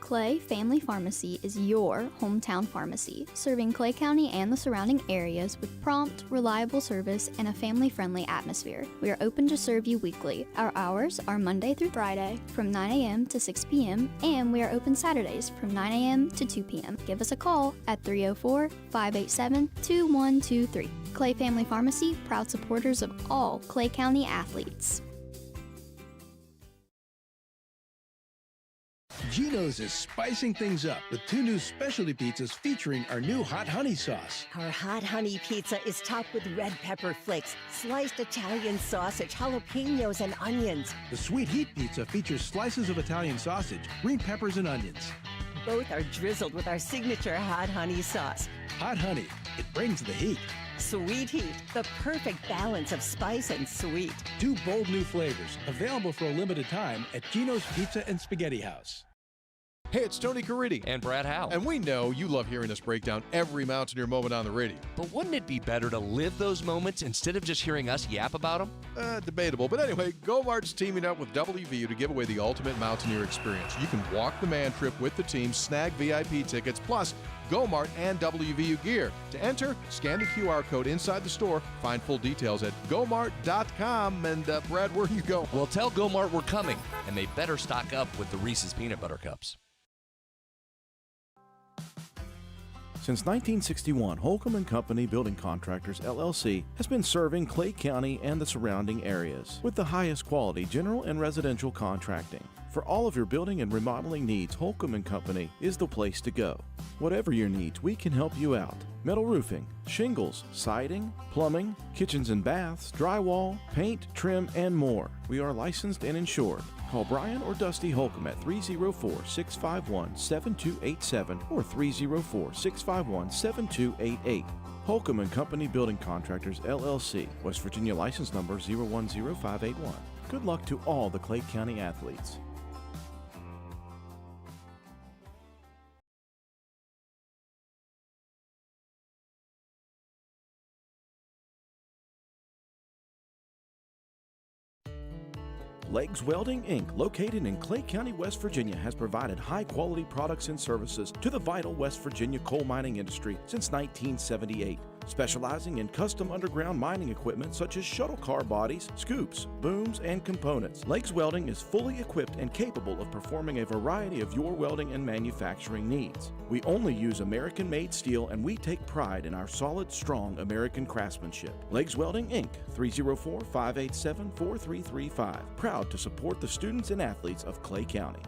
Clay Family Pharmacy is your hometown pharmacy, serving Clay County and the surrounding areas with prompt, reliable service and a family-friendly atmosphere. We are open to serve you weekly. Our hours are Monday through Friday from 9 a.m. to 6 p.m. and we are open Saturdays from 9 a.m. to 2 p.m. Give us a call at 304-587-2123. Clay Family Pharmacy, proud supporters of all Clay County athletes. Geno's is spicing things up with 2 new specialty pizzas featuring our new hot honey sauce. Our hot honey pizza is topped with red pepper flakes, sliced Italian sausage, jalapenos, and onions. The sweet heat pizza features slices of Italian sausage, green peppers, and onions. Both are drizzled with our signature hot honey sauce. Hot honey, it brings the heat. Sweet heat, the perfect balance of spice and sweet. 2 bold new flavors, available for a limited time at Geno's Pizza and Spaghetti House. Hey, it's Tony Caridi. And Brad Howe. And we know you love hearing us break down every Mountaineer moment on the radio. But wouldn't it be better to live those moments instead of just hearing us yap about them? Debatable. But anyway, GoMart's teaming up with WVU to give away the ultimate Mountaineer experience. You can walk the man trip with the team, snag VIP tickets, plus GoMart and WVU gear. To enter, scan the QR code inside the store. Find full details at gomart.com. And Brad, where do you go? Well, tell GoMart we're coming, and they better stock up with the Reese's Peanut Butter Cups. Since 1961, Holcomb & Company Building Contractors, LLC, has been serving Clay County and the surrounding areas with the highest quality general and residential contracting. For all of your building and remodeling needs, Holcomb & Company is the place to go. Whatever your needs, we can help you out. Metal roofing, shingles, siding, plumbing, kitchens and baths, drywall, paint, trim, and more. We are licensed and insured. Call Brian or Dusty Holcomb at 304-651-7287 or 304-651-7288. Holcomb & Company Building Contractors, LLC, West Virginia license number 010581. Good luck to all the Clay County athletes. Legs Welding, Inc., located in Clay County, West Virginia, has provided high-quality products and services to the vital West Virginia coal mining industry since 1978. Specializing in custom underground mining equipment such as shuttle car bodies, scoops, booms, and components. Legs Welding is fully equipped and capable of performing a variety of your welding and manufacturing needs. We only use American-made steel, and we take pride in our solid, strong American craftsmanship. Legs Welding, Inc., 304-587-4335. Proud to support the students and athletes of Clay County.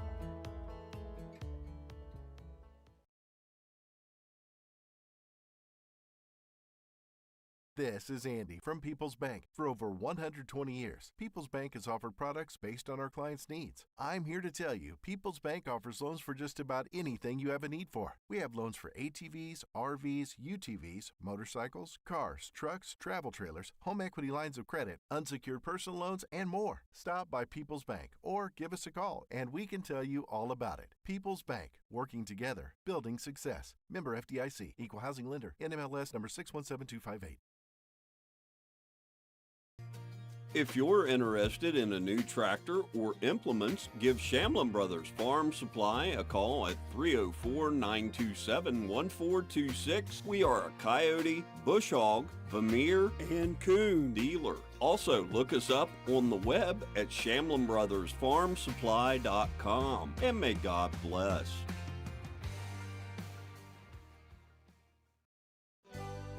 This is Andy from People's Bank. For over 120 years, People's Bank has offered products based on our clients' needs. I'm here to tell you, People's Bank offers loans for just about anything you have a need for. We have loans for ATVs, RVs, UTVs, motorcycles, cars, trucks, travel trailers, home equity lines of credit, unsecured personal loans, and more. Stop by People's Bank or give us a call and we can tell you all about it. People's Bank, working together, building success. Member FDIC, Equal Housing Lender, NMLS number 617258. If you're interested in a new tractor or implements, give Shamlin Brothers Farm Supply a call at 304-927-1426. We are a coyote, bush hog, Vermeer, and coon dealer. Also, look us up on the web at ShamlinBrothersFarmSupply.com. And may God bless.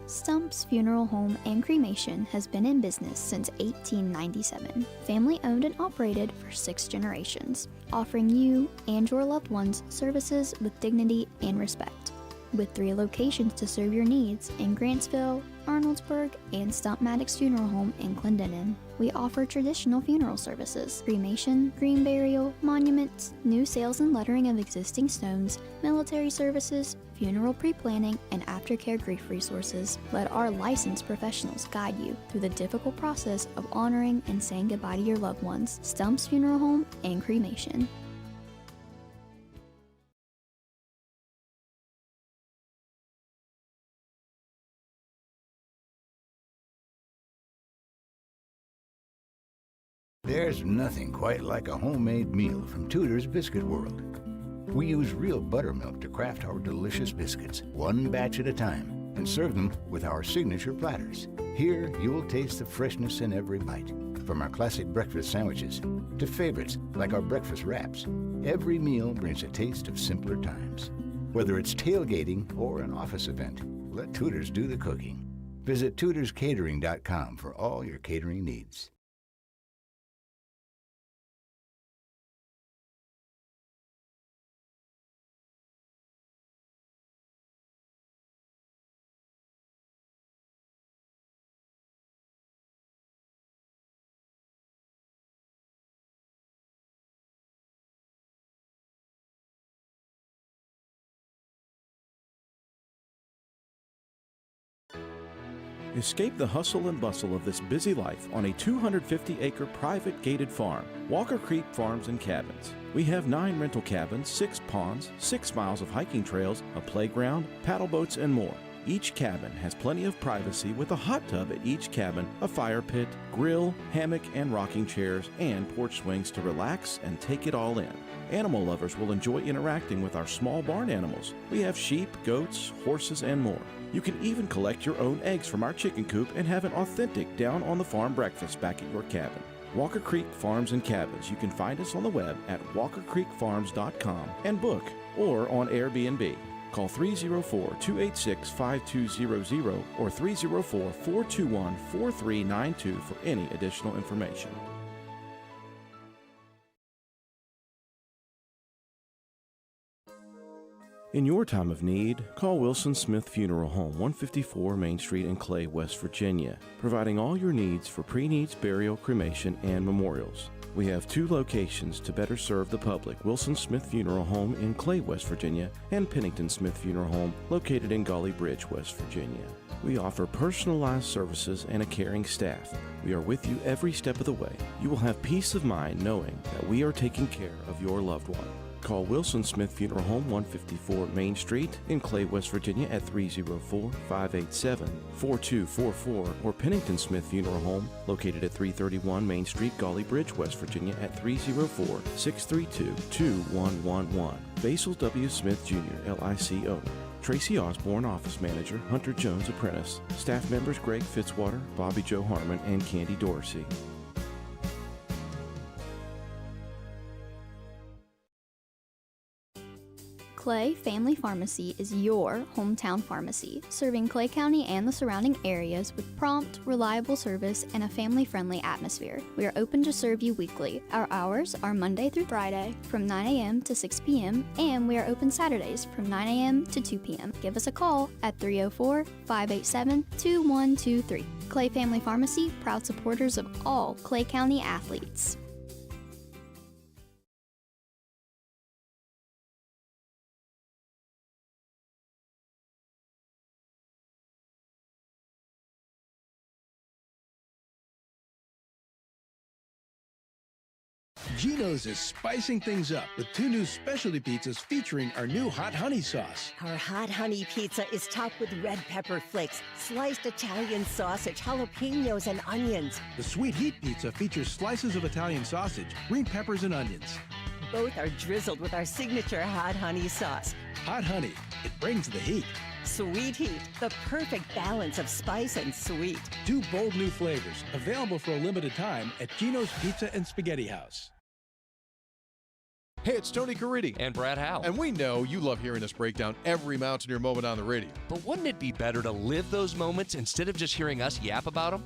Stump's Funeral Home and Cremation has been in business since 1897. Family owned and operated for 6 generations, offering you and your loved ones services with dignity and respect. With 3 locations to serve your needs in Grantsville, Arnoldsburg, and Stump Maddox Funeral Home in Clendenin. We offer traditional funeral services, cremation, green burial, monuments, new sales and lettering of existing stones, military services, funeral pre-planning, and aftercare grief resources. Let our licensed professionals guide you through the difficult process of honoring and saying goodbye to your loved ones. Stump's Funeral Home and Cremation. There's nothing quite like a homemade meal from Tudor's Biscuit World. We use real buttermilk to craft our delicious biscuits, one batch at a time, and serve them with our signature platters. Here, you'll taste the freshness in every bite. From our classic breakfast sandwiches to favorites like our breakfast wraps, every meal brings a taste of simpler times. Whether it's tailgating or an office event, let Tudor's do the cooking. Visit tudorscatering.com for all your catering needs. Escape the hustle and bustle of this busy life on a 250-acre private gated farm, Walker Creek Farms and Cabins. We have 9 rental cabins, 6 ponds, 6 miles of hiking trails, a playground, paddle boats, and more. Each cabin has plenty of privacy with a hot tub at each cabin, a fire pit, grill, hammock and rocking chairs, and porch swings to relax and take it all in. Animal lovers will enjoy interacting with our small barn animals. We have sheep, goats, horses, and more. You can even collect your own eggs from our chicken coop and have an authentic down-on-the-farm breakfast back at your cabin. Walker Creek Farms and Cabins. You can find us on the web at walkercreekfarms.com and book or on Airbnb. Call 304-286-5200 or 304-421-4392 for any additional information. In your time of need, call Wilson Smith Funeral Home, 154 Main Street in Clay, West Virginia, providing all your needs for pre-needs, burial, cremation, and memorials. We have 2 locations to better serve the public, Wilson Smith Funeral Home in Clay, West Virginia, and Pennington Smith Funeral Home located in Gully Bridge, West Virginia. We offer personalized services and a caring staff. We are with you every step of the way. You will have peace of mind knowing that we are taking care of your loved one. Call Wilson Smith Funeral Home, 154 Main Street in Clay, West Virginia at 304-587-4244 or Pennington Smith Funeral Home located at 331 Main Street, Gully Bridge, West Virginia at 304-632-2111. Basil W. Smith Jr., LIC owner. Tracy Osborne, office manager. Hunter Jones, apprentice. Staff members Greg Fitzwater, Bobby Joe Harmon, and Candy Dorsey. Clay Family Pharmacy is your hometown pharmacy, serving Clay County and the surrounding areas with prompt, reliable service and a family-friendly atmosphere. We are open to serve you weekly. Our hours are Monday through Friday from 9 a.m. to 6 p.m. and we are open Saturdays from 9 a.m. to 2 p.m. Give us a call at 304-587-2123. Clay Family Pharmacy, proud supporters of all Clay County athletes. Geno's is spicing things up with 2 new specialty pizzas featuring our new hot honey sauce. Our hot honey pizza is topped with red pepper flakes, sliced Italian sausage, jalapenos, and onions. The sweet heat pizza features slices of Italian sausage, green peppers, and onions. Both are drizzled with our signature hot honey sauce. Hot honey, it brings the heat. Sweet heat, the perfect balance of spice and sweet. 2 bold new flavors, available for a limited time at Geno's Pizza and Spaghetti House. Hey, it's Tony Caridi. And Brad Howe. And we know you love hearing us break down every Mountaineer moment on the radio. But wouldn't it be better to live those moments instead of just hearing us yap about them?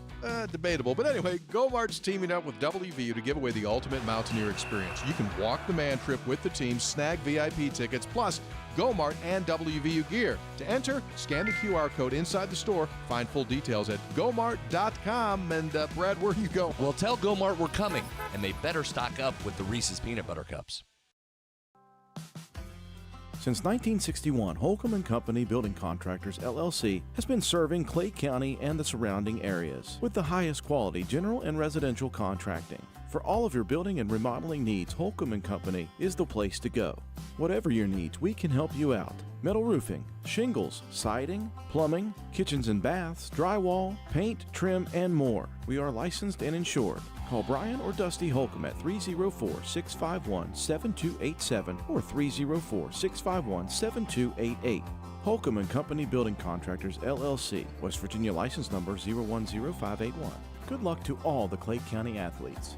Debatable. But anyway, Go-Mart's teaming up with WVU to give away the ultimate Mountaineer experience. You can walk the man trip with the team, snag VIP tickets, plus Go-Mart and WVU gear. To enter, scan the QR code inside the store. Find full details at gomart.com. And Brad, where you go? Well, tell Go-Mart we're coming, and they better stock up with the Reese's Peanut Butter Cups. Since 1961, Holcomb & Company Building Contractors, LLC, has been serving Clay County and the surrounding areas with the highest quality general and residential contracting. For For all of your building and remodeling needs, Holcomb & Company is the place to go. Whatever your needs, we can help you out. Metal roofing, shingles, siding, plumbing, kitchens and baths, drywall, paint, trim, and more. We are licensed and insured. Call Brian or Dusty Holcomb at 304-651-7287 or 304-651-7288. Holcomb & Company Building Contractors, LLC, West Virginia license number 010581. Good luck to all the Clay County athletes.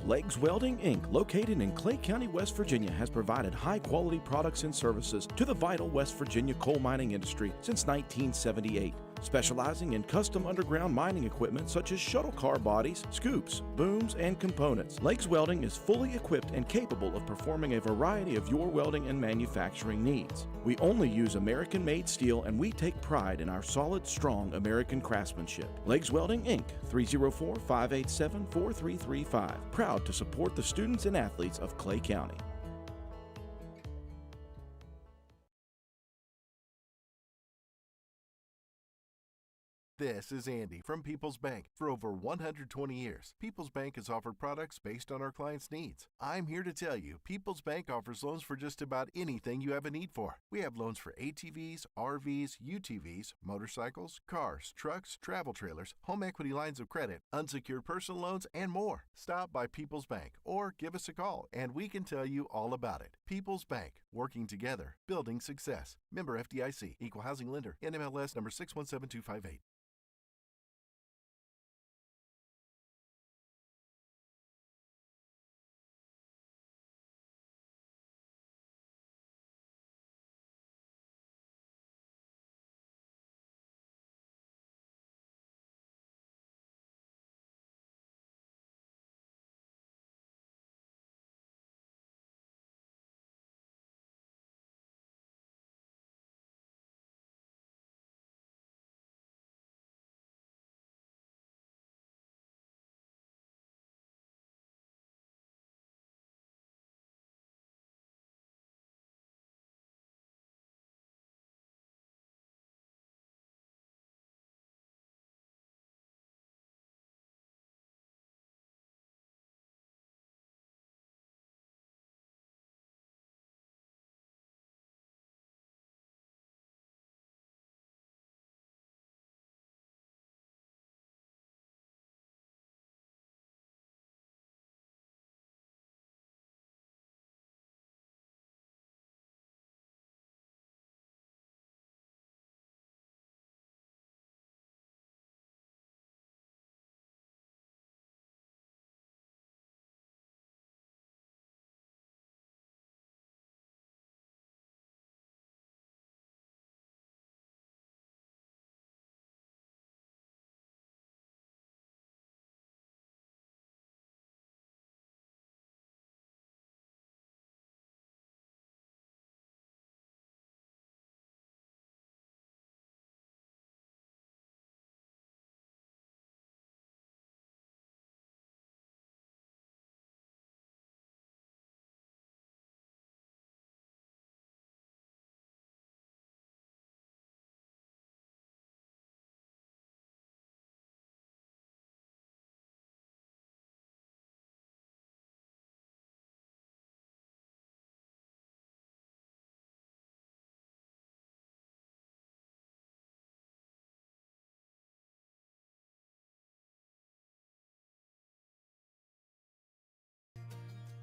Legs Welding, Inc., located in Clay County, West Virginia, has provided high-quality products and services to the vital West Virginia coal mining industry since 1978, specializing in custom underground mining equipment such as shuttle car bodies, scoops, booms, and components. Legs Welding is fully equipped and capable of performing a variety of your welding and manufacturing needs. We only use American-made steel, and we take pride in our solid, strong American craftsmanship. Legs Welding, Inc., 304-587-4335. Proud to support the students and athletes of Clay County. This is Andy from People's Bank. For over 120 years, People's Bank has offered products based on our clients' needs. I'm here to tell you, People's Bank offers loans for just about anything you have a need for. We have loans for ATVs, RVs, UTVs, motorcycles, cars, trucks, travel trailers, home equity lines of credit, unsecured personal loans, and more. Stop by People's Bank or give us a call and we can tell you all about it. People's Bank, working together, building success. Member FDIC, Equal Housing Lender, NMLS number 617258.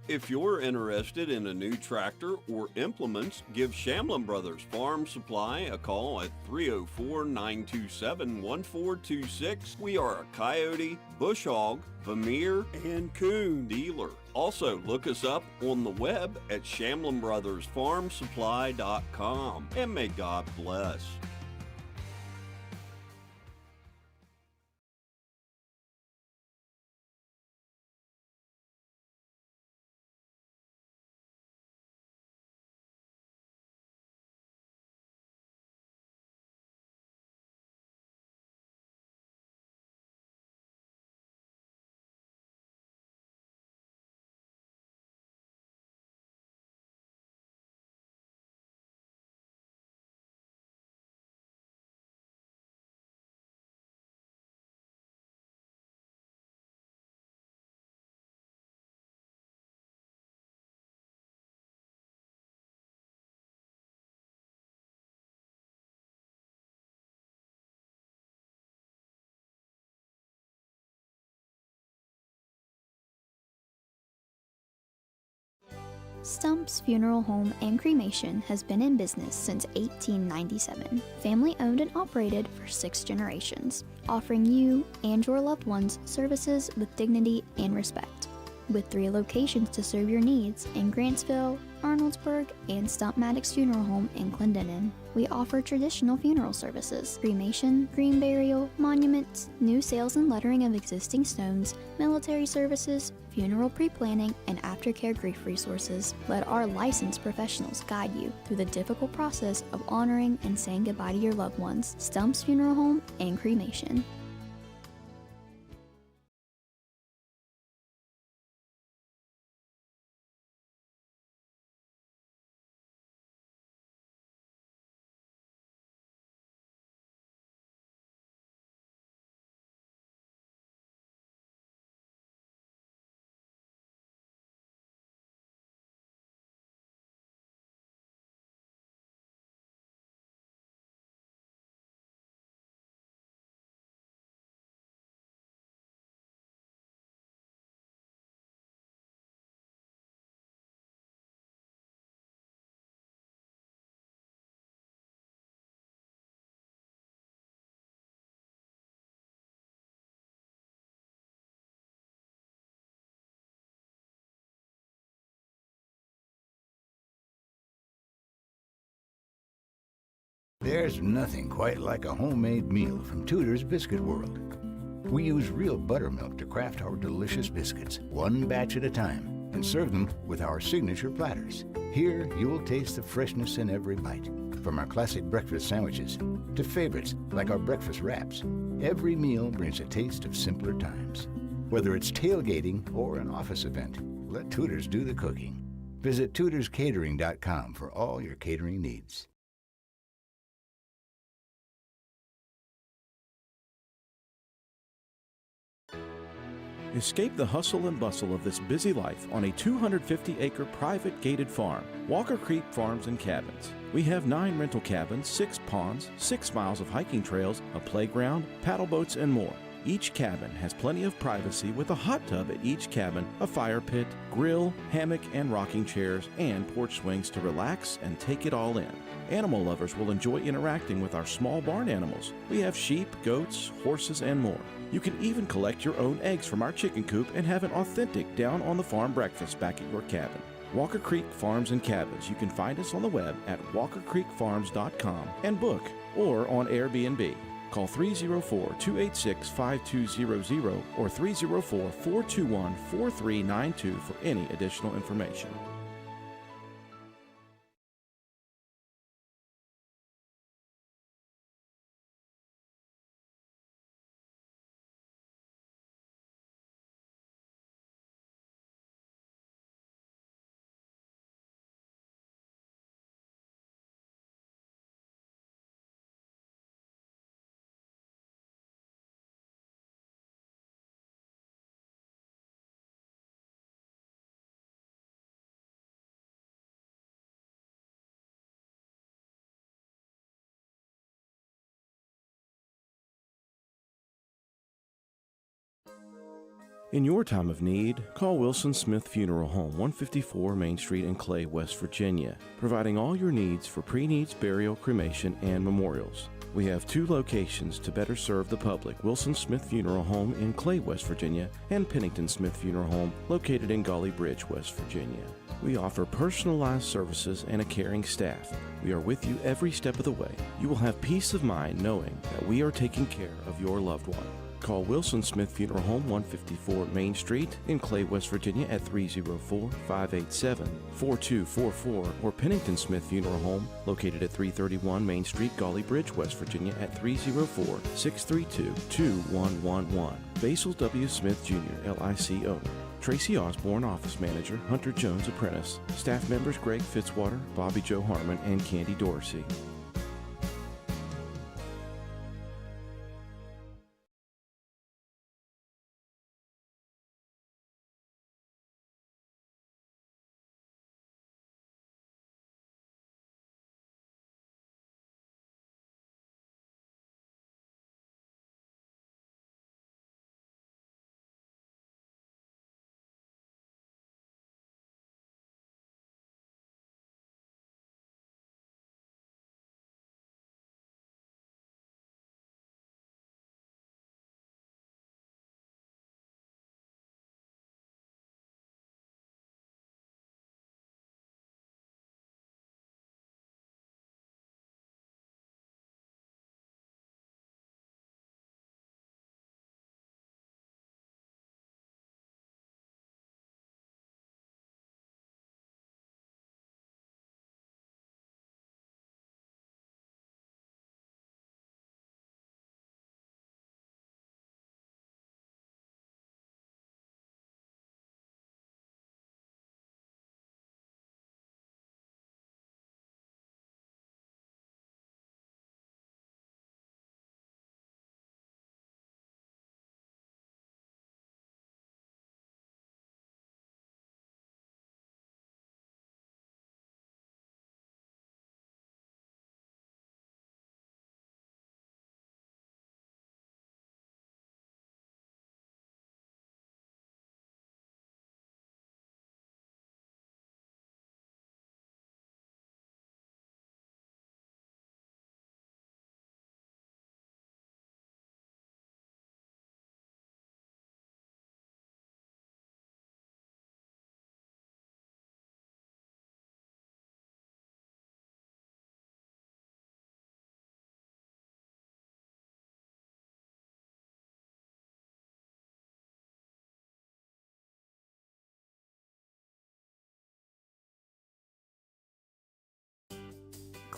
If you're interested in a new tractor or implements, give Shamlin Brothers Farm Supply a call at 304-927-1426. We are a coyote, bush hog, Vermeer, and coon dealer. Also, look us up on the web at ShamlinBrothersFarmSupply.com. And may God bless. Stump's Funeral Home and Cremation has been in business since 1897. Family owned and operated for 6 generations, offering you and your loved ones services with dignity and respect. With 3 locations to serve your needs in Grantsville, Arnoldsburg, and Stump Maddox Funeral Home in Clendenin, we offer traditional funeral services, cremation, green burial, monuments, new sales and lettering of existing stones, military services, funeral pre-planning, and aftercare grief resources. Let our licensed professionals guide you through the difficult process of honoring and saying goodbye to your loved ones. Stump's Funeral Home and Cremation. There's nothing quite like a homemade meal from Tudor's Biscuit World. We use real buttermilk to craft our delicious biscuits, one batch at a time, and serve them with our signature platters. Here, you'll taste the freshness in every bite. From our classic breakfast sandwiches to favorites like our breakfast wraps, every meal brings a taste of simpler times. Whether it's tailgating or an office event, let Tudor's do the cooking. Visit tudorscatering.com for all your catering needs. Escape the hustle and bustle of this busy life on a 250-acre private gated farm, Walker Creek Farms and Cabins. We have 9 rental cabins, 6 ponds, 6 miles of hiking trails, a playground, paddle boats, and more. Each cabin has plenty of privacy with a hot tub at each cabin, a fire pit, grill, hammock and rocking chairs, and porch swings to relax and take it all in. Animal lovers will enjoy interacting with our small barn animals. We have sheep, goats, horses, and more. You can even collect your own eggs from our chicken coop and have an authentic down-on-the-farm breakfast back at your cabin. Walker Creek Farms and Cabins. You can find us on the web at walkercreekfarms.com and book or on Airbnb. Call 304-286-5200 or 304-421-4392 for any additional information. In your time of need, call Wilson Smith Funeral Home, 154 Main Street in Clay, West Virginia, providing all your needs for pre-needs, burial, cremation, and memorials. We have 2 locations to better serve the public, Wilson Smith Funeral Home in Clay, West Virginia, and Pennington Smith Funeral Home located in Gully Bridge, West Virginia. We offer personalized services and a caring staff. We are with you every step of the way. You will have peace of mind knowing that we are taking care of your loved one. Call Wilson Smith Funeral Home, 154 Main Street in Clay, West Virginia at 304-587-4244 or Pennington Smith Funeral Home located at 331 Main Street, Gully Bridge, West Virginia at 304-632-2111. Basil W. Smith Jr., LIC owner. Tracy Osborne, office manager. Hunter Jones, apprentice. Staff members Greg Fitzwater, Bobby Joe Harmon, and Candy Dorsey.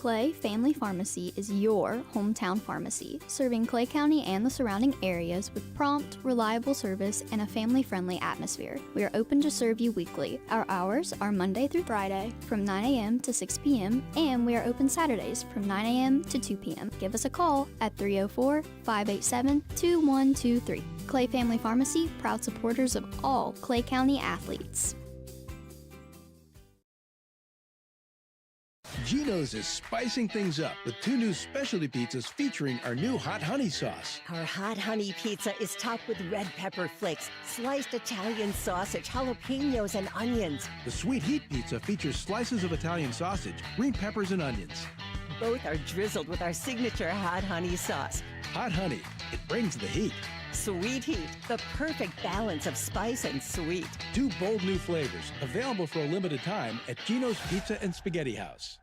Clay Family Pharmacy is your hometown pharmacy, serving Clay County and the surrounding areas with prompt, reliable service and a family-friendly atmosphere. We are open to serve you weekly. Our hours are Monday through Friday from 9 a.m. to 6 p.m. and we are open Saturdays from 9 a.m. to 2 p.m. Give us a call at 304-587-2123. Clay Family Pharmacy, proud supporters of all Clay County athletes. Geno's is spicing things up with 2 new specialty pizzas featuring our new hot honey sauce. Our hot honey pizza is topped with red pepper flakes, sliced Italian sausage, jalapenos, and onions. The sweet heat pizza features slices of Italian sausage, green peppers, and onions. Both are drizzled with our signature hot honey sauce. Hot honey, it brings the heat. Sweet heat, the perfect balance of spice and sweet. 2 bold new flavors, available for a limited time at Geno's Pizza and Spaghetti House.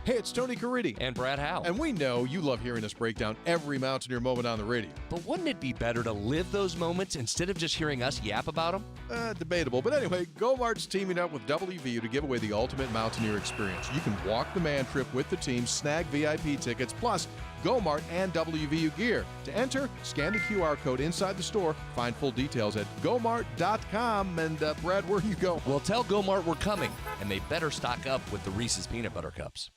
Hey, it's Tony Caridi. And Brad Howe. And we know you love hearing us break down every Mountaineer moment on the radio. But wouldn't it be better to live those moments instead of just hearing us yap about them? Debatable. But anyway, Go-Mart's teaming up with WVU to give away the ultimate Mountaineer experience. You can walk the man trip with the team, snag VIP tickets, plus Go-Mart and WVU gear. To enter, scan the QR code inside the store. Find full details at gomart.com. And Brad, where are you going? Well, tell Go-Mart we're coming, and they better stock up with the Reese's Peanut Butter Cups.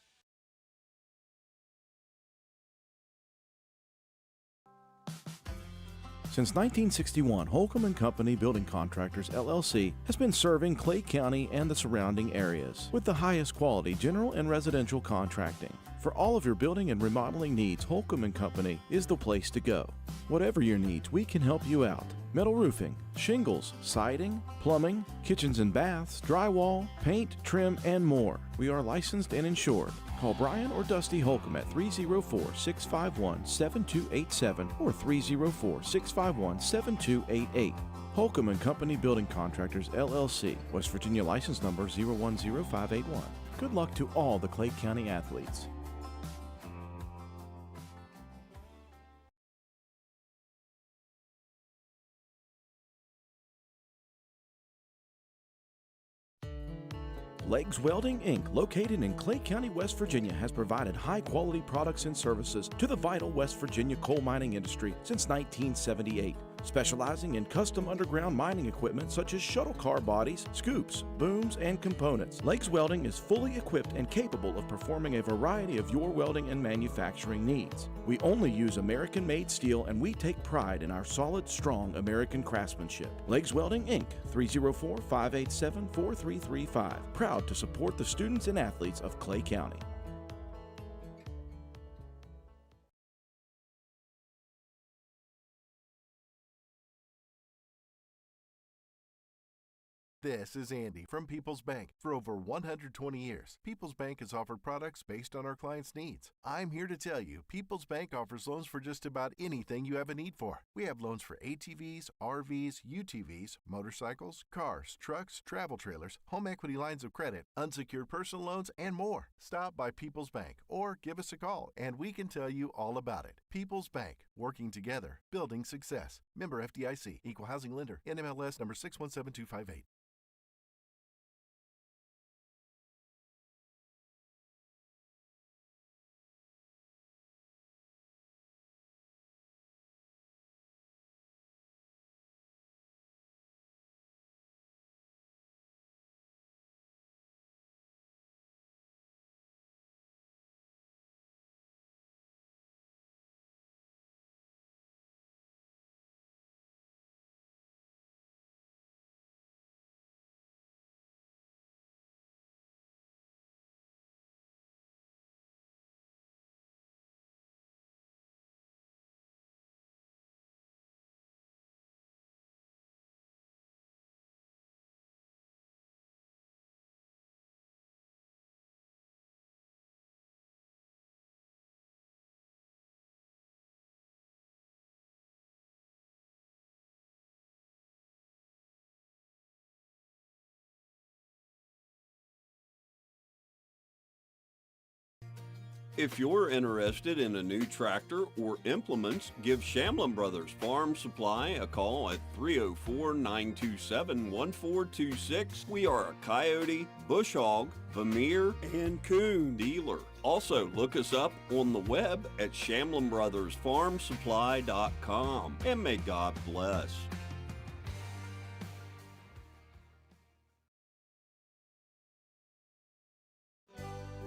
Since 1961, Holcomb & Company Building Contractors, LLC has been serving Clay County and the surrounding areas with the highest quality general and residential contracting. For all of your building and remodeling needs, Holcomb & Company is the place to go. Whatever your needs, we can help you out. Metal roofing, shingles, siding, plumbing, kitchens and baths, drywall, paint, trim, and more. We are licensed and insured. Call Brian or Dusty Holcomb at 304-651-7287 or 304-651-7288. Holcomb & Company Building Contractors, LLC, West Virginia license number 010581. Good luck to all the Clay County athletes. Legs Welding, Inc., located in Clay County, West Virginia, has provided high-quality products and services to the vital West Virginia coal mining industry since 1978. Specializing in custom underground mining equipment such as shuttle car bodies, scoops, booms, and components. Legs Welding is fully equipped and capable of performing a variety of your welding and manufacturing needs. We only use American-made steel, and we take pride in our solid, strong American craftsmanship. Legs Welding, Inc., 304-587-4335. Proud to support the students and athletes of Clay County. This is Andy from People's Bank. For over 120 years, People's Bank has offered products based on our clients' needs. I'm here to tell you, People's Bank offers loans for just about anything you have a need for. We have loans for ATVs, RVs, UTVs, motorcycles, cars, trucks, travel trailers, home equity lines of credit, unsecured personal loans, and more. Stop by People's Bank or give us a call and we can tell you all about it. People's Bank, working together, building success. Member FDIC, Equal Housing Lender, NMLS number 617258. If you're interested in a new tractor or implements, give Shamlin Brothers Farm Supply a call at 304-927-1426. We are a coyote, bush hog, Vermeer, and coon dealer. Also, look us up on the web at ShamlinBrothersFarmSupply.com. And may God bless.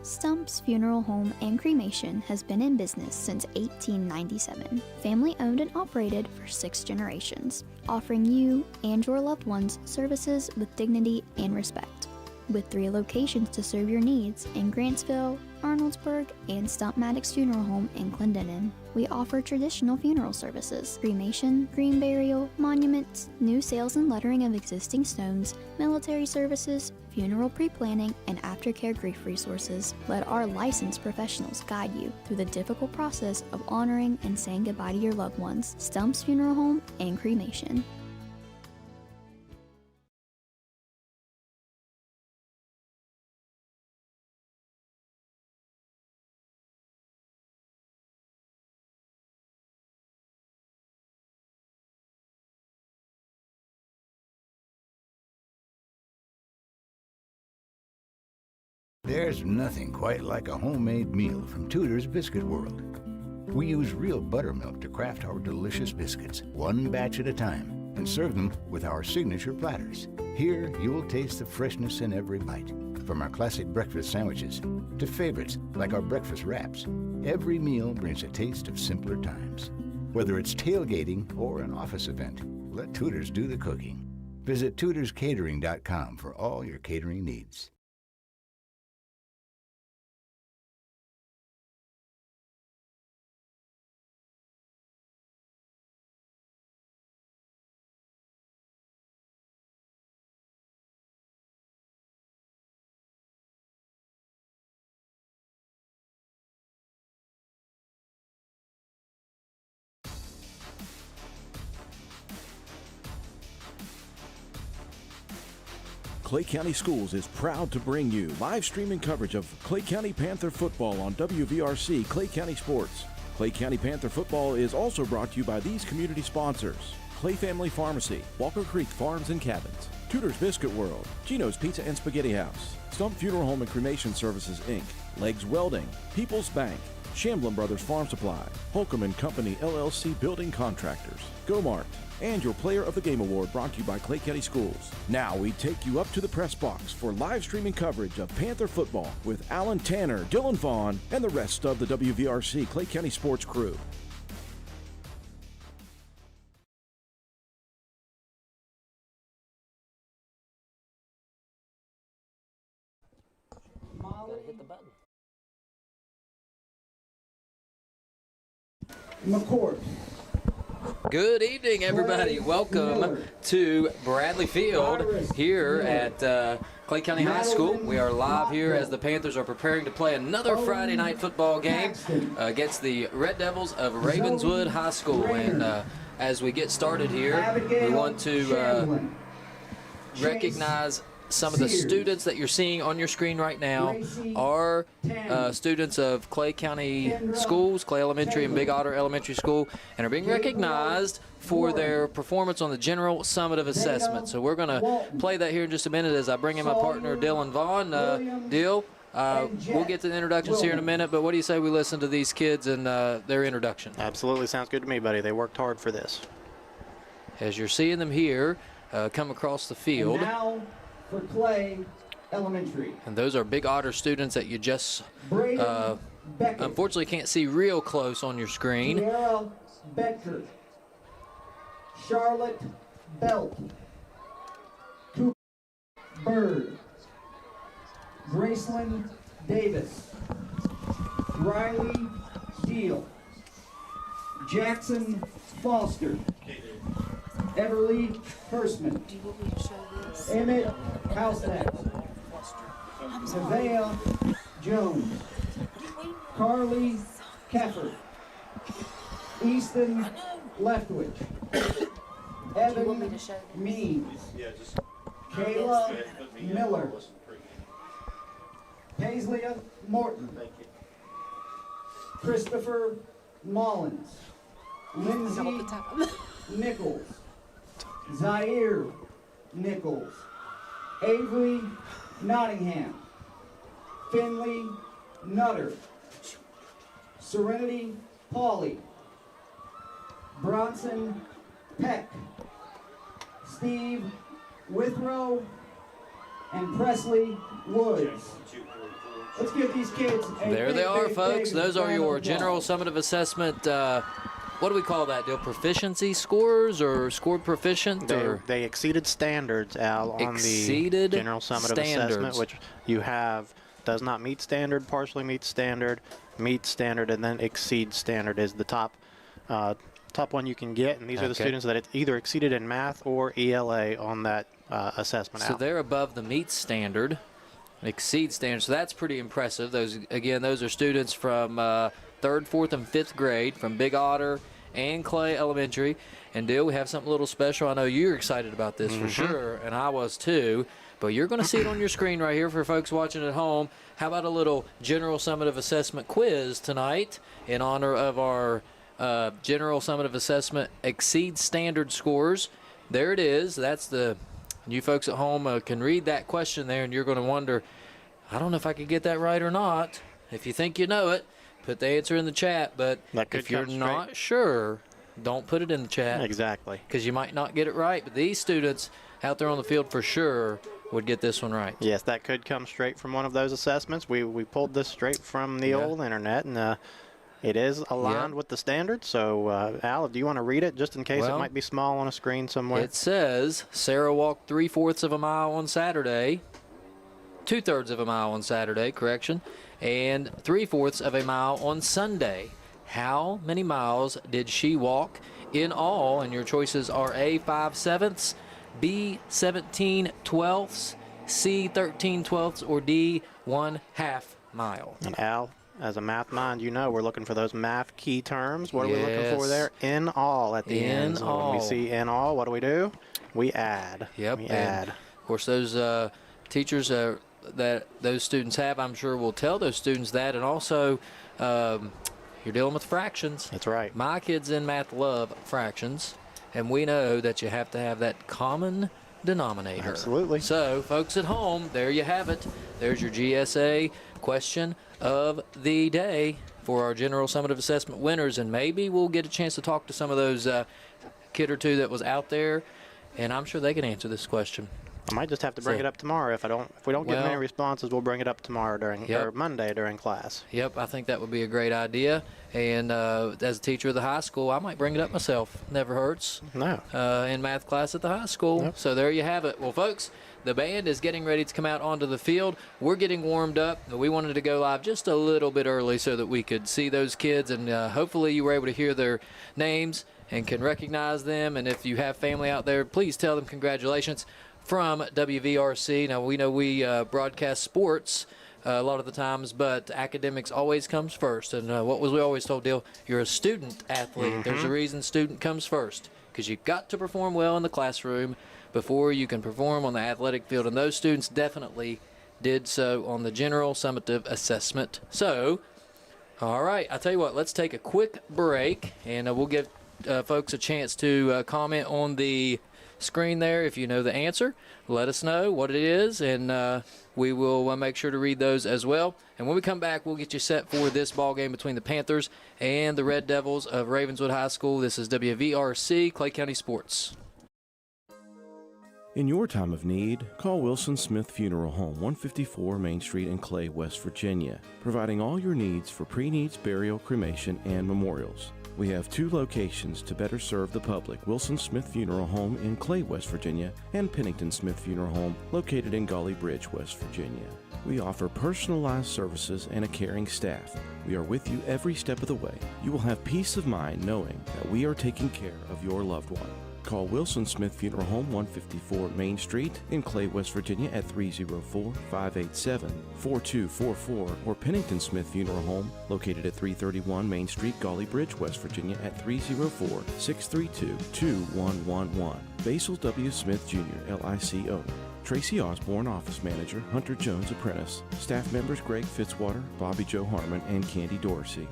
Stump's Funeral Home and Cremation has been in business since 1897. Family owned and operated for 6 generations, offering you and your loved ones services with dignity and respect. With 3 locations to serve your needs in Grantsville, Arnoldsburg, and Stump Maddox Funeral Home in Clendenin, we offer traditional funeral services, cremation, green burial, monuments, new sales and lettering of existing stones, military services, funeral pre-planning, and aftercare grief resources. Let our licensed professionals guide you through the difficult process of honoring and saying goodbye to your loved ones. Stump's Funeral Home and Cremation. There's nothing quite like a homemade meal from Tudor's Biscuit World. We use real buttermilk to craft our delicious biscuits, one batch at a time, and serve them with our signature platters. Here, you'll taste the freshness in every bite. From our classic breakfast sandwiches to favorites like our breakfast wraps, every meal brings a taste of simpler times. Whether it's tailgating or an office event, let Tudor's do the cooking. Visit tudorscatering.com for all your catering needs. Clay County Schools is proud to bring you live streaming coverage of Clay County Panther football on WVRC Clay County Sports. Clay County Panther football is also brought to you by these community sponsors: Clay Family Pharmacy, Walker Creek Farms and Cabins, Tudor's Biscuit World, Gino's Pizza and Spaghetti House, Stump Funeral Home and Cremation Services, Inc., Legs Welding, People's Bank, Shamlin Brothers Farm Supply, Holcomb & Company LLC Building Contractors, Go-Mart, and your Player of the Game Award brought to you by Clay County Schools. Now we take you up to the press box for live streaming coverage of Panther football with Alan Tanner, Dylan Vaughn, and the rest of the WVRC Clay County Sports crew. Hit the button. McCord. Good evening, everybody. Welcome to Bradley Field here at Clay County High School. We are live here as the Panthers are preparing to play another Friday night football game against the Red Devils of Ravenswood High School. And as we get started here, we want to recognize some of the students that you're seeing on your screen right now are students of Clay County Schools, Clay Elementary and Big Otter Elementary School, and are being recognized for their performance on the General Summative Assessment. So we're going to play that here in just a minute as I bring in my partner, Dylan Vaughn. Dill, we'll get to the introductions here in a minute, but what do you say we listen to these kids and their introduction? Absolutely. Sounds good to me, buddy. They worked hard for this. As you're seeing them here come across the field. For Clay Elementary. And those are Big Otter students that you just unfortunately can't see real close on your screen. Sierra Becker, Charlotte Belt, Cooper Bird, Graceland Davis, Riley Deal, Jackson Foster, Everly Hirschman, Emmett Housenet, Nevaeh Jones, Carly Keffer, Easton Leftwich, Evan Means, Kayla Miller, Paisley Morton, Christopher Mullins, Lindsay Nichols, Zaire Nichols, Avery Nottingham, Finley Nutter, Serenity Pauley, Bronson Peck, Steve Withrow, and Presley Woods. Let's give these kids a There they are, folks. Those are your round of general applause. summative assessment. What do we call that deal? Proficiency scores or scored proficient? They exceeded standards, Al, on Exceeded the general summative assessment, standards. which you have does not meet standard, partially meets standard, meets standard, and then exceeds standard is the top one you can get. And these are the students that either exceeded in math or ELA on that assessment. So Al. they're above the meet standard, exceed standard. So that's pretty impressive. Those are students from 3rd, 4th, and 5th grade from Big Otter and Clay Elementary. And Dill, we have something a little special. I know you're excited about this for sure, and I was too. But you're going to see it on your screen right here for folks watching at home. How about a little general summative assessment quiz tonight in honor of our general summative assessment exceed standard scores? There it is. That's the you folks at home can read that question there, and you're going to wonder, I don't know if I could get that right or not. If you think you know it, put the answer in the chat. But if you're not sure, don't put it in the chat. Exactly. Because you might not get it right. But these students out there on the field for sure would get this one right. Yes, that could come straight from one of those assessments. We pulled this straight from the old internet, and it is aligned with the standard. So, Al, do you want to read it just in case it might be small on a screen somewhere? It says Sarah walked 3/4 of a mile on Saturday, 2/3 of a mile on Saturday, correction, and 3/4 of a mile on Sunday. How many miles did she walk in all? And your choices are A, 5/7, B, 17/12, C, 13/12, or D, 1/2 mile. And Al, as a math mind, you know we're looking for those math key terms. What are we looking for there? In all at the end. So when we see in all, what do? We add. Yep. We add. Of course, those teachers that those students have, I'm sure, will tell those students that. And also, you're dealing with fractions. That's right. My kids in math love fractions, and we know that you have to have that common denominator. Absolutely. So, folks at home, there you have it. There's your GSA question of the day for our general summative assessment winners, and maybe we'll get a chance to talk to some of those kid or two that was out there, and I'm sure they can answer this question. I might just have to bring it up tomorrow. If we don't get many responses, we'll bring it up tomorrow or Monday during class. Yep, I think that would be a great idea. And as a teacher of the high school, I might bring it up myself. Never hurts. No. In math class at the high school. Yep. So there you have it. Well, folks, the band is getting ready to come out onto the field. We're getting warmed up. We wanted to go live just a little bit early so that we could see those kids, and hopefully you were able to hear their names and can recognize them. And if you have family out there, please tell them congratulations from WVRC. Now, we know we broadcast sports a lot of the times, but academics always comes first. And what was we always told, Dale? You're a student athlete. There's a reason student comes first, because you've got to perform well in the classroom before you can perform on the athletic field. And those students definitely did so on the general summative assessment. So, all right, I'll tell you what, let's take a quick break, and we'll give folks a chance to comment on the screen there. If you know the answer, let us know what it is, and we will make sure to read those as well. And when we come back, we'll get you set for this ball game between the Panthers and the Red Devils of Ravenswood High School. This is WVRC Clay County Sports. In your time of need, call Wilson Smith Funeral Home, 154 Main Street in Clay, West Virginia, providing all your needs for pre-needs, burial, cremation, and memorials. We have 2 locations to better serve the public: Wilson Smith Funeral Home in Clay, West Virginia, and Pennington Smith Funeral Home located in Gully Bridge, West Virginia. We offer personalized services and a caring staff. We are with you every step of the way. You will have peace of mind knowing that we are taking care of your loved one. Call Wilson Smith Funeral Home, 154 Main Street in Clay, West Virginia at 304-587-4244, or Pennington Smith Funeral Home located at 331 Main Street, Gully Bridge, West Virginia at 304-632-2111. Basil W. Smith Jr., LIC owner. Tracy Osborne, office manager. Hunter Jones, apprentice. Staff members Greg Fitzwater, Bobby Joe Harmon, and Candy Dorsey.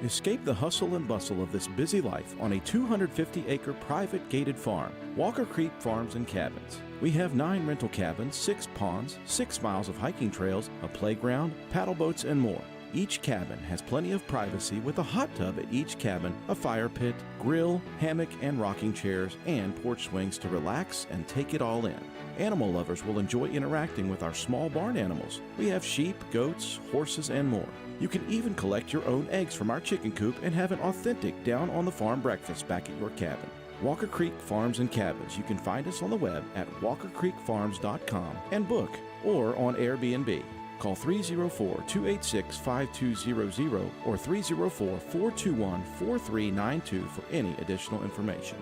Escape the hustle and bustle of this busy life on a 250-acre private gated farm, Walker Creek Farms and Cabins. We have 9 rental cabins, 6 ponds, 6 miles of hiking trails, a playground, paddle boats, and more. Each cabin has plenty of privacy with a hot tub at each cabin, a fire pit, grill, hammock and rocking chairs, and porch swings to relax and take it all in. Animal lovers will enjoy interacting with our small barn animals. We have sheep, goats, horses, and more. You can even collect your own eggs from our chicken coop and have an authentic down-on-the-farm breakfast back at your cabin. Walker Creek Farms and Cabins. You can find us on the web at walkercreekfarms.com and book, or on Airbnb. Call 304-286-5200 or 304-421-4392 for any additional information.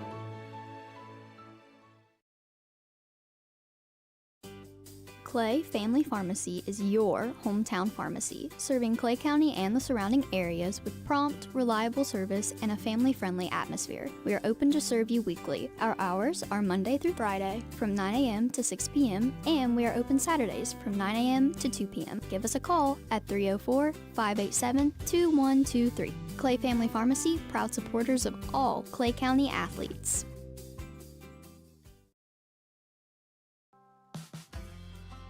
Clay Family Pharmacy is your hometown pharmacy, serving Clay County and the surrounding areas with prompt, reliable service and a family-friendly atmosphere. We are open to serve you weekly. Our hours are Monday through Friday from 9 a.m. to 6 p.m. and we are open Saturdays from 9 a.m. to 2 p.m. Give us a call at 304-587-2123. Clay Family Pharmacy, proud supporters of all Clay County athletes.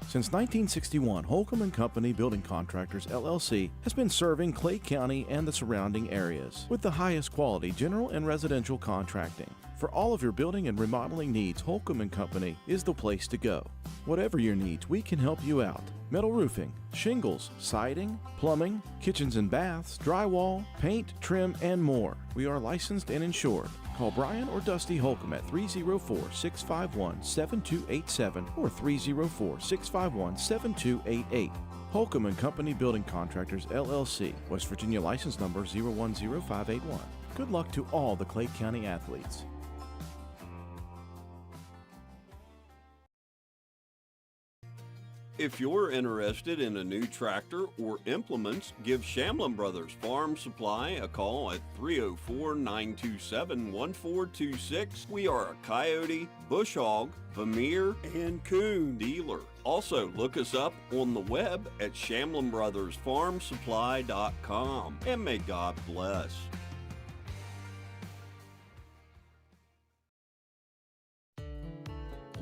Since 1961, Holcomb & Company Building Contractors, LLC has been serving Clay County and the surrounding areas with the highest quality general and residential contracting. For all of your building and remodeling needs, Holcomb & Company is the place to go. Whatever your needs, we can help you out. Metal roofing, shingles, siding, plumbing, kitchens and baths, drywall, paint, trim, and more. We are licensed and insured. Call Brian or Dusty Holcomb at 304-651-7287 or 304-651-7288. Holcomb & Company Building Contractors, LLC, West Virginia license number 010581. Good luck to all the Clay County athletes. If you're interested in a new tractor or implements, give Shamlin Brothers Farm Supply a call at 304-927-1426. We are a coyote, bush hog, Vermeer, and coon dealer. Also, look us up on the web at ShamlinBrothersFarmSupply.com. And may God bless.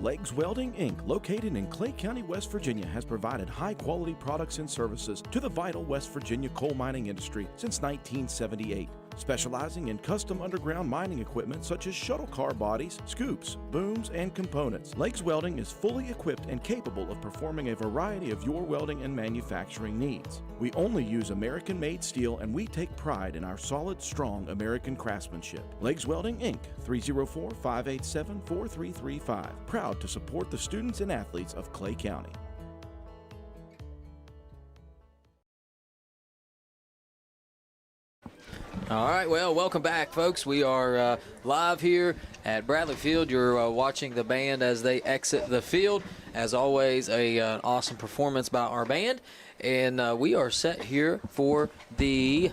Legs Welding, Inc., located in Clay County, West Virginia, has provided high-quality products and services to the vital West Virginia coal mining industry since 1978, specializing in custom underground mining equipment such as shuttle car bodies, scoops, booms, and components. Legs Welding is fully equipped and capable of performing a variety of your welding and manufacturing needs. We only use American-made steel, and we take pride in our solid, strong American craftsmanship. Legs Welding, Inc., 304-587-4335. Proud to support the students and athletes of Clay County. All right, well, welcome back, folks. We are live here at Bradley Field. You're watching the band as they exit the field. As always, an awesome performance by our band. And we are set here for the,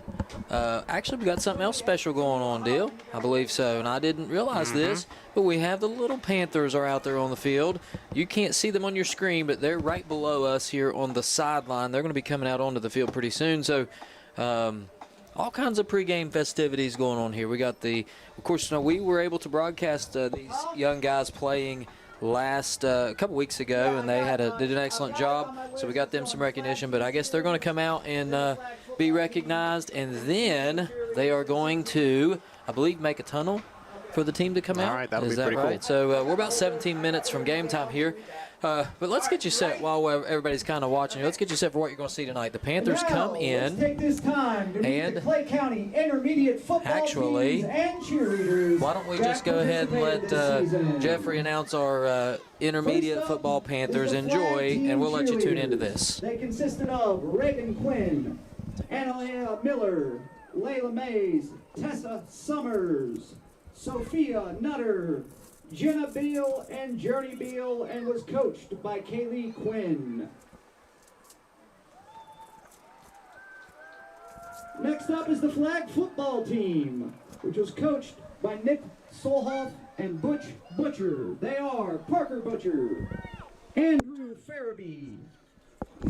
actually we got something else special going on, Dale. I believe so, and I didn't realize this, but we have the little Panthers are out there on the field. You can't see them on your screen, but they're right below us here on the sideline. They're going to be coming out onto the field pretty soon. So all kinds of pregame festivities going on here. We got of course, we were able to broadcast these young guys playing last a couple weeks ago, and they did an excellent job, so we got them some recognition. But I guess they're going to come out and be recognized, and then they are going to, I believe, make a tunnel for the team to come out. All right, that'll be pretty cool. So we're about 17 minutes from game time here. But let's get you set while everybody's kind of watching. Let's get you set for what you're going to see tonight. The Panthers come in, let's take this time to meet the Clay County intermediate football teams and cheerleaders. Why don't we just go ahead and let Jeffrey announce our intermediate football Panthers. Enjoy, and we'll let you tune into this. They consisted of Reagan Quinn, Annalena Miller, Layla Mays, Tessa Summers, Sophia Nutter, Jenna Beal, and Journey Beal, and was coached by Kaylee Quinn. Next up is the flag football team, which was coached by Nick Solhoff and Butch Butcher. They are Parker Butcher, Andrew Farabee,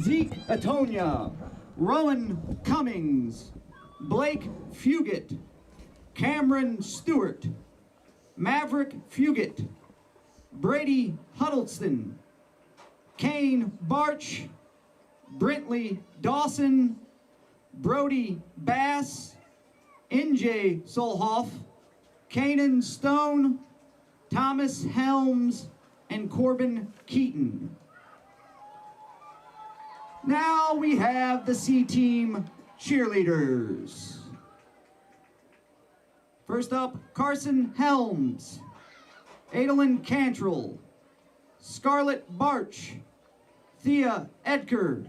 Zeke Atonia, Rowan Cummings, Blake Fugit, Cameron Stewart, Maverick Fugit, Brady Huddleston, Kane Barch, Brentley Dawson, Brody Bass, NJ Solhoff, Kanan Stone, Thomas Helms, and Corbin Keaton. Now we have the C-Team cheerleaders. First up, Carson Helms, Adalyn Cantrell, Scarlett Barch, Thea Edker,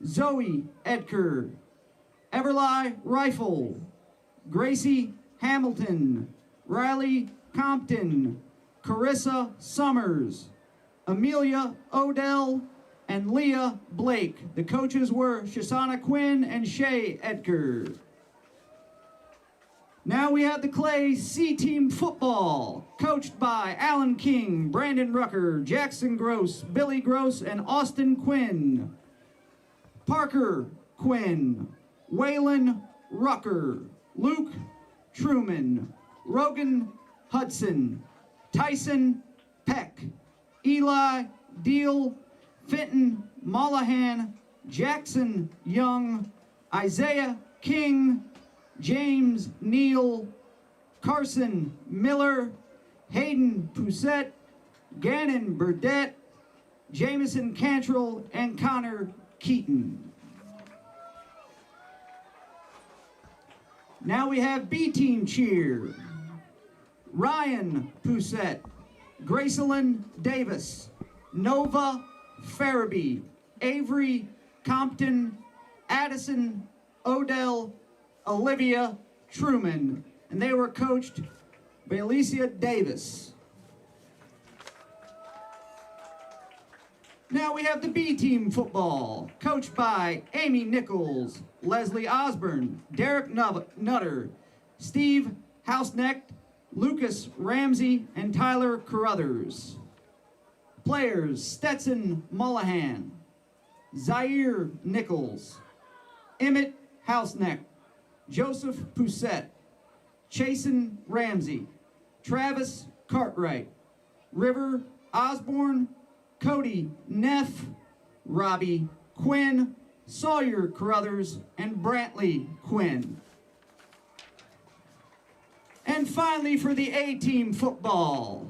Zoe Edker, Everly Rifle, Gracie Hamilton, Riley Compton, Carissa Summers, Amelia Odell, and Leah Blake. The coaches were Shoshana Quinn and Shay Edgar. Now we have the Clay C-Team football, coached by Alan King, Brandon Rucker, Jackson Gross, Billy Gross, and Austin Quinn. Parker Quinn, Waylon Rucker, Luke Truman, Rogan Hudson, Tyson Peck, Eli Deal, Fenton Mollahan, Jackson Young, Isaiah King, James Neal, Carson Miller, Hayden Poussette, Gannon Burdette, Jamison Cantrell, and Connor Keaton. Now we have B-Team cheer. Ryan Poussette, Gracelyn Davis, Nova Farabee, Avery Compton, Addison Odell, Olivia Truman, and they were coached by Alicia Davis. Now we have the B-Team football, coached by Amy Nichols, Leslie Osborne, Derek Nutter, Steve Housenecht, Lucas Ramsey, and Tyler Carruthers. Players: Stetson Mullahan, Zaire Nichols, Emmett Housenecht, Joseph Poussette, Chasen Ramsey, Travis Cartwright, River Osborne, Cody Neff, Robbie Quinn, Sawyer Carruthers, and Brantley Quinn. And finally for the A-Team football,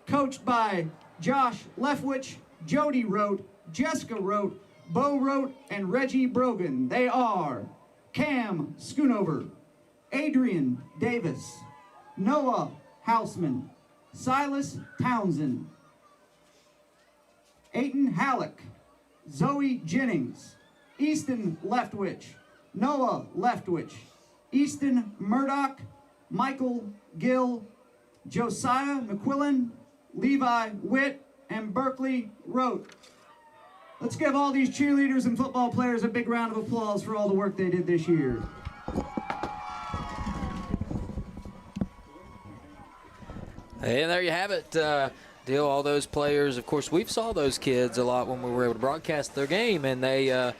coached by Josh Leftwich, Jody Rote, Jessica Rote, Bo Rote, and Reggie Brogan. They are Cam Schoonover, Adrian Davis, Noah Houseman, Silas Townsend, Aiton Halleck, Zoe Jennings, Easton Leftwich, Noah Leftwich, Easton Murdoch, Michael Gill, Josiah McQuillan, Levi Witt, and Berkeley Rote. Let's give all these cheerleaders and football players a big round of applause for all the work they did this year. And there you have it. Deal all those players. Of course, we saw those kids a lot when we were able to broadcast their game, and they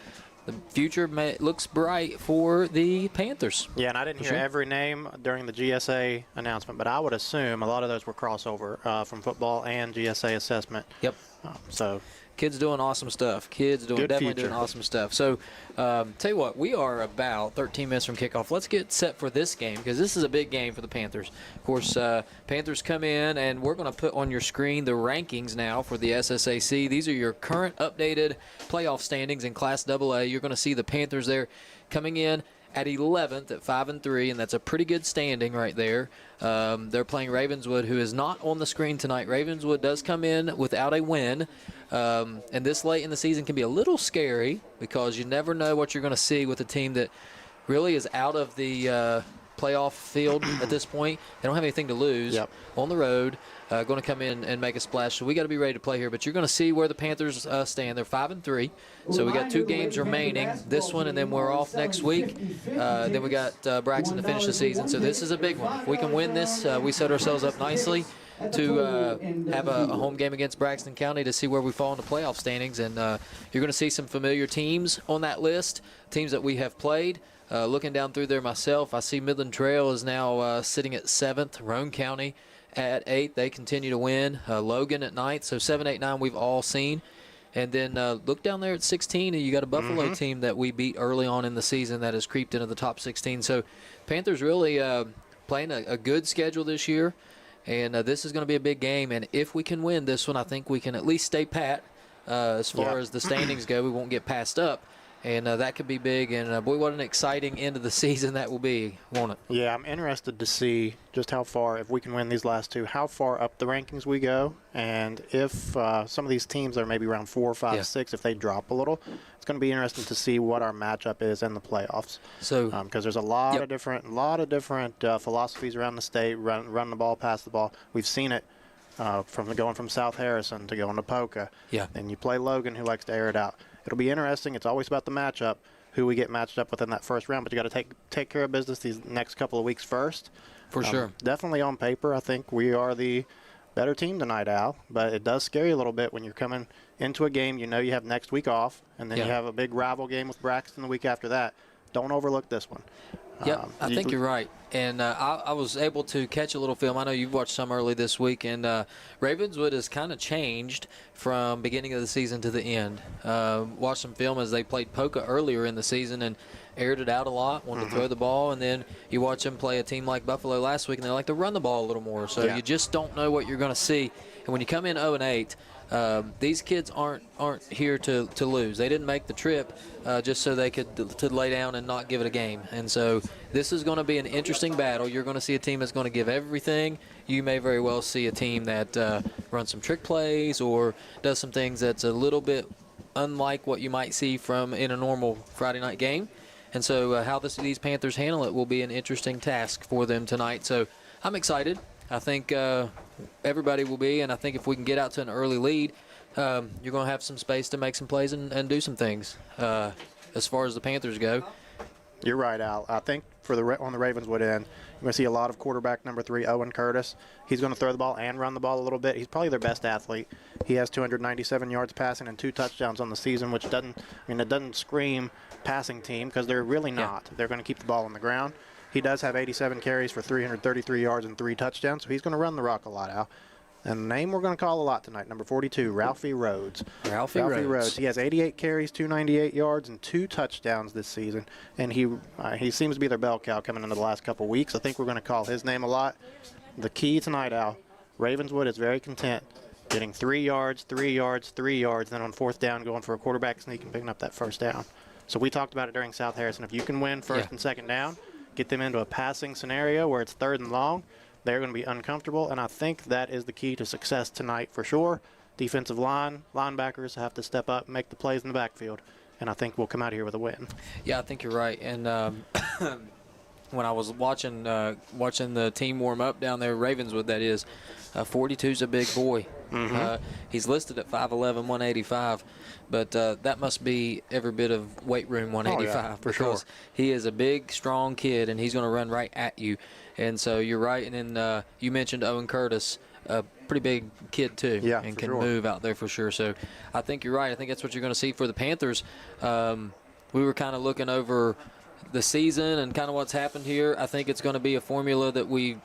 the future looks bright for the Panthers. Yeah, and I didn't hear every name during the GSA announcement, but I would assume a lot of those were crossover from football and GSA assessment. Yep. So kids doing awesome stuff. Kids definitely doing awesome stuff. So, tell you what, we are about 13 minutes from kickoff. Let's get set for this game because this is a big game for the Panthers. Of course, Panthers come in, and we're going to put on your screen the rankings now for the SSAC. These are your current updated playoff standings in Class AA. You're going to see the Panthers there coming in at 11th at 5-3, and that's a pretty good standing right there. They're playing Ravenswood, who is not on the screen tonight. Ravenswood does come in without a win, and this late in the season can be a little scary because you never know what you're going to see with a team that really is out of the playoff field at this point. They don't have anything to lose on the road. Going to come in and make a splash. So we got to be ready to play here. But you're going to see where the Panthers stand. They're 5-3. So we got 2 games remaining. This one, and then we're off next week. Then we got Braxton to finish the season. So this is a big one. If we can win this, we set ourselves up nicely to have a home game against Braxton County to see where we fall in the playoff standings. And you're going to see some familiar teams on that list, teams that we have played. Looking down through there myself, I see Midland Trail is now sitting at 7th, Roane County at 8th. They continue to win. Logan at 9th, so 7, 8, 9 we've all seen. And then look down there at 16, and you got a Buffalo team that we beat early on in the season that has creeped into the top 16. So Panthers really playing a good schedule this year, and this is going to be a big game. And if we can win this one, I think we can at least stay pat as far as the standings go. We won't get passed up. And that could be big, and boy, what an exciting end of the season that will be, won't it? Yeah, I'm interested to see just how far, if we can win these last two, how far up the rankings we go, and if some of these teams are maybe around 4, 5, 6, if they drop a little, it's going to be interesting to see what our matchup is in the playoffs. So, because there's a lot of different philosophies around the state, run the ball, pass the ball. We've seen it from going from South Harrison to going to Polka. Yeah. And you play Logan, who likes to air it out. It'll be interesting. It's always about the matchup, who we get matched up with in that first round. But you got to take care of business these next couple of weeks first. For sure. Definitely on paper, I think we are the better team tonight, Al. But it does scare you a little bit when you're coming into a game. You know you have next week off, and then you have a big rival game with Braxton the week after that. Don't overlook this one. Yep, I think you're right. And I was able to catch a little film. I know you've watched some early this week, and Ravenswood has kind of changed from beginning of the season to the end. Watched some film as they played Polka earlier in the season and aired it out a lot, wanted to throw the ball, and then you watch them play a team like Buffalo last week, and they like to run the ball a little more. So you just don't know what you're going to see. And when you come in 0-8, these kids aren't here to lose. They didn't make the trip just so they could to lay down and not give it a game. And so this is going to be an interesting battle. You're going to see a team that's going to give everything. You may very well see a team that runs some trick plays or does some things that's a little bit unlike what you might see from in a normal Friday night game. And so how these Panthers handle it will be an interesting task for them tonight. So I'm excited. I think everybody will be, and I think if we can get out to an early lead, you're going to have some space to make some plays and do some things as far as the Panthers go. You're right, Al. I think on the Ravenswood end, you're going to see a lot of quarterback number 3, Owen Curtis. He's going to throw the ball and run the ball a little bit. He's probably their best athlete. He has 297 yards passing and 2 touchdowns on the season, which it doesn't scream passing team because they're really not. Yeah. They're going to keep the ball on the ground. He does have 87 carries for 333 yards and 3 touchdowns, so he's going to run the rock a lot, Al. And the name we're going to call a lot tonight, number 42, Ralphie Rhodes. Ralphie Rhodes. He has 88 carries, 298 yards, and 2 touchdowns this season. And he seems to be their bell cow coming into the last couple weeks. I think we're going to call his name a lot. The key tonight, Al, Ravenswood is very content getting 3 yards, 3 yards, 3 yards, then on 4th down going for a quarterback sneak and picking up that 1st down. So we talked about it during South Harrison. If you can win 1st and 2nd down, get them into a passing scenario where it's 3rd and long, they're going to be uncomfortable, and I think that is the key to success tonight for sure. Defensive linebackers have to step up and make the plays in the backfield, and I think we'll come out of here with a win. Yeah, I think you're right. And when I was watching the team warm up down there, Ravenswood, that is, 42's a big boy. He's listed at 5'11", 185, but that must be every bit of weight room 185 for sure. He is a big, strong kid, and he's going to run right at you. And so you're right. And then you mentioned Owen Curtis, a pretty big kid too, and can move out there for sure. So I think you're right. I think that's what you're going to see for the Panthers. We were kind of looking over the season and kind of what's happened here. I think it's going to be a formula that you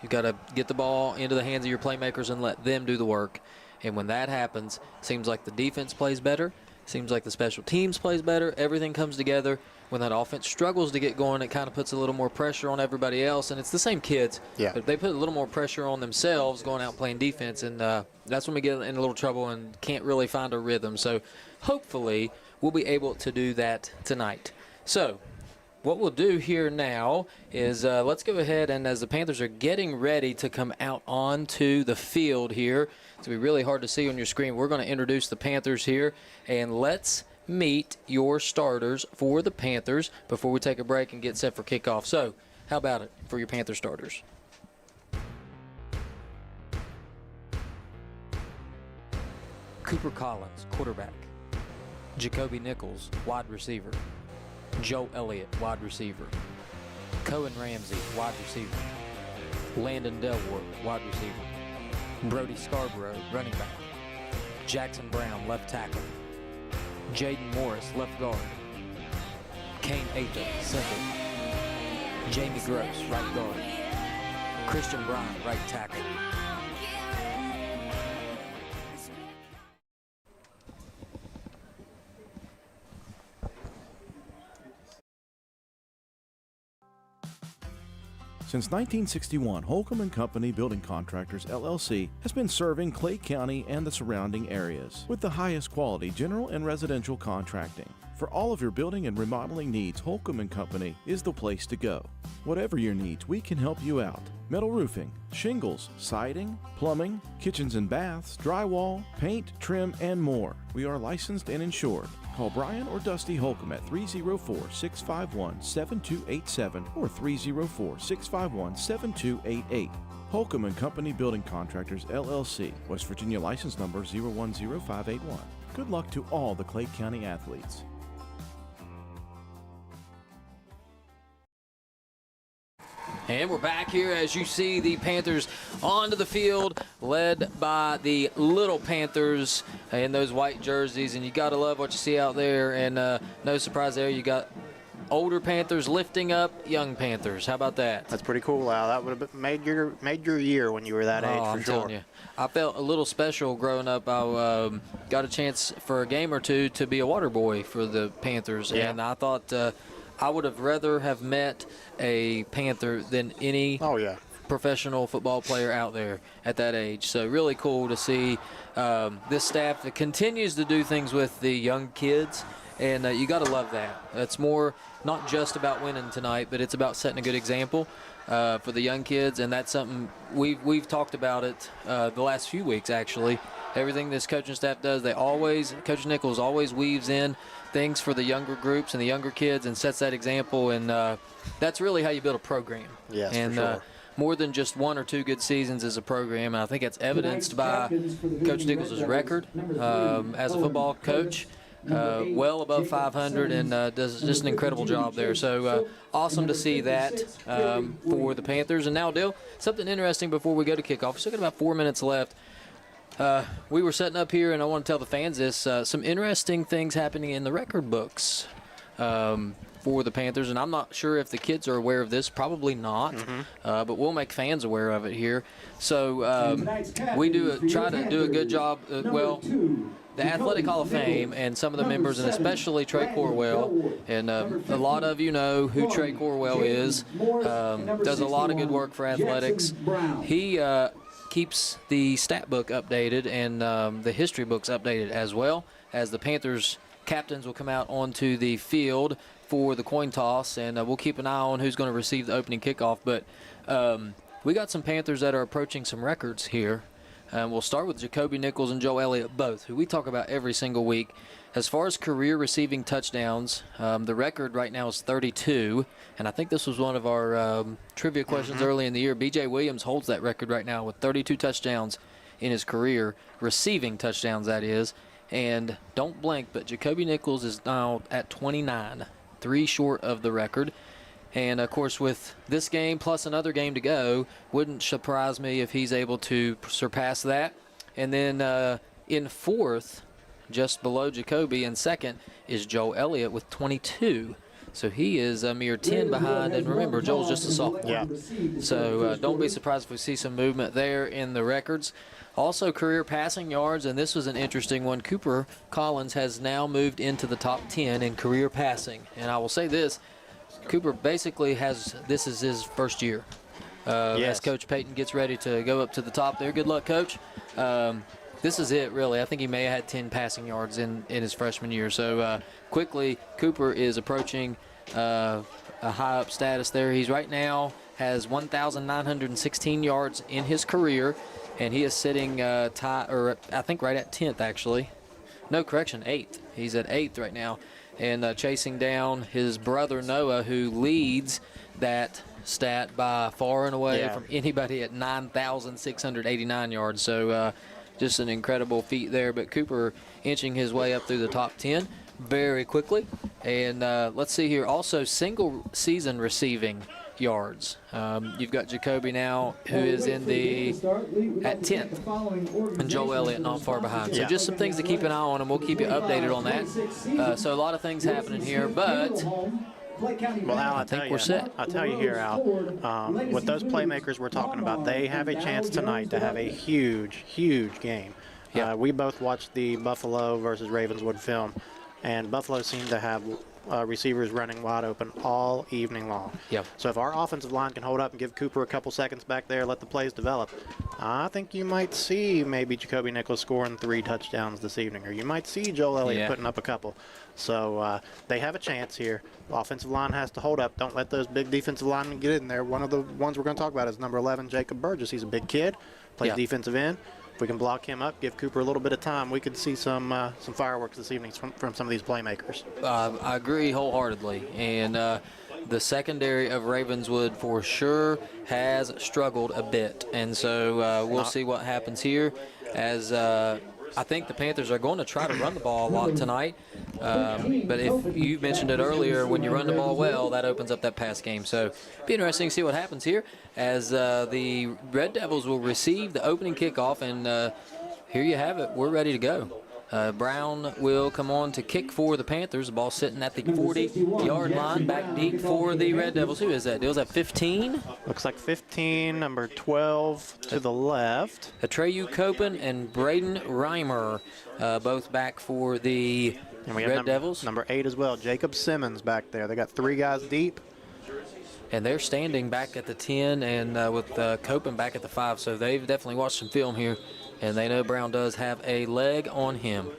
got to get the ball into the hands of your playmakers and let them do the work. And when that happens, seems like the defense plays better. Seems like the special teams plays better. Everything comes together. When that offense struggles to get going, it kind of puts a little more pressure on everybody else. And it's the same kids, but they put a little more pressure on themselves going out playing defense. And that's when we get in a little trouble and can't really find a rhythm. So hopefully we'll be able to do that tonight. So what we'll do here now is let's go ahead, and as the Panthers are getting ready to come out onto the field here, it's going to be really hard to see on your screen. We're going to introduce the Panthers here, and let's meet your starters for the Panthers before we take a break and get set for kickoff. So how about it for your Panther starters? Cooper Collins, quarterback. Jacoby Nichols, wide receiver. Joe Elliott, wide receiver. Cohen Ramsey, wide receiver. Landon Delwart, wide receiver. Brody Scarborough, running back. Jackson Brown, left tackle. Jaden Morris, left guard. Kane Ather, center. Jamie Gross, right guard. Christian Bryant, right tackle. Since 1961, Holcomb & Company Building Contractors, LLC has been serving Clay County and the surrounding areas with the highest quality general and residential contracting. For all of your building and remodeling needs, Holcomb & Company is the place to go. Whatever your needs, we can help you out. Metal roofing, shingles, siding, plumbing, kitchens and baths, drywall, paint, trim, and more. We are licensed and insured. Call Brian or Dusty Holcomb at 304-651-7287 or 304-651-7288. Holcomb & Company Building Contractors, LLC, West Virginia license number 010581. Good luck to all the Clay County athletes. And we're back here as you see the Panthers onto the field, led by the Little Panthers in those white jerseys. And you got to love what you see out there. And no surprise there, you got older Panthers lifting up young Panthers. How about that? That's pretty cool, Al. That would have made your year when you were that age, for I'm sure. telling you. I felt a little special growing up. I got a chance for a game or two to be a water boy for the Panthers. Yeah. And I thought I would have rather have met a Panther than any professional football player out there at that age. So really cool to see this staff that continues to do things with the young kids. And you got to love that. It's more not just about winning tonight, but it's about setting a good example for the young kids. And that's something we've talked about it the last few weeks, actually. Everything this coaching staff does, Coach Nichols always weaves in things for the younger groups and the younger kids and sets that example. And that's really how you build a program. Yes, and, for sure. More than just 1 or 2 good seasons as a program. And I think that's evidenced by Coach Nichols' record as a football coach. Well above 500 and does just an incredible job there. So awesome to see that for the Panthers. And now, Dale, something interesting before we go to kickoff. We've still got about 4 minutes left. We were setting up here, and I want to tell the fans this, some interesting things happening in the record books for the Panthers. And I'm not sure if the kids are aware of this. Probably not. But we'll make fans aware of it here. So we try to do a good job. The Athletic Hall of Fame and some of the members, and especially Trey Corwell, and a lot of you know who Trey Corwell is, does a lot of good work for athletics. He keeps the stat book updated and the history books updated, as well as the Panthers captains will come out onto the field for the coin toss, and we'll keep an eye on who's going to receive the opening kickoff. But we got some Panthers that are approaching some records here. We'll start with Jacoby Nichols and Joe Elliott, both, who we talk about every single week. As far as career receiving touchdowns, the record right now is 32. And I think this was one of our trivia questions early in the year. B.J. Williams holds that record right now with 32 touchdowns in his career, receiving touchdowns, that is. And don't blink, but Jacoby Nichols is now at 29, 3 short of the record. And, of course, with this game plus another game to go, wouldn't surprise me if he's able to surpass that. And then in fourth, just below Jacoby, in second, is Joe Elliott with 22. So he is a mere 10 behind. And remember, Joel's just a sophomore. So don't be surprised if we see some movement there in the records. Also, career passing yards, and this was an interesting one. Cooper Collins has now moved into the top 10 in career passing. And I will say this. Cooper basically this is his first year as Coach Payton gets ready to go up to the top there. Good luck, Coach. This is it, really. I think he may have had 10 passing yards in his freshman year. So quickly, Cooper is approaching a high-up status there. He's right now has 1,916 yards in his career, and he is sitting I think right at 10th, actually. No, correction, 8th. He's at 8th right now. And chasing down his brother Noah, who leads that stat by far and away from anybody at 9,689 yards. So just an incredible feat there. But Cooper inching his way up through the top 10 very quickly. And let's see here. Also, single season receiving yards. You've got Jacoby now, who is at 10th, and Joe Elliott not far behind. So just some things to keep an eye on, and we'll keep you updated on that. So a lot of things happening here, but Well, Al, I'll tell you here, Al, with those playmakers we're talking about, they have a chance tonight to have a huge, huge game. Yeah. We both watched the Buffalo versus Ravenswood film, and Buffalo seemed to have receivers running wide open all evening long. Yep. So if our offensive line can hold up and give Cooper a couple seconds back there, let the plays develop, I think you might see maybe Jacoby Nichols scoring 3 touchdowns this evening, or you might see Joel Elliott putting up a couple. So they have a chance here. The offensive line has to hold up. Don't let those big defensive linemen get in there. One of the ones we're going to talk about is number 11, Jacob Burgess. He's a big kid, plays defensive end. If we can block him up, give Cooper a little bit of time, we could see some fireworks this evening from some of these playmakers. I agree wholeheartedly. And the secondary of Ravenswood for sure has struggled a bit. And so we'll see what happens here as I think the Panthers are going to try to run the ball a lot tonight. But if you mentioned it earlier, when you run the ball well, that opens up that pass game. So it'll be interesting to see what happens here as the Red Devils will receive the opening kickoff. And here you have it. We're ready to go. Brown will come on to kick for the Panthers. The ball sitting at the 40-yard line, back deep for the Red Devils. Who is that? Is that 15? Looks like 15, number 12 to the left. Atreyu Copen and Braden Reimer, both back for the Red Devils. Number 8 as well, Jacob Simmons back there. They got 3 guys deep. And they're standing back at the 10 and with Copen back at the 5. So they've definitely watched some film here. And they know Brown does have a leg on him.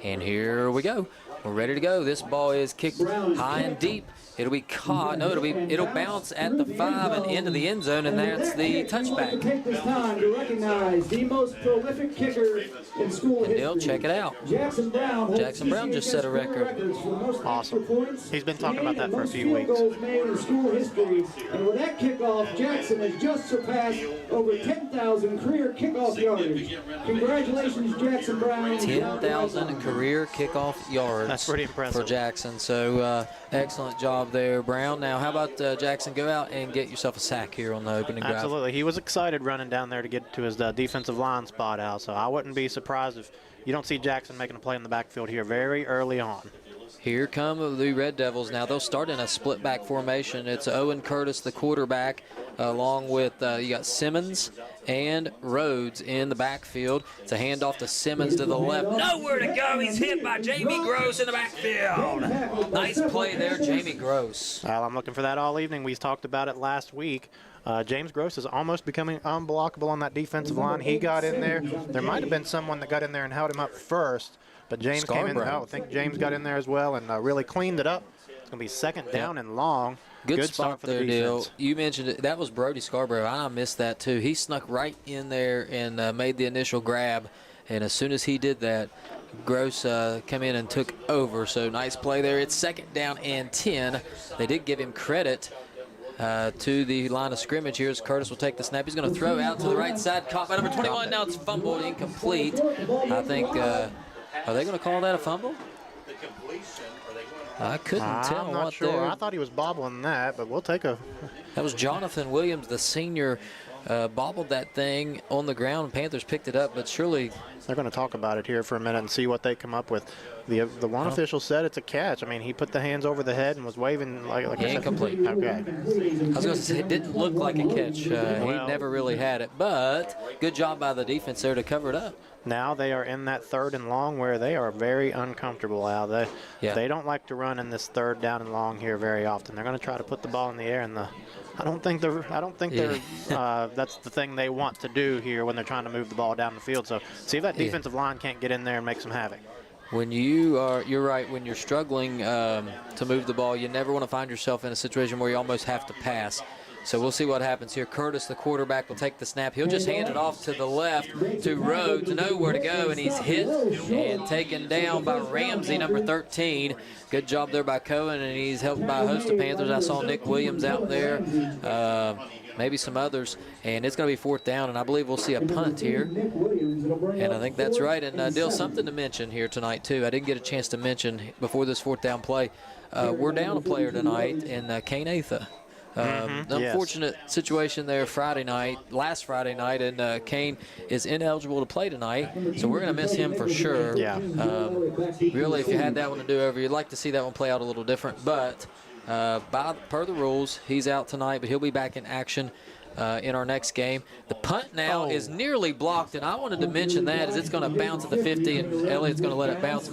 And here we go. We're ready to go. This ball is kicked high and deep. It'll be caught. No, it'll bounce at the 5 and into the end zone, and that's the touchback. Take this time to recognize the most prolific kicker in school history. Dale, check it out. Jackson Brown just set a record. Awesome. He's been talking about that for a few weeks. Made in school history. And with that kickoff, Jackson has just surpassed over 10,000 career kickoff yardage. Congratulations, Jackson Brown. 10,000 career kickoff yards. That's pretty impressive for Jackson. So excellent job there, Brown. Now, how about Jackson? Go out and get yourself a sack here on the opening drive. Absolutely. He was excited running down there to get to his defensive line spot, Al. So I wouldn't be surprised if you don't see Jackson making a play in the backfield here very early on. Here come the Red Devils now. They'll start in a split back formation. It's Owen Curtis, the quarterback, along with you got Simmons and Rhodes in the backfield. It's a handoff to Simmons to the left. Nowhere to go. He's hit by Jamie Gross in the backfield. Nice play there, Jamie Gross. Well, I'm looking for that all evening. We talked about it last week. James Gross is almost becoming unblockable on that defensive line. He got in there. There might have been someone that got in there and held him up first, but James came in. I think James got in there as well and really cleaned it up. It's going to be second down and long. Good start for there, the defense. Dale. You mentioned it. That was Brody Scarborough. I missed that, too. He snuck right in there and made the initial grab. And as soon as he did that, Gross came in and took over. So nice play there. It's second down and 10. They did give him credit to the line of scrimmage here as Curtis will take the snap. He's going to throw out to the right side. Caught by number 21. Now it's fumbled, incomplete. I think, are they going to call that a fumble? I couldn't tell. I'm not sure. I thought he was bobbling that, but we'll take a. That was Jonathan Williams, the senior, bobbled that thing on the ground. Panthers picked it up, but surely they're going to talk about it here for a minute and see what they come up with. The one official said it's a catch. I mean, he put the hands over the head and was waving like incomplete. Okay. I was going to say it didn't look like a catch. He never really had it, but good job by the defense there to cover it up. Now they are in that third and long where they are very uncomfortable, Al. They don't like to run in this third down and long here very often. They're going to try to put the ball in the air, and I don't think they're that's the thing they want to do here when they're trying to move the ball down the field. So see if that defensive line can't get in there and make some havoc. When you're right, when you're struggling to move the ball, you never want to find yourself in a situation where you almost have to pass. So we'll see what happens here. Curtis, the quarterback, will take the snap. He'll just hand it off to the left to Rhodes. Nowhere to go, and he's hit and taken down by Ramsey, number 13. Good job there by Cohen, and he's helped by a host of Panthers. I saw Nick Williams out there, maybe some others, and it's going to be fourth down, and I believe we'll see a punt here. And I think that's right. And, Dale, something to mention here tonight, too. I didn't get a chance to mention before this fourth down play. We're down a player tonight in Kane Atha. Unfortunate situation there last Friday night, and Kane is ineligible to play tonight, so we're going to miss him for sure. Yeah. Really, if you had that one to do over, you'd like to see that one play out a little different, but Per the rules, he's out tonight, but he'll be back in action in our next game. The punt now is nearly blocked, and I wanted to mention that as it's going to bounce at the 50, and Elliott's going to let it bounce.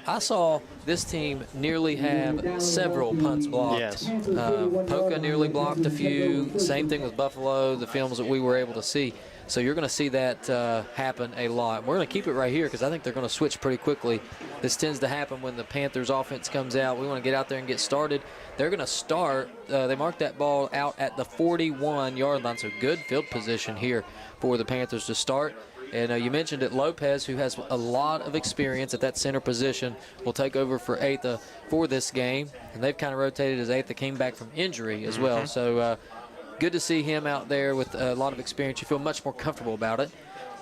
I saw this team nearly have several punts blocked. Yes. Polka nearly blocked a few. Same thing with Buffalo, the films that we were able to see. So you're going to see that happen a lot. We're going to keep it right here because I think they're going to switch pretty quickly. This tends to happen when the Panthers offense comes out. We want to get out there and get started. They're going to start. They marked that ball out at the 41-yard line. So good field position here for the Panthers to start. And you mentioned it, Lopez, who has a lot of experience at that center position, will take over for Atha for this game. And they've kind of rotated as Atha came back from injury as well. So good to see him out there with a lot of experience. You feel much more comfortable about it.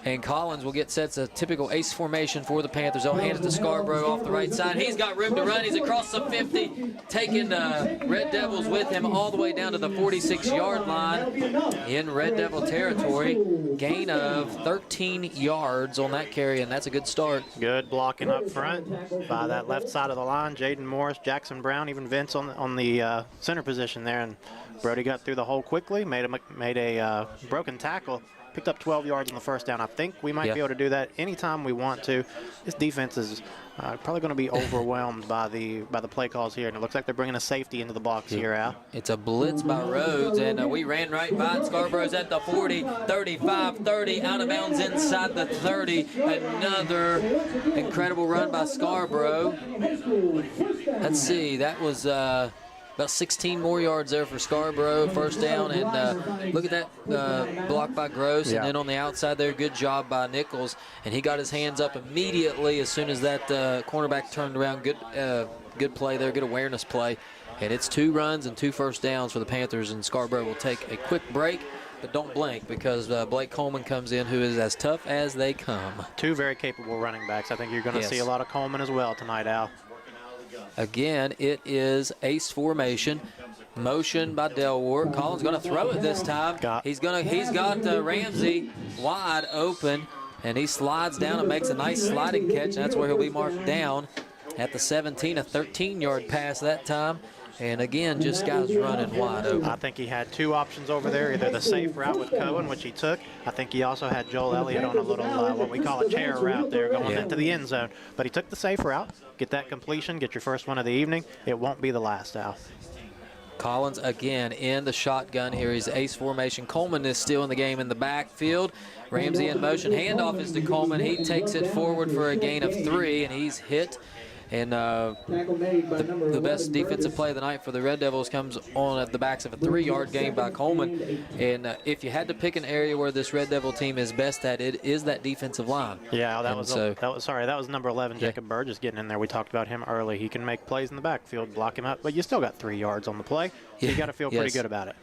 And Collins will get sets a typical ace formation for the Panthers. They'll hand it to Scarborough off the right side. He's got room to run. He's across the 50, taking Red Devils with him all the way down to the 46-yard line in Red Devil territory. Gain of 13 yards on that carry, and that's a good start. Good blocking up front by that left side of the line. Jaden Morris, Jackson Brown, even Vince on the center position there. And Brody got through the hole quickly, made a broken tackle. Picked up 12 yards on the first down. I think we might be able to do that anytime we want to. This defense is probably going to be overwhelmed by the play calls here, and it looks like they're bringing a safety into the box here, Al. It's a blitz by Rhodes, and we ran right by it. Scarborough's at the 40, 35, 30, out of bounds inside the 30. Another incredible run by Scarborough. Let's see, that was about 16 more yards there for Scarborough, first down, and look at that block by Gross, and then on the outside there, good job by Nichols, and he got his hands up immediately as soon as that cornerback turned around. Good play there, good awareness play, and it's 2 runs and 2 first downs for the Panthers, and Scarborough will take a quick break, but don't blink because Blake Coleman comes in, who is as tough as they come. 2 very capable running backs. I think you're going to see a lot of Coleman as well tonight, Al. Again, it is ace formation. Motion by Delwart. Collins going to throw it this time. He's got Ramsey wide open, and he slides down and makes a nice sliding catch. That's where he'll be marked down at the 17, a 13-yard pass that time. And again, just guys running wide open. I think he had 2 options over there, either the safe route with Cohen, which he took. I think he also had Joel Elliott on a little, what we call a chair route there going into the end zone. But he took the safe route, get that completion, get your first one of the evening. It won't be the last, Al. Collins again in the shotgun here. He's ace formation. Coleman is still in the game in the backfield. Ramsey in motion. Handoff is to Coleman. He takes it forward for a gain of 3, and he's hit. And the best defensive play of the night for the Red Devils comes on at the backs of a 3-yard gain by Coleman. And if you had to pick an area where this Red Devil team is best at, it is that defensive line. Yeah, that was number 11, Jacob Burgess getting in there. We talked about him early. He can make plays in the backfield, block him up, but you still got 3 yards on the play. So you got to feel pretty good about it.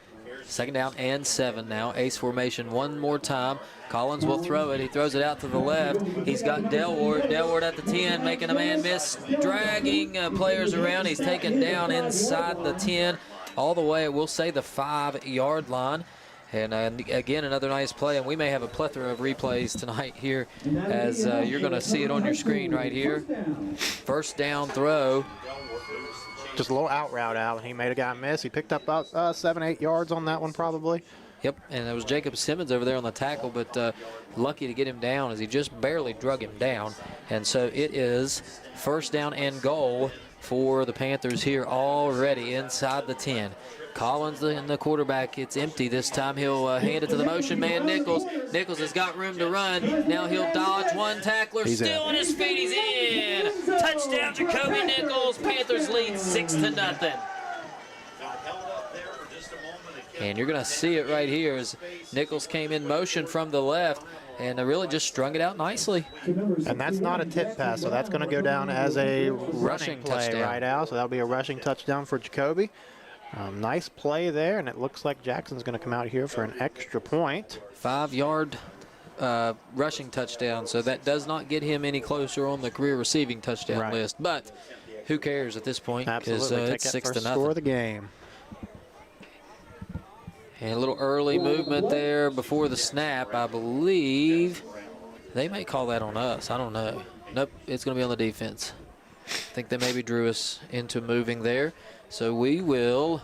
2nd down and 7 now. Ace formation one more time. Collins will throw it. He throws it out to the left. He's got Delwart. Delwart at the 10, making a man miss, dragging players around. He's taken down inside the 10, all the way, we'll say, the 5-yard line. And again, another nice play. And we may have a plethora of replays tonight here as you're going to see it on your screen right here. First down throw. Just a little out route out, and he made a guy miss. He picked up about 7-8 yards on that one probably. Yep, and it was Jacob Simmons over there on the tackle, but lucky to get him down as he just barely drug him down. And so it is first down and goal for the Panthers here already inside the 10. Collins in the quarterback. It's empty this time. He'll hand it to the motion man, Nichols. Nichols has got room to run. Now he'll dodge one tackler. He's still on his feet. He's in. Touchdown, Jacoby Nichols. Panthers lead 6-0. And you're going to see it right here as Nichols came in motion from the left and really just strung it out nicely. And that's not a tip pass, so that's going to go down as a rushing play touchdown. Right out. So that'll be a rushing touchdown for Jacoby. Nice play there, and it looks like Jackson's going to come out here for an extra point. 5-yard rushing touchdown, so that does not get him any closer on the career receiving touchdown list. But who cares at this point? Absolutely. It's 6-0. Score of the game. And a little early movement there before the snap, I believe. They may call that on us. I don't know. Nope, it's going to be on the defense. I think they maybe drew us into moving there. So we will,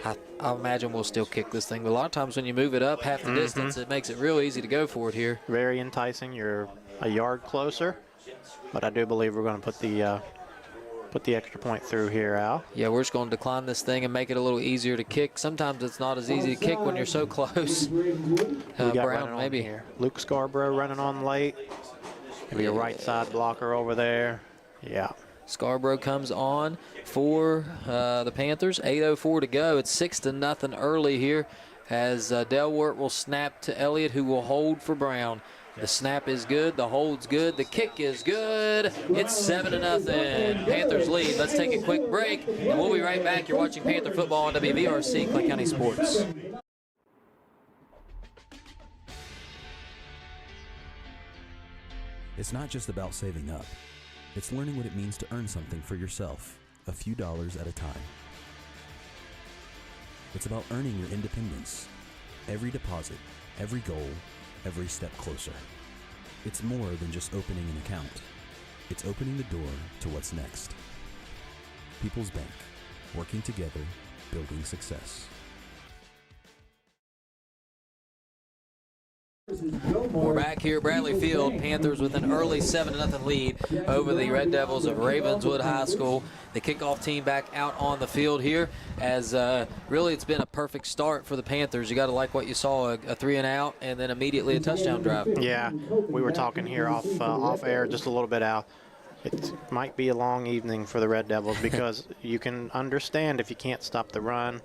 I imagine we'll still kick this thing. But a lot of times when you move it up half the distance, it makes it real easy to go for it here. Very enticing. You're a yard closer, but I do believe we're going to put the extra point through here, Al. Yeah, we're just going to decline this thing and make it a little easier to kick. Sometimes it's not as easy to kick when you're so close. Brown, maybe. Here. Luke Scarborough running on late. Maybe a right side blocker over there. Yeah. Scarborough comes on for the Panthers. 8:04 to go. It's 6-0 early here as Delwart will snap to Elliott, who will hold for Brown. The snap is good. The hold's good. The kick is good. It's 7-0. Panthers lead. Let's take a quick break, and we'll be right back. You're watching Panther football on WVRC, Clay County Sports. It's not just about saving up. It's learning what it means to earn something for yourself, a few dollars at a time. It's about earning your independence. Every deposit, every goal, every step closer. It's more than just opening an account. It's opening the door to what's next. People's Bank, working together, building success. We're back here at Bradley Field. Panthers with an early 7-0 lead over the Red Devils of Ravenswood High School. The kickoff team back out on the field here as really it's been a perfect start for the Panthers. You got to like what you saw, a 3-and-out and then immediately a touchdown drive. Yeah, we were talking here off air just a little bit, Al. It might be a long evening for the Red Devils because you can understand if you can't stop the run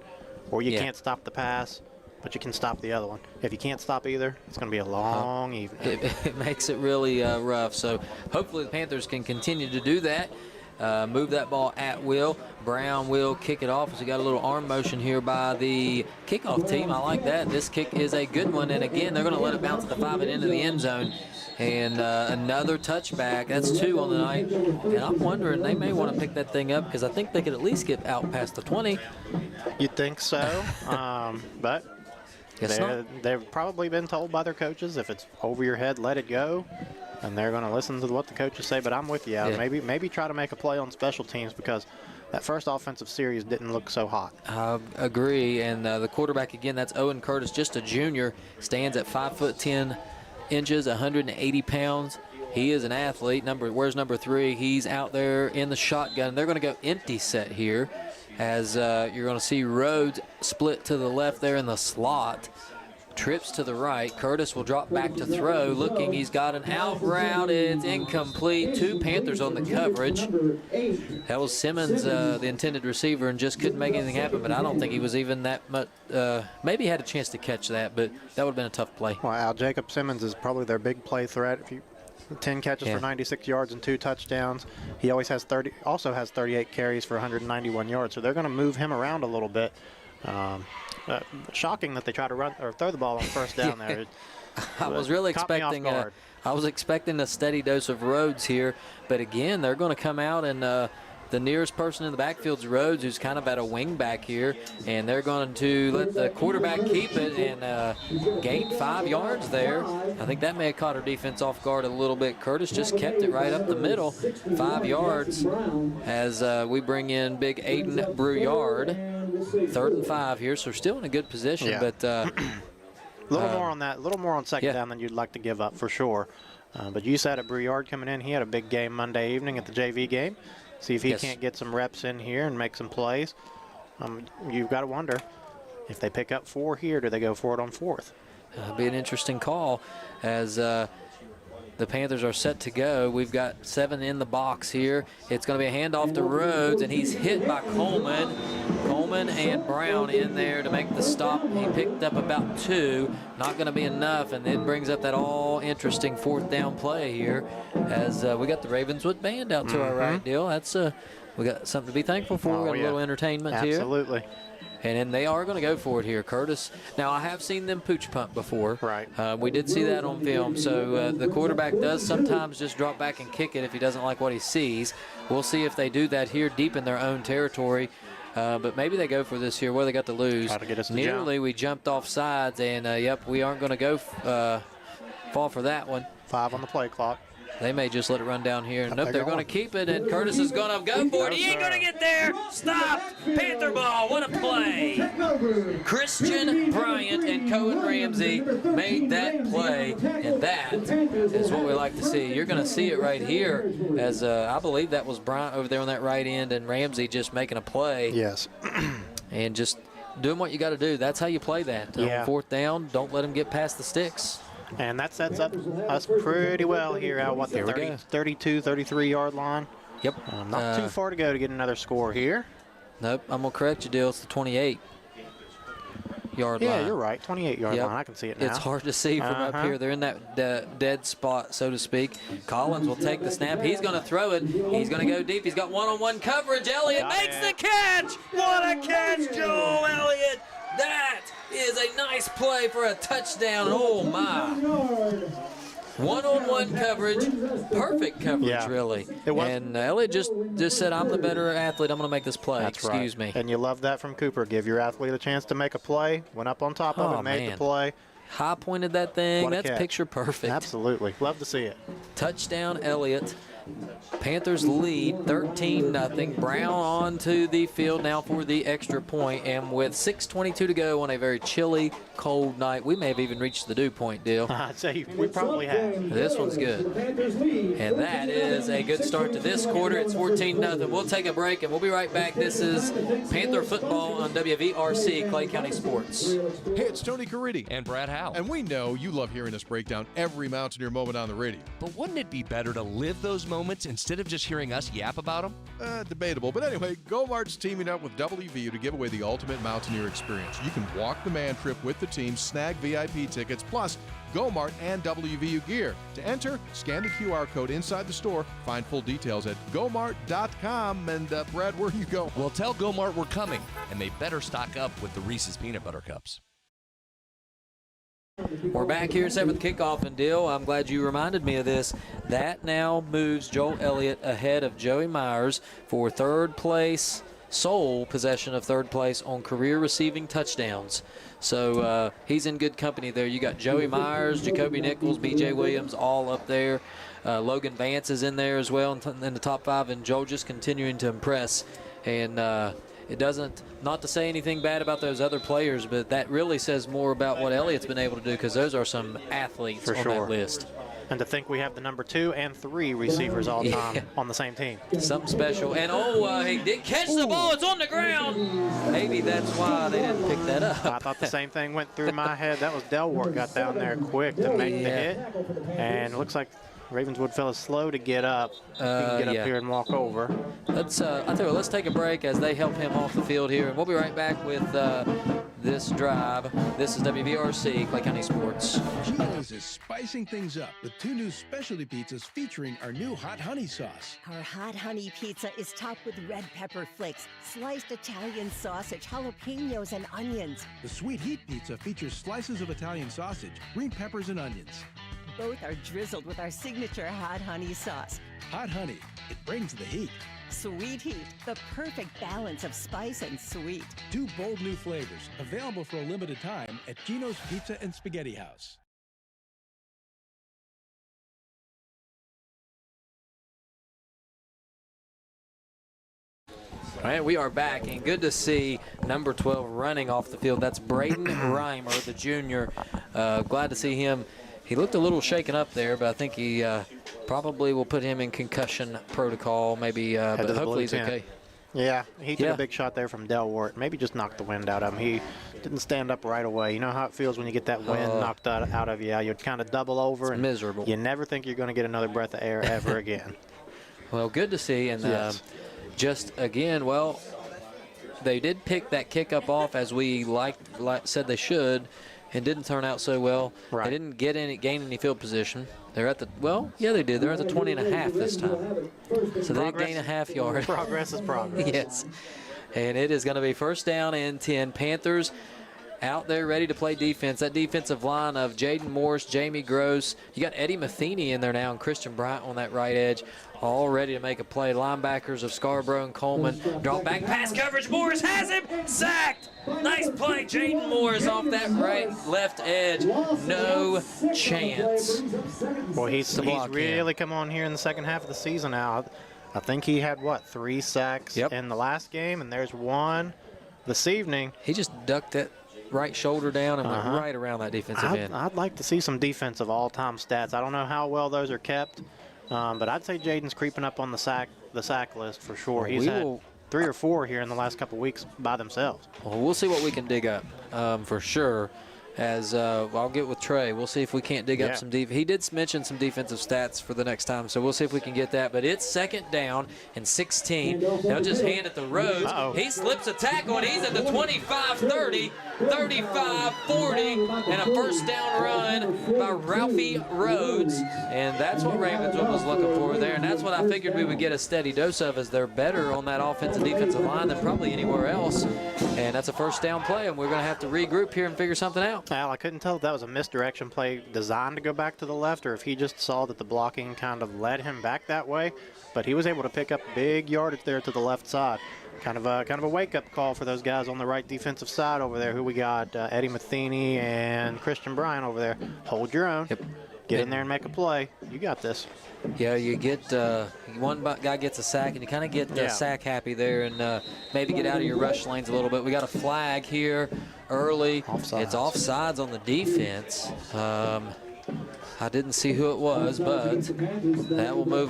or you can't stop the pass, but you can stop the other one. If you can't stop either, it's going to be a long evening. It makes it really rough. So hopefully the Panthers can continue to do that. Move that ball at will. Brown will kick it off. So we got a little arm motion here by the kickoff team. I like that. This kick is a good one. And again, they're going to let it bounce at the 5 and into the end zone. And another touchback. That's 2 on the night. And I'm wondering, they may want to pick that thing up because I think they could at least get out past the 20. You'd think so, but they've probably been told by their coaches, if it's over your head, let it go. And they're going to listen to what the coaches say. But I'm with you. Yeah. Maybe try to make a play on special teams because that first offensive series didn't look so hot. I agree. And the quarterback, again, that's Owen Curtis, just a junior, stands at 5'10" 180 pounds. He is an athlete. Where's number 3? He's out there in the shotgun. They're going to go empty set here as you're going to see Rhodes split to the left there in the slot. Trips to the right. Curtis will drop back to throw. Looking, he's got an out route. It's incomplete. 2 Panthers on the coverage. That was Simmons, the intended receiver, and just couldn't make anything happen. But I don't think he was even that much. Maybe he had a chance to catch that, but that would have been a tough play. Well, Al, Jacob Simmons is probably their big play threat. 10 catches for 96 yards and 2 touchdowns. He always has 38 carries for 191 yards. So they're going to move him around a little bit. Shocking that they try to run or throw the ball on first down there. I was really expecting a steady dose of Rhodes here, but again, they're going to come out and the nearest person in the backfield's Rhodes, who's kind of at a wing back here, and they're going to let the quarterback keep it and gain 5 yards there. I think that may have caught our defense off guard a little bit. Curtis just kept it right up the middle, 5 yards, as we bring in big Aiden Brouillard. 3rd and 5 here, so we're still in a good position, but a little more on that, a little more on second down than you'd like to give up for sure. But you said at Brouillard coming in, he had a big game Monday evening at the JV game. See if he can't get some reps in here and make some plays. You've got to wonder if they pick up 4 here, do they go for it on 4th? It'll be an interesting call as the Panthers are set to go. We've got 7 in the box here. It's going to be a handoff to Rhodes, and he's hit by Coleman. Coleman and Brown in there to make the stop. He picked up about 2. Not going to be enough, and it brings up that all-interesting 4th down play here as we got the Ravenswood band out to our right deal. That's we got something to be thankful for. We got a little entertainment here. Absolutely. And then they are going to go for it here. Curtis, now I have seen them pooch punt before. Right. We did see that on film. So the quarterback does sometimes just drop back and kick it if he doesn't like what he sees. We'll see if they do that here deep in their own territory. But maybe they go for this here. What do they got to lose? Try to get us to Nearly we jumped off sides, and yep, we aren't going to go fall for that one. 5 on the play clock. They may just let it run down here. Nope, they're going to keep it, and Curtis is going to go for it. He ain't going to get there. Stop. Panther ball. What a play. Christian Bryant and Cohen Ramsey made that play, and that is what we like to see. You're going to see it right here as I believe that was Bryant over there on that right end, and Ramsey just making a play. Yes. And just doing what you got to do. That's how you play that. Yeah. On fourth down, don't let them get past the sticks. And that sets up us pretty well here at what, the 32, 33-yard line. Yep. Not too far to go to get another score here. Nope, I'm going to correct you, Dale. It's the 28-yard line. Yeah, you're right, 28-yard line. I can see it now. It's hard to see from up here. They're in that dead spot, so to speak. Collins will take the snap. He's going to throw it. He's going to go deep. He's got one-on-one coverage. Elliott makes the catch. What a catch, Joel Elliott. That is a nice play for a touchdown. Oh, my. One-on-one coverage. Perfect coverage, really. And Elliott just said, I'm the better athlete. I'm going to make this play. Excuse me. And you love that from Cooper. Give your athlete a chance to make a play. Went up on top of it, made the play. High-pointed that thing. That's picture perfect. Absolutely. Love to see it. Touchdown, Elliott. Panthers lead 13-0. Brown onto the field now for the extra point, and with 6:22 to go on a very chilly, cold night, we may have even reached the dew point, Deal. I'd say we probably have. This one's good. And that is a good start to this quarter. It's 14-0. We'll take a break, and we'll be right back. This is Panther football on WVRC, Clay County Sports. Hey, it's Tony Caridi. And Brad Howe. And we know you love hearing us break down every Mountaineer moment on the radio. But wouldn't it be better to live those moments instead of just hearing us yap about them? Debatable. But anyway, Go-Mart's teaming up with WVU to give away the ultimate Mountaineer experience. You can walk the man trip with the team, snag VIP tickets, plus Go-Mart and WVU gear. To enter, scan the QR code inside the store. Find full details at gomart.com. And Brad, where you go? Well, tell Go-Mart we're coming, and they better stock up with the Reese's Peanut Butter Cups. We're back here set with kickoff, and Dill, I'm glad you reminded me of this. That now moves Joel Elliott ahead of Joey Myers for third place, sole possession of third place on career receiving touchdowns. So he's in good company there. You got Joey Myers, Jacoby Nichols, B.J. Williams all up there. Logan Vance is in there as well in the top five, and Joel just continuing to impress. And it doesn't, not to say anything bad about those other players, but that really says more about what Elliott's been able to do, because those are some athletes on that list. And to think we have the number 2 and 3 receivers all time on the same team. Something special. And he did catch the ball. It's on the ground. Maybe that's why they didn't pick that up. I thought the same thing went through my head. That was Delwart got down there quick to make the hit. And it looks like Ravenswood fell slow to get up. He can get up here and walk over. Let's let's take a break as they help him off the field here, and we'll be right back with this drive. This is WVRC, Clay County Sports. Gino's is spicing things up with 2 new specialty pizzas featuring our new hot honey sauce. Our hot honey pizza is topped with red pepper flakes, sliced Italian sausage, jalapenos, and onions. The sweet heat pizza features slices of Italian sausage, green peppers, and onions. Both are drizzled with our signature hot honey sauce. Hot honey, it brings the heat. Sweet heat, the perfect balance of spice and sweet. 2 bold new flavors, available for a limited time at Gino's Pizza and Spaghetti House. All right, we are back, and good to see number 12 running off the field. That's Braden Reimer, the junior. Glad to see him. He looked a little shaken up there, but I think he probably will put him in concussion protocol, maybe, but hopefully he's okay. Yeah, he took a big shot there from Delwart. Maybe just knocked the wind out of him. He didn't stand up right away. You know how it feels when you get that wind knocked out of you. You'd kind of double over. It's miserable. You never think you're going to get another breath of air ever again. Well, good to see. And just, again, well, they did pick that kick up off as we said they should, and didn't turn out so well. They didn't gain any field position. They're at the, they did. They're at the 20.5 this time. So they did gain a half yard. Progress is progress. Yes. And it is going to be first down and 10. Panthers out there ready to play defense. That defensive line of Jaden Morris, Jamie Gross. You got Eddie Matheny in there now and Christian Bryant on that right edge, all ready to make a play. Linebackers of Scarborough and Coleman. Drop back pass coverage. Morris has him. Sacked. Nice play. Jaden Morris off that left edge. No chance. Boy, he's really come on here in the second half of the season now. I think he had, what, 3 sacks in the last game, and there's one this evening. He just ducked that right shoulder down and went right around that defensive end. I'd like to see some defensive all-time stats. I don't know how well those are kept, but I'd say Jaden's creeping up on the sack list for sure. He's had 3 or 4 here in the last couple weeks by themselves. Well, we'll see what we can dig up for sure. As I'll get with Trey. We'll see if we can't dig up some defense. He did mention some defensive stats for the next time, so we'll see if we can get that. But it's 2nd down and 16. They'll just hand it to Rhodes. He slips a tackle, and he's at the 25-30, 35-40, and a first down run by Ralphie Rhodes. And that's what Ravenswood was looking for there, and that's what I figured we would get a steady dose of, as they're better on that offensive defensive line than probably anywhere else. And that's a first down play, and we're going to have to regroup here and figure something out. Al, I couldn't tell if that was a misdirection play designed to go back to the left or if he just saw that the blocking kind of led him back that way. But he was able to pick up big yardage there to the left side. Kind of a wake-up call for those guys on the right defensive side over there. Who we got? Eddie Matheny and Christian Bryant over there. Hold your own. Get in there and make a play. You got this. Yeah, you get one guy gets a sack, and you kind of get sack happy there, and maybe get out of your rush lanes a little bit. We got a flag here early. Offsides. It's offsides on the defense. I didn't see who it was, but that will move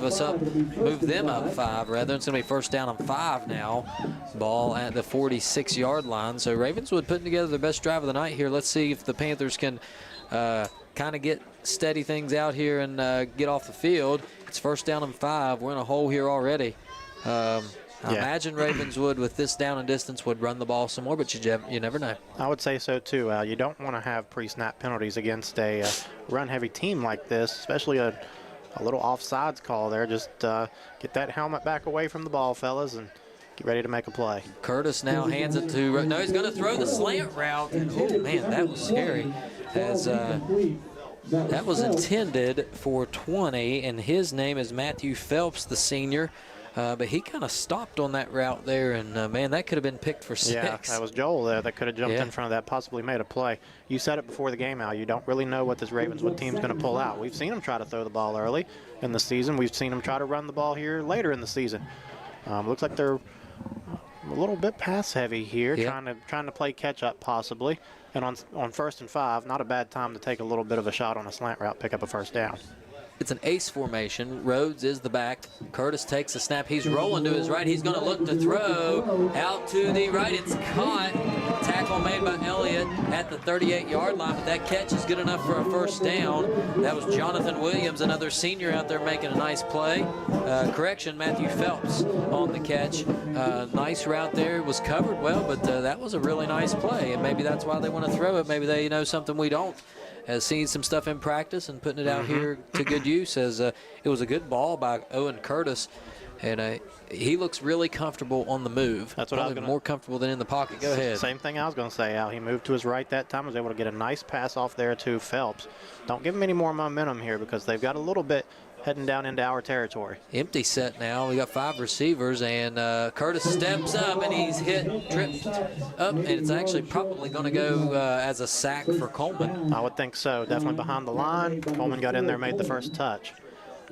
them up 5 rather. It's going to be first down and 5 now. Ball at the 46-yard line. So Ravenswood putting together their best drive of the night here. Let's see if the Panthers can kind of get steady things out here and get off the field. It's first down and 5. We're in a hole here already. I imagine Ravenswood with this down and distance would run the ball some more, but you never know. I would say so too, Al. You don't want to have pre-snap penalties against a run-heavy team like this, especially a little offsides call there. Just get that helmet back away from the ball, fellas, and get ready to make a play. Curtis now hands it to, no, he's going to throw the slant route. And, oh, man, that was scary. As that was intended for 20, and his name is Matthew Phelps, the senior. But he kind of stopped on that route there, and, man, that could have been picked for 6. Yeah, that was Joel there that could have jumped in front of that, possibly made a play. You said it before the game, Al. You don't really know what this Ravenswood team's going to pull out. We've seen them try to throw the ball early in the season. We've seen them try to run the ball here later in the season. Looks like they're a little bit pass-heavy here, trying to play catch-up possibly. And on 1st and 5, not a bad time to take a little bit of a shot on a slant route, pick up a first down. It's an ace formation. Rhodes is the back. Curtis takes the snap. He's rolling to his right. He's going to look to throw out to the right. It's caught. Tackle made by Elliott at the 38-yard line, but that catch is good enough for a first down. That was Jonathan Williams, another senior out there making a nice play. Correction, Matthew Phelps on the catch. Nice route there. It was covered well, but that was a really nice play, and maybe that's why they want to throw it. Maybe they know something we don't. Has seen some stuff in practice and putting it out here to good use. As it was a good ball by Owen Curtis, and he looks really comfortable on the move. That's what I was more comfortable than in the pocket. Go ahead. Same thing I was going to say, Al. He moved to his right that time. Was able to get a nice pass off there to Phelps. Don't give him any more momentum here because they've got a little bit heading down into our territory. Empty set now. We got 5 receivers, and Curtis steps up, and he's tripped up, and it's actually probably going to go as a sack for Coleman. I would think so. Definitely behind the line. Coleman got in there, made the first touch.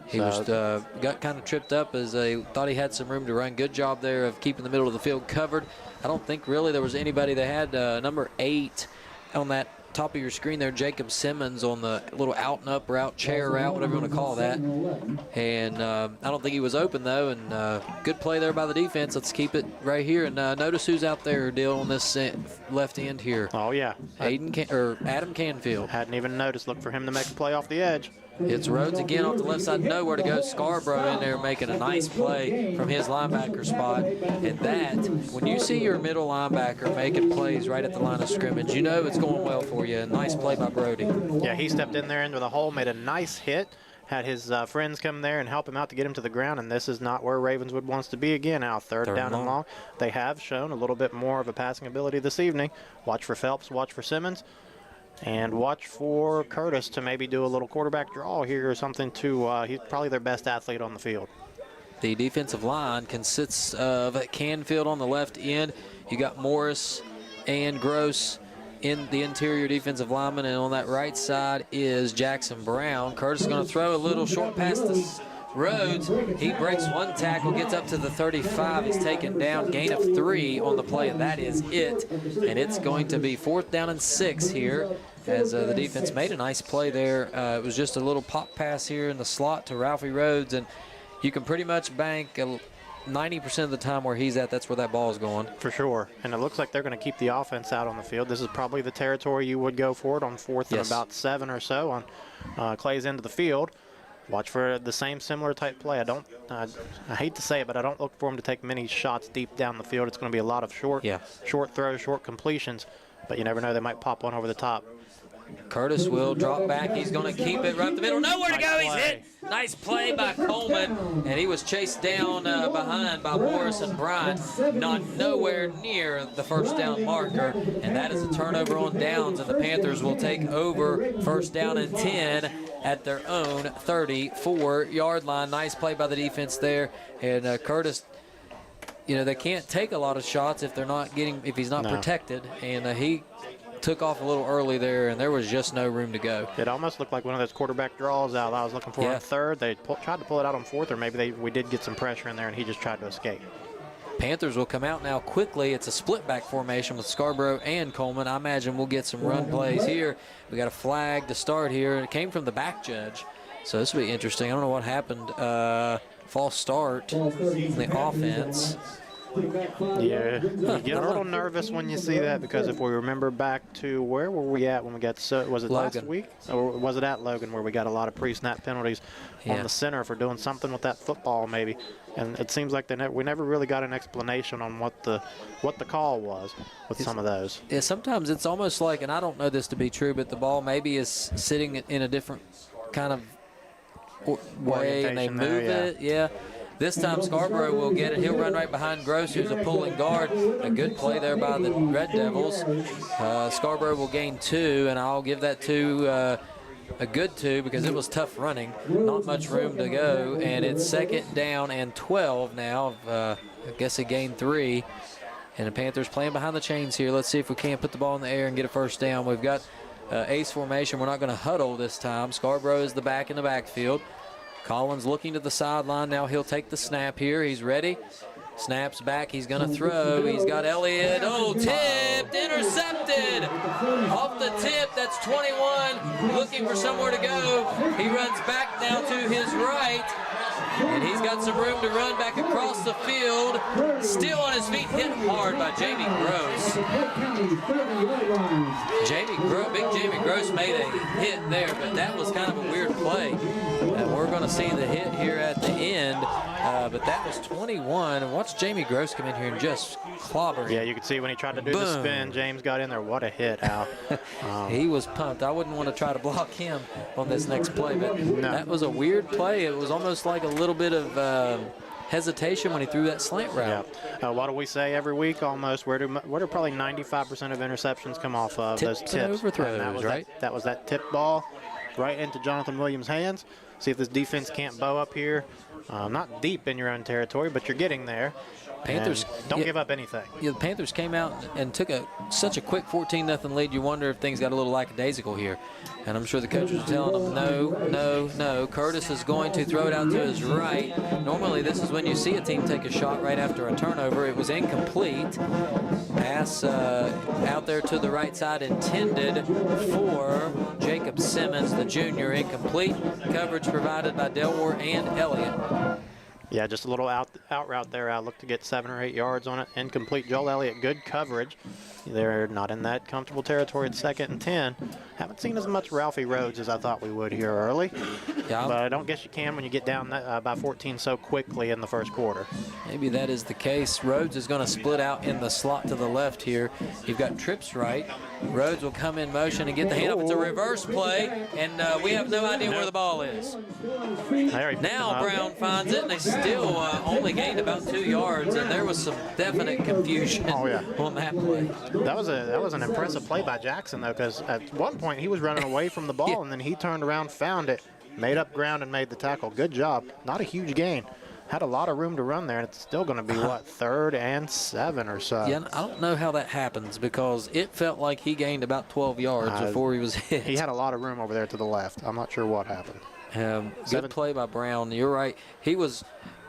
He got kind of tripped up as they thought he had some room to run. Good job there of keeping the middle of the field covered. I don't think really there was anybody that had number 8 on that top of your screen there, Jacob Simmons on the little out and up route, chair route, whatever you want to call that. And I don't think he was open, though, and good play there by the defense. Let's keep it right here. And notice who's out there, Dill, on this left end here. Oh, yeah. Adam Canfield. Hadn't even noticed. Look for him to make a play off the edge. It's Rhodes again off the left side, nowhere to go. Scarborough in there making a nice play from his linebacker spot. And that, when you see your middle linebacker making plays right at the line of scrimmage, you know it's going well for you. A nice play by Brody. Yeah, he stepped in there into the hole, made a nice hit, had his friends come there and help him out to get him to the ground, and this is not where Ravenswood wants to be again. Now third down and long. They have shown a little bit more of a passing ability this evening. Watch for Phelps, watch for Simmons, and watch for Curtis to maybe do a little quarterback draw here or something too. He's probably their best athlete on the field. The defensive line consists of Canfield on the left end. You got Morris and Gross in the interior defensive lineman, and on that right side is Jackson Brown. Curtis is going to throw a little short pass to Rhodes. He breaks one tackle, gets up to the 35. He's taken down, gain of 3 on the play, and that is it. And it's going to be 4th down and 6 here as the defense made a nice play there. It was just a little pop pass here in the slot to Ralphie Rhodes, and you can pretty much bank 90% of the time where he's at, that's where that ball is going. For sure. And it looks like they're going to keep the offense out on the field. This is probably the territory you would go for it on 4th and about 7 or so on Clay's end of the field. Watch for the same similar type play. I hate to say it, but I don't look for him to take many shots deep down the field. It's going to be a lot of short throws, short completions, but you never know, they might pop one over the top. Curtis will drop back. He's going to keep it right up the middle. Nowhere to go. He's hit. Nice play by Coleman, and he was chased down behind by Morris and Bryant. Nowhere near the first down marker, and that is a turnover on downs, and the Panthers will take over 1st down and 10 at their own 34-yard line. Nice play by the defense there, and Curtis, you know, they can't take a lot of shots if he's not protected, and he took off a little early there, and there was just no room to go. It almost looked like one of those quarterback draws out I was looking for on 3rd. They tried to pull it out on 4th, or maybe we did get some pressure in there, and he just tried to escape. Panthers will come out now quickly. It's a split back formation with Scarborough and Coleman. I imagine we'll get some run plays here. We got a flag to start here, and it came from the back judge, so this will be interesting. I don't know what happened. False start in the offense. Yeah, you get a little nervous when you see that, because if we remember back to where were we at when we got, was it Logan. last week? Or was it at Logan where we got a lot of pre-snap penalties on the center for doing something with that football maybe? And it seems like we never really got an explanation on what the call was with some of those. Yeah, sometimes it's almost like, and I don't know this to be true, but the ball maybe is sitting in a different kind of way, and they move it. Yeah. This time Scarborough will get it. He'll run right behind Gross, who's a pulling guard. A good play there by the Red Devils. Scarborough will gain 2, and I'll give that to a good 2 because it was tough running. Not much room to go, and it's 2nd down and 12 now. I guess a gain 3. And the Panthers playing behind the chains here. Let's see if we can't put the ball in the air and get a 1st down. We've got ace formation. We're not going to huddle this time. Scarborough is the back in the backfield. Collins looking to the sideline. Now he'll take the snap here. He's ready. Snaps back. He's going to throw. He's got Elliott. Oh, tipped. Intercepted. Off the tip. That's 21. Looking for somewhere to go. He runs back now to his right. And he's got some room to run back across the field. Still on his feet. Hit hard by Jamie Gross. Big Jamie Gross made a hit there, but that was kind of a weird play. And we're going to see the hit here at the end, but that was 21. And watch Jamie Gross come in here and just clobber him. Yeah, you can see when he tried to do the spin, James got in there. What a hit, Al. He was pumped. I wouldn't want to try to block him on this next play, but that was a weird play. It was almost like a little bit of hesitation when he threw that slant route. Yeah. What do we say every week almost? Where do probably 95% of interceptions come off of? Those tips. Overthrows, right? That was that tip ball right into Jonathan Williams' hands. See if this defense can't bow up here. Not deep in your own territory, but you're getting there. Panthers don't give up anything. Yeah, the Panthers came out and took such a quick 14-0 lead. You wonder if things got a little lackadaisical here. And I'm sure the coaches are telling them, no. Curtis is going to throw it out to his right. Normally, this is when you see a team take a shot right after a turnover. It was incomplete. Pass out there to the right side intended for Jacob Simmons, the junior, incomplete. Coverage provided by Delwar and Elliott. Yeah, just a little out route there. I looked to get 7 or 8 yards on it. Incomplete. Joel Elliott, good coverage. They're not in that comfortable territory at 2nd and 10. Haven't seen as much Ralphie Rhodes as I thought we would here early. Yeah. But I don't guess you can when you get down by 14 so quickly in the first quarter. Maybe that is the case. Rhodes is going to split out in the slot to the left here. You've got trips right. Rhodes will come in motion and get the handoff. It's a reverse play, and we have no idea where the ball is. Now Brown finds it, and they still only gained about 2 yards, and there was some definite confusion on that play. That was an impressive play by Jackson, though, because at one point he was running away from the ball, and then he turned around, found it, made up ground, and made the tackle. Good job. Not a huge gain. Had a lot of room to run there, and it's still going to be, what, 3rd and 7 or so. Yeah, I don't know how that happens because it felt like he gained about 12 yards before he was hit. He had a lot of room over there to the left. I'm not sure what happened. Good play by Brown. You're right. He was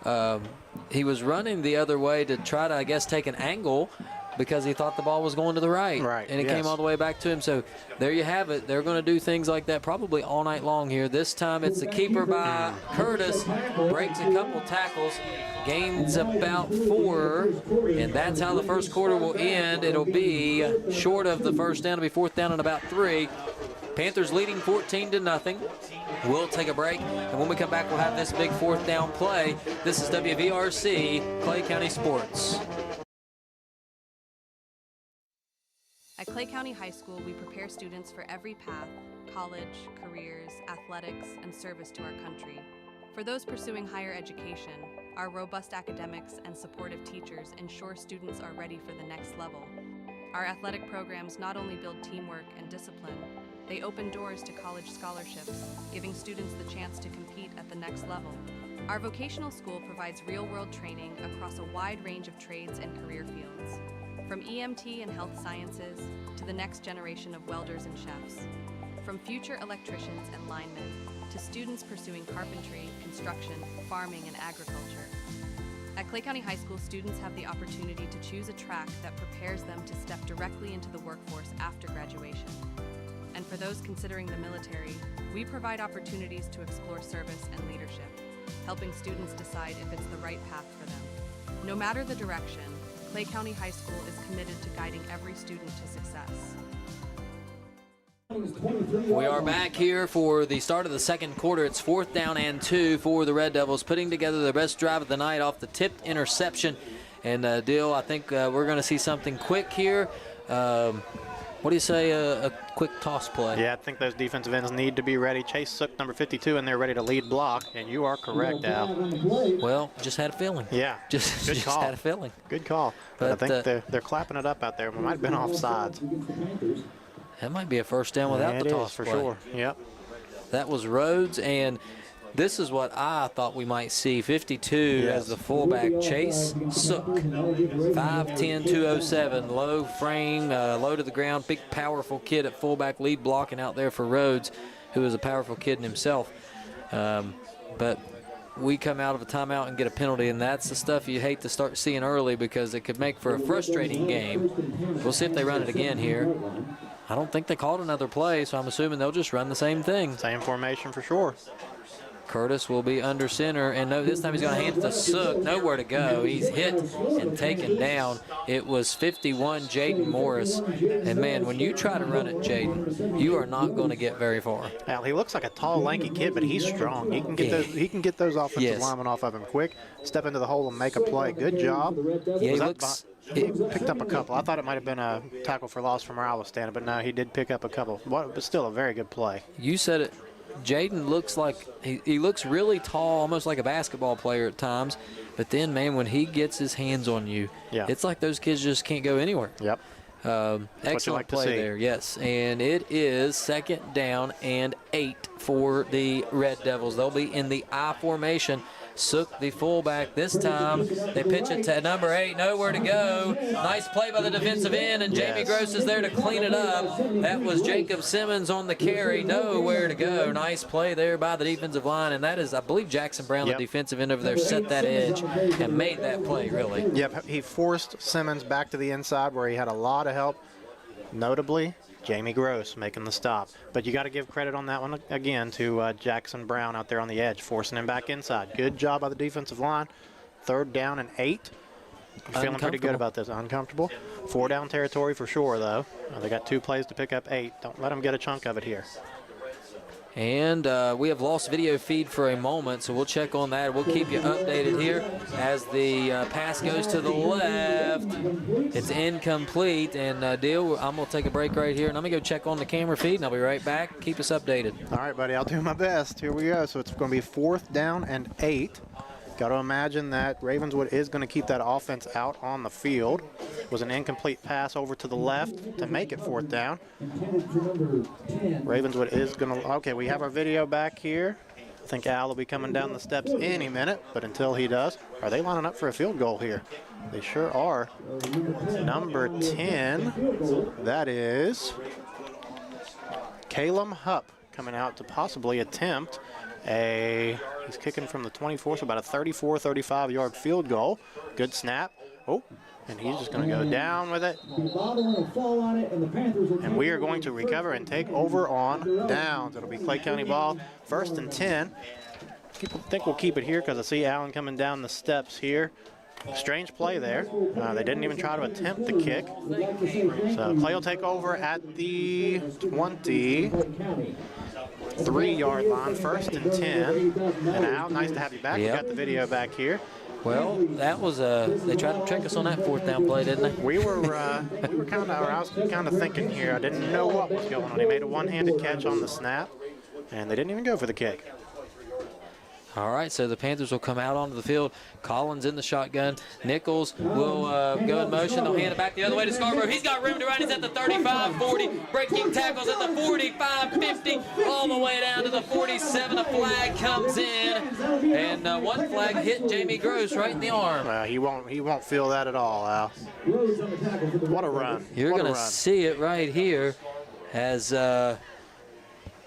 running the other way to try to, I guess, take an angle because he thought the ball was going to the right. Right. And it came all the way back to him. So there you have it. They're going to do things like that probably all night long here. This time it's the keeper by Curtis. Breaks a couple tackles. Gains about 4. And that's how the first quarter will end. It'll be short of the first down. It'll be 4th down and about 3. Panthers leading 14-0. We'll take a break, and when we come back, we'll have this big 4th down play. This is WVRC, Clay County Sports. At Clay County High School, we prepare students for every path, college, careers, athletics, and service to our country. For those pursuing higher education, our robust academics and supportive teachers ensure students are ready for the next level. Our athletic programs not only build teamwork and discipline, they open doors to college scholarships, giving students the chance to compete at the next level. Our vocational school provides real-world training across a wide range of trades and career fields, from EMT and health sciences to the next generation of welders and chefs, from future electricians and linemen to students pursuing carpentry, construction, farming, and agriculture. At Clay County High School, students have the opportunity to choose a track that prepares them to step directly into the workforce after graduation. And for those considering the military, we provide opportunities to explore service and leadership, helping students decide if it's the right path for them. No matter the direction, Clay County High School is committed to guiding every student to success. We are back here for the start of the second quarter. It's 4th down and 2 for the Red Devils, putting together their best drive of the night off the tipped interception. And Dill, I think we're going to see something quick here. What do you say, a quick toss play? Yeah, I think those defensive ends need to be ready. Chase Sook, number 52, and they're ready to lead block, and you are correct, Al. Well, just had a feeling. Yeah, just call. Had a feeling. Good call. But I think they're clapping it up out there. We might have been offsides. That might be a first down without the toss for play. sure. Yep. That was Rhodes, and this is what I thought we might see. 52 as the fullback. Chase Sook, 5'10", 207, low frame, low to the ground, big, powerful kid at fullback, lead blocking out there for Rhodes, who is a powerful kid in himself. But we come out of a timeout and get a penalty, and that's the stuff you hate to start seeing early because it could make for a frustrating game. We'll see if they run it again here. I don't think they called another play, so I'm assuming they'll just run the same thing. Same formation for sure. Curtis will be under center, and no, this time he's going to hand it to Sook. Nowhere to go. He's hit and taken down. It was 51, Jaden Morris. And, man, when you try to run it, Jaden, you are not going to get very far. Al, he looks like a tall, lanky kid, but he's strong. He can get those offensive linemen off of him quick, step into the hole and make a play. Good job. Yeah, he picked up a couple. I thought it might have been a tackle for loss from where I was standing, but no, he did pick up a couple. But still a very good play. You said it. Jaden looks like he looks really tall, almost like a basketball player at times. But then, man, when he gets his hands on you, it's like those kids just can't go anywhere. Yep. Excellent play there, yes. And it is 2nd down and 8 for the Red Devils. They'll be in the I formation. Sook, the fullback, this time they pitch it to number 8, nowhere to go. Nice play by the defensive end, and Jamie Gross is there to clean it up. That was Jacob Simmons on the carry, nowhere to go. Nice play there by the defensive line, and that is, I believe, Jackson Brown, the defensive end over there, set that edge and made that play, really. Yep, he forced Simmons back to the inside where he had a lot of help. Notably, Jamie Gross making the stop. But you got to give credit on that one again to Jackson Brown out there on the edge, forcing him back inside. Good job by the defensive line. 3rd down and 8. I'm feeling pretty good about this. Uncomfortable. 4 down territory for sure, though. They got 2 plays to pick up 8. Don't let them get a chunk of it here. And we have lost video feed for a moment, so we'll check on that. We'll keep you updated here as the pass goes to the left. It's incomplete, and Deal, I'm going to take a break right here, and I'm going to go check on the camera feed, and I'll be right back. Keep us updated. All right, buddy, I'll do my best. Here we go. So it's going to be 4th down and 8. Got to imagine that Ravenswood is going to keep that offense out on the field. It was an incomplete pass over to the left to make it 4th down. Ravenswood is going to, okay, we have our video back here. I think Al will be coming down the steps any minute, but until he does, are they lining up for a field goal here? They sure are. Number 10, that is Calum Hupp coming out to possibly attempt he's kicking from the 24, so about a 34, 35-yard field goal. Good snap. Oh, and he's just going to go down with it. And we are going to recover and take over on downs. It'll be Clay County ball, 1st and 10. I think we'll keep it here because I see Allen coming down the steps here. Strange play there. They didn't even try to attempt the kick. So Clay will take over at the 23-yard line, 1st and 10. And Al, nice to have you back. Yep. We got the video back here. Well, that was they tried to trick us on that 4th down play, didn't they? I was kind of thinking here. I didn't know what was going on. He made a one-handed catch on the snap, and they didn't even go for the kick. All right, so the Panthers will come out onto the field. Collins in the shotgun. Nichols will go in motion. They'll hand it back the other way to Scarborough. He's got room to run. He's at the 35, 40. Breaking tackles at the 45, 50, all the way down to the 47. A flag comes in, and one flag hit Jamie Gross right in the arm. He won't feel that at all, Al. What a run. You're going to see it right here as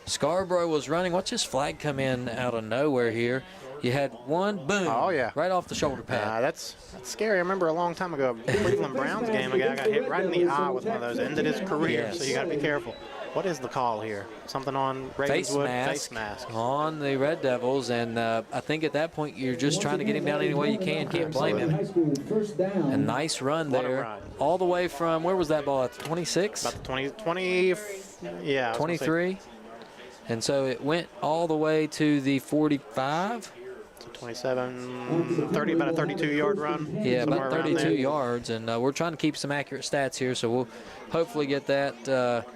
Scarborough was running. Watch this flag come in out of nowhere here. You had one, boom, right off the shoulder pad. That's scary. I remember a long time ago, Cleveland Browns game, a guy got hit right in the eye with one of those, ended his career, so you got to be careful. What is the call here? Something on Ravenswood? Face mask on the Red Devils, and I think at that point you're just trying to get him down any way you can. Can't blame him. A nice run there. All the way from, where was that ball at, 26? About the 20, yeah. 23. And so it went all the way to the 45. So 27, 30, about a 32-yard run. Yeah, about 32 yards. And we're trying to keep some accurate stats here, so we'll hopefully get that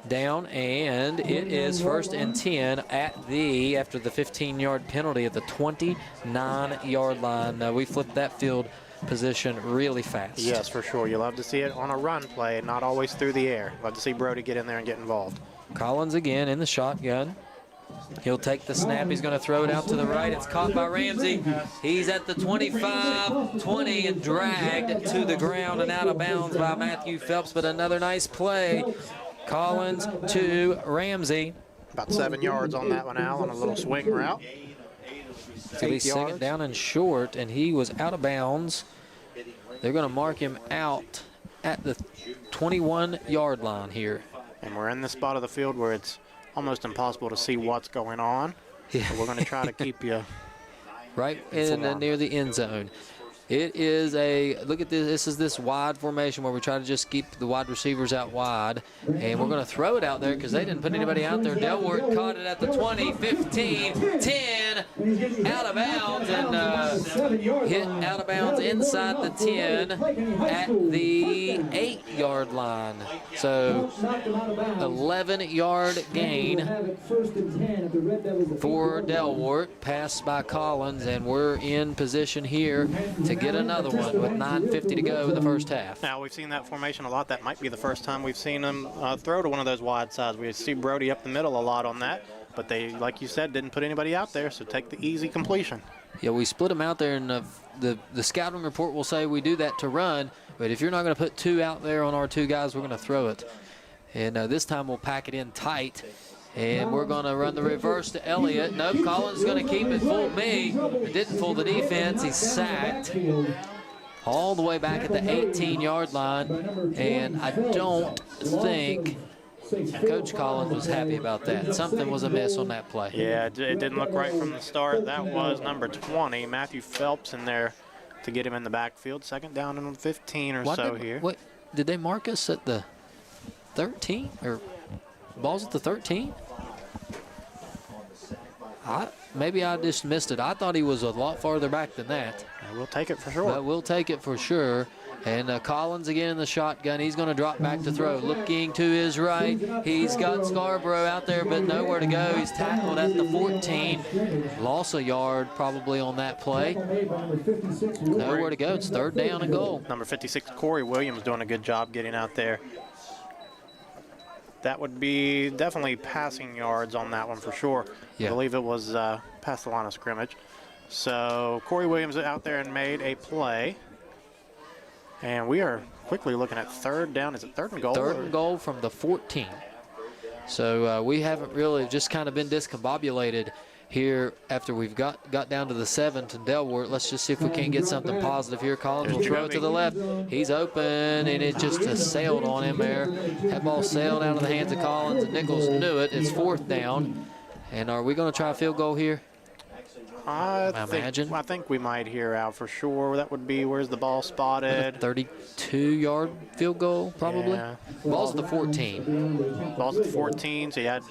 down. And it is 1st and 10 after the 15-yard penalty at the 29-yard line. We flipped that field position really fast. Yes, for sure. You love to see it on a run play, not always through the air. Love to see Brody get in there and get involved. Collins again in the shotgun. He'll take the snap. He's going to throw it out to the right. It's caught by Ramsey. He's at the 25, 20, and dragged to the ground and out of bounds by Matthew Phelps, but another nice play. Collins to Ramsey. About 7 yards on that one, Al, on a little swing route. It's going to be second down and short, and he was out of bounds. They're going to mark him out at the 21-yard line here. And we're in the spot of the field where it's almost impossible to see what's going on. Yeah. So we're going to try to keep you right in near the end zone. It is look at this. This is this wide formation where we try to just keep the wide receivers out wide. And we're going to throw it out there because they didn't put anybody out there. Delwart caught it at the 20, 15, 10, out of bounds, and hit out of bounds inside the 10 at the 8-yard line. So 11-yard gain for Delwart. Pass by Collins, and we're in position here to get another one with 9:50 to go in the first half. Now, we've seen that formation a lot. That might be the first time we've seen them throw to one of those wide sides. We see Brody up the middle a lot on that, but they, like you said, didn't put anybody out there, so take the easy completion. Yeah, we split them out there, and the scouting report will say we do that to run, but if you're not going to put 2 out there on our 2 guys, we're going to throw it. And this time we'll pack it in tight. And we're going to run the reverse to Elliott. Nope, Collins is going to keep it. Fooled me. It didn't fool the defense. He's sacked. all the way back at the 18-yard line, and I don't think Coach Collins was happy about that. Something was amiss on that play. Yeah, it didn't look right from the start. That was number 20, Matthew Phelps, in there to get him in the backfield. Second down and 15 or so here. What, did they mark us at the 13 or balls at the 13? Maybe I just missed it. I thought he was a lot farther back than that. We'll take it for sure. But we'll take it for sure. And Collins again in the shotgun. He's going to drop back to throw. Looking to his right. He's got Scarborough out there, but nowhere to go. He's tackled at the 14. Lost a yard probably on that play. Nowhere to go. It's third down and goal. Number 56, Corey Williams, doing a good job getting out there. That would be definitely passing yards on that one for sure. Yeah. I believe it was past the line of scrimmage. So Corey Williams out there and made a play. And we are quickly looking at third down. Is it third and goal? Third and goal from the 14. So we haven't really just kind of been discombobulated here after we've got down to the 7 to Delwart. Let's just see if we can't get something positive here. Collins will throw it to the left. He's open, and it just sailed on him there. That ball sailed out of the hands of Collins, and Nichols knew it. It's fourth down. And are we going to try a field goal here? I think we might hear out for sure. That would be, where's the ball spotted? 32-yard field goal, probably. Yeah. Ball's at the 14. Ball's at the 14, so you had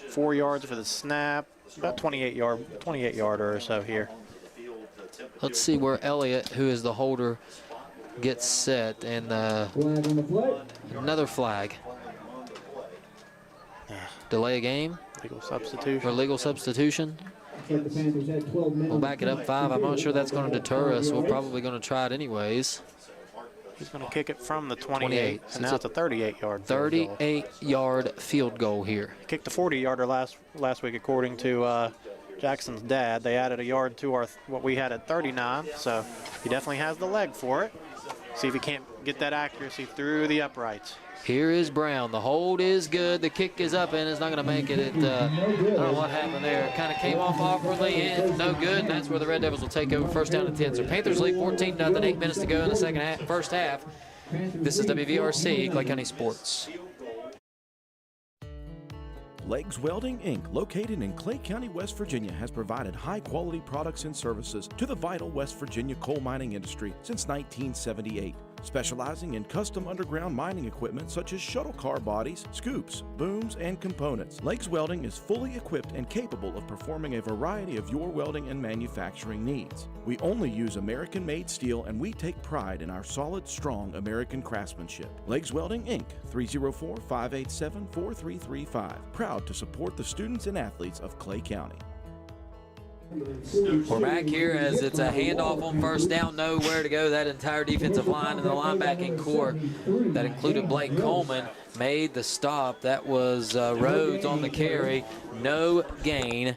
4 yards for the snap. About 28-yarder or so here. Let's see where Elliott, who is the holder, gets set. And another flag. Delay a game. Legal substitution. Or legal substitution. We'll back it up 5. I'm not sure that's going to deter us. We're probably going to try it anyways. He's going to kick it from the 28. And now it's a 38-yard 38-yard field goal here. He kicked a 40-yarder last week, according to Jackson's dad. They added a yard to what we had at 39, so he definitely has the leg for it. See if he can't get that accuracy through the uprights. Here is Brown. The hold is good. The kick is up, and it's not going to make it. I don't know what happened there. It kind of came off awkwardly, and no good. And that's where the Red Devils will take over, first down and 10. So Panthers lead 14-0, 8 minutes to go in the first half. This is WVRC, Clay County Sports. Legs Welding, Inc., located in Clay County, West Virginia, has provided high-quality products and services to the vital West Virginia coal mining industry since 1978. Specializing in custom underground mining equipment such as shuttle car bodies, scoops, booms, and components. Legs Welding is fully equipped and capable of performing a variety of your welding and manufacturing needs. We only use American-made steel, and we take pride in our solid, strong American craftsmanship. Legs Welding, Inc., 304-587-4335. Proud to support the students and athletes of Clay County. We're back here as it's a handoff on first down, nowhere to go. That entire defensive line and the linebacking core that included Blake Coleman made the stop. That was Rhodes on the carry, no gain.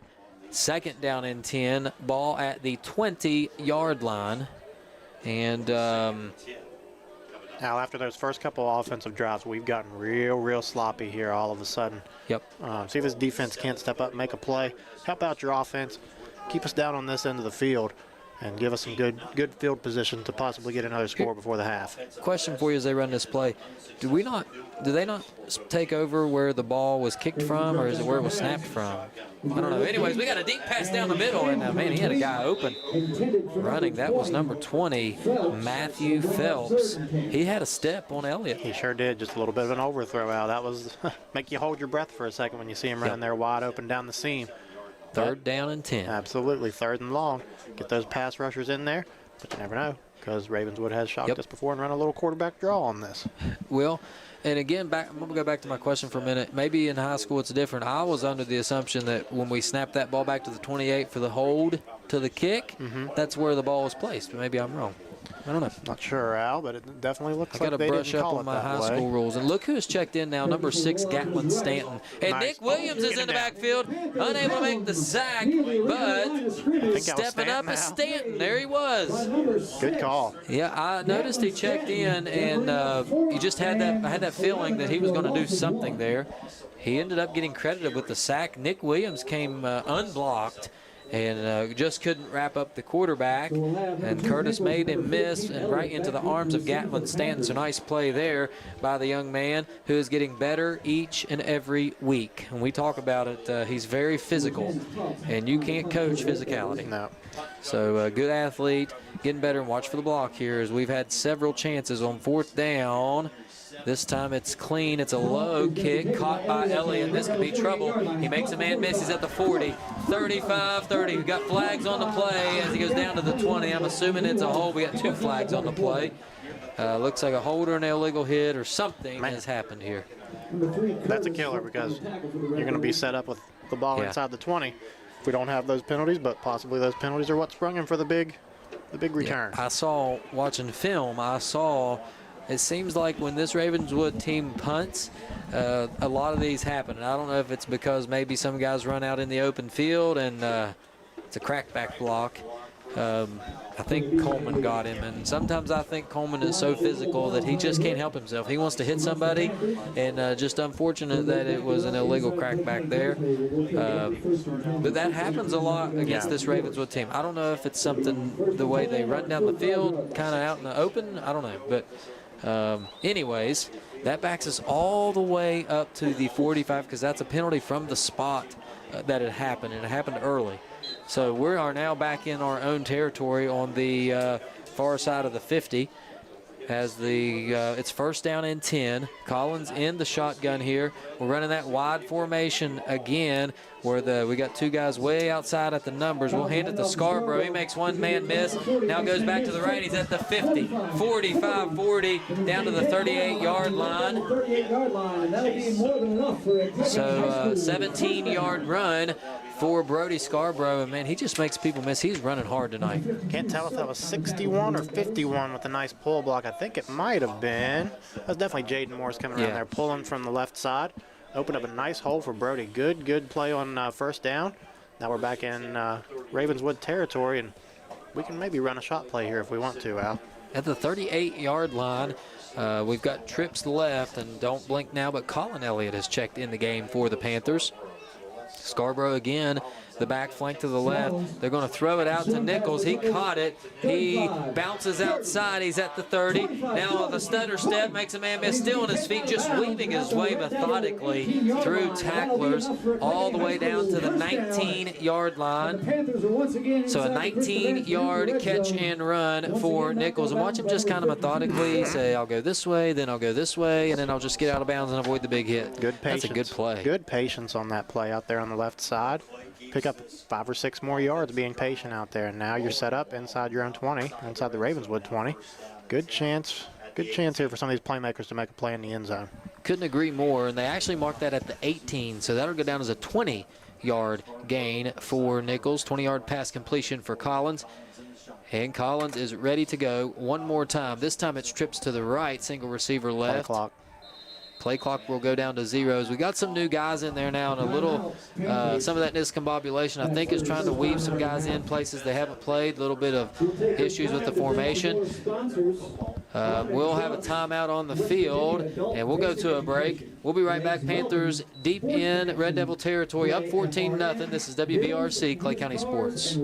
Second down and 10, ball at the 20-yard line. And now after those first couple offensive drives, we've gotten real sloppy here all of a sudden. Yep. See if this defense can't step up, make a play, help out your offense. Keep us down on this end of the field and give us some good field position to possibly get another score before the half. Question for you as they run this play. Do they not take over where the ball was kicked from, or is it where it was snapped from? I don't know. Anyways, we got a deep pass down the middle, and man, he had a guy open running. That was number 20, Matthew Phelps. He had a step on Elliott. He sure did. Just a little bit of an overthrow out. That was make you hold your breath for a second when you see him running there wide open down the seam. Third down and 10. Absolutely, third and long. Get those pass rushers in there, but you never know, because Ravenswood has shocked us before and run a little quarterback draw on this. Well, and again, I'm going to go back to my question for a minute. Maybe in high school it's different. I was under the assumption that when we snapped that ball back to the 28 for the hold to the kick, that's where the ball was placed, but maybe I'm wrong. I don't know. Not sure, Al, but it definitely looks like they didn't call it that way. I got to brush up on my high school rules. And look who's checked in now, number 6, Gatlin Stanton. And nice. Nick Williams is in the backfield, unable to make the sack, but stepping up is Stanton. There he was. Good call. Yeah, I noticed he checked in, and you just had that feeling that he was going to do something there. He ended up getting credited with the sack. Nick Williams came unblocked and just couldn't wrap up the quarterback. And Curtis made him miss and right into the arms of Gatlin Stanton. So nice play there by the young man who is getting better each and every week. When we talk about it, he's very physical, and you can't coach physicality. No. So good athlete, getting better, and watch for the block here as we've had several chances on 4th down. This time it's clean. It's a low kick caught by Elliott. This could be trouble. He makes a man miss. He's at the 40, 35, 30. We've got flags on the play as he goes down to the 20. I'm assuming it's a hold. We got 2 flags on the play. Looks like a hold or an illegal hit or something has happened here. That's a killer because you're going to be set up with the ball inside the 20 if we don't have those penalties, but possibly those penalties are what sprung him for the big return. I saw, watching film, it seems like when this Ravenswood team punts, a lot of these happen. And I don't know if it's because maybe some guys run out in the open field and it's a crackback block. I think Coleman got him, and sometimes I think Coleman is so physical that he just can't help himself. He wants to hit somebody, and just unfortunate that it was an illegal crackback there. But that happens a lot against this Ravenswood team. I don't know if it's something the way they run down the field, kind of out in the open. I don't know, but anyways, that backs us all the way up to the 45 because that's a penalty from the spot that it happened, and it happened early. So we are now back in our own territory on the far side of the 50 as it's 1st down and 10. Collins in the shotgun here. We're running that wide formation again where we got 2 guys way outside at the numbers. We'll hand it to Scarborough. He makes one man miss. Now goes back to the right. He's at the 50, 45, 40, down to the 38-yard line. So 17-yard run for Brody Scarborough, and man, he just makes people miss. He's running hard tonight. Can't tell if that was 61 or 51 with a nice pull block. I think it might have been. That's definitely Jaden Morris coming around there, pulling from the left side. Opened up a nice hole for Brody. Good play on 1st down. Now we're back in Ravenswood territory, and we can maybe run a shot play here if we want to, Al. At the 38-yard line, we've got trips left, and don't blink now, but Colin Elliott has checked in the game for the Panthers. Scarborough again, the back flank to the left. They're going to throw it out to Nichols. He caught it. He bounces outside. He's at the 30. Now with a stutter step, makes a man miss, still on his feet, just weaving his way methodically through tacklers all the way down to the 19-yard line. So a 19-yard catch and run for Nichols. And watch him just kind of methodically say, I'll go this way, then I'll go this way, and then I'll just get out of bounds and avoid the big hit. Good patience. That's a good play. Good patience on that play out there on the left side. Pick up 5 or 6 more yards being patient out there. And now you're set up inside your own 20, inside the Ravenswood 20. Good chance here for some of these playmakers to make a play in the end zone. Couldn't agree more, and they actually marked that at the 18, so that'll go down as a 20-yard gain for Nichols. 20-yard pass completion for Collins. And Collins is ready to go one more time. This time it's trips to the right, single receiver left. Play clock will go down to 0s. We got some new guys in there now, and a little, some of that discombobulation, I think, is trying to weave some guys in places they haven't played. A little bit of issues with the formation. We'll have a timeout on the field, and we'll go to a break. We'll be right back. Panthers deep in Red Devil territory, up 14-0. This is WBRC Clay County Sports.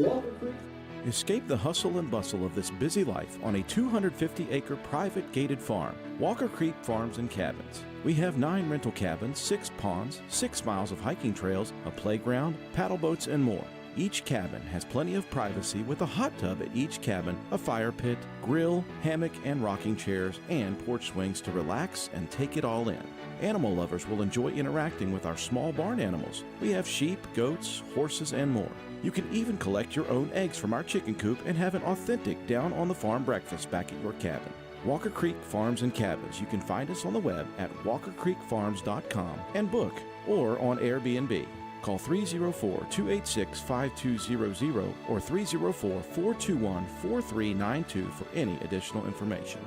Escape the hustle and bustle of this busy life on a 250-acre private gated farm, Walker Creek Farms and Cabins. We have 9 rental cabins, 6 ponds, 6 miles of hiking trails, a playground, paddle boats, and more. Each cabin has plenty of privacy with a hot tub at each cabin, a fire pit, grill, hammock and rocking chairs, and porch swings to relax and take it all in. Animal lovers will enjoy interacting with our small barn animals. We have sheep, goats, horses, and more. You can even collect your own eggs from our chicken coop and have an authentic down-on-the-farm breakfast back at your cabin. Walker Creek Farms and Cabins. You can find us on the web at walkercreekfarms.com and book, or on Airbnb. Call 304-286-5200 or 304-421-4392 for any additional information.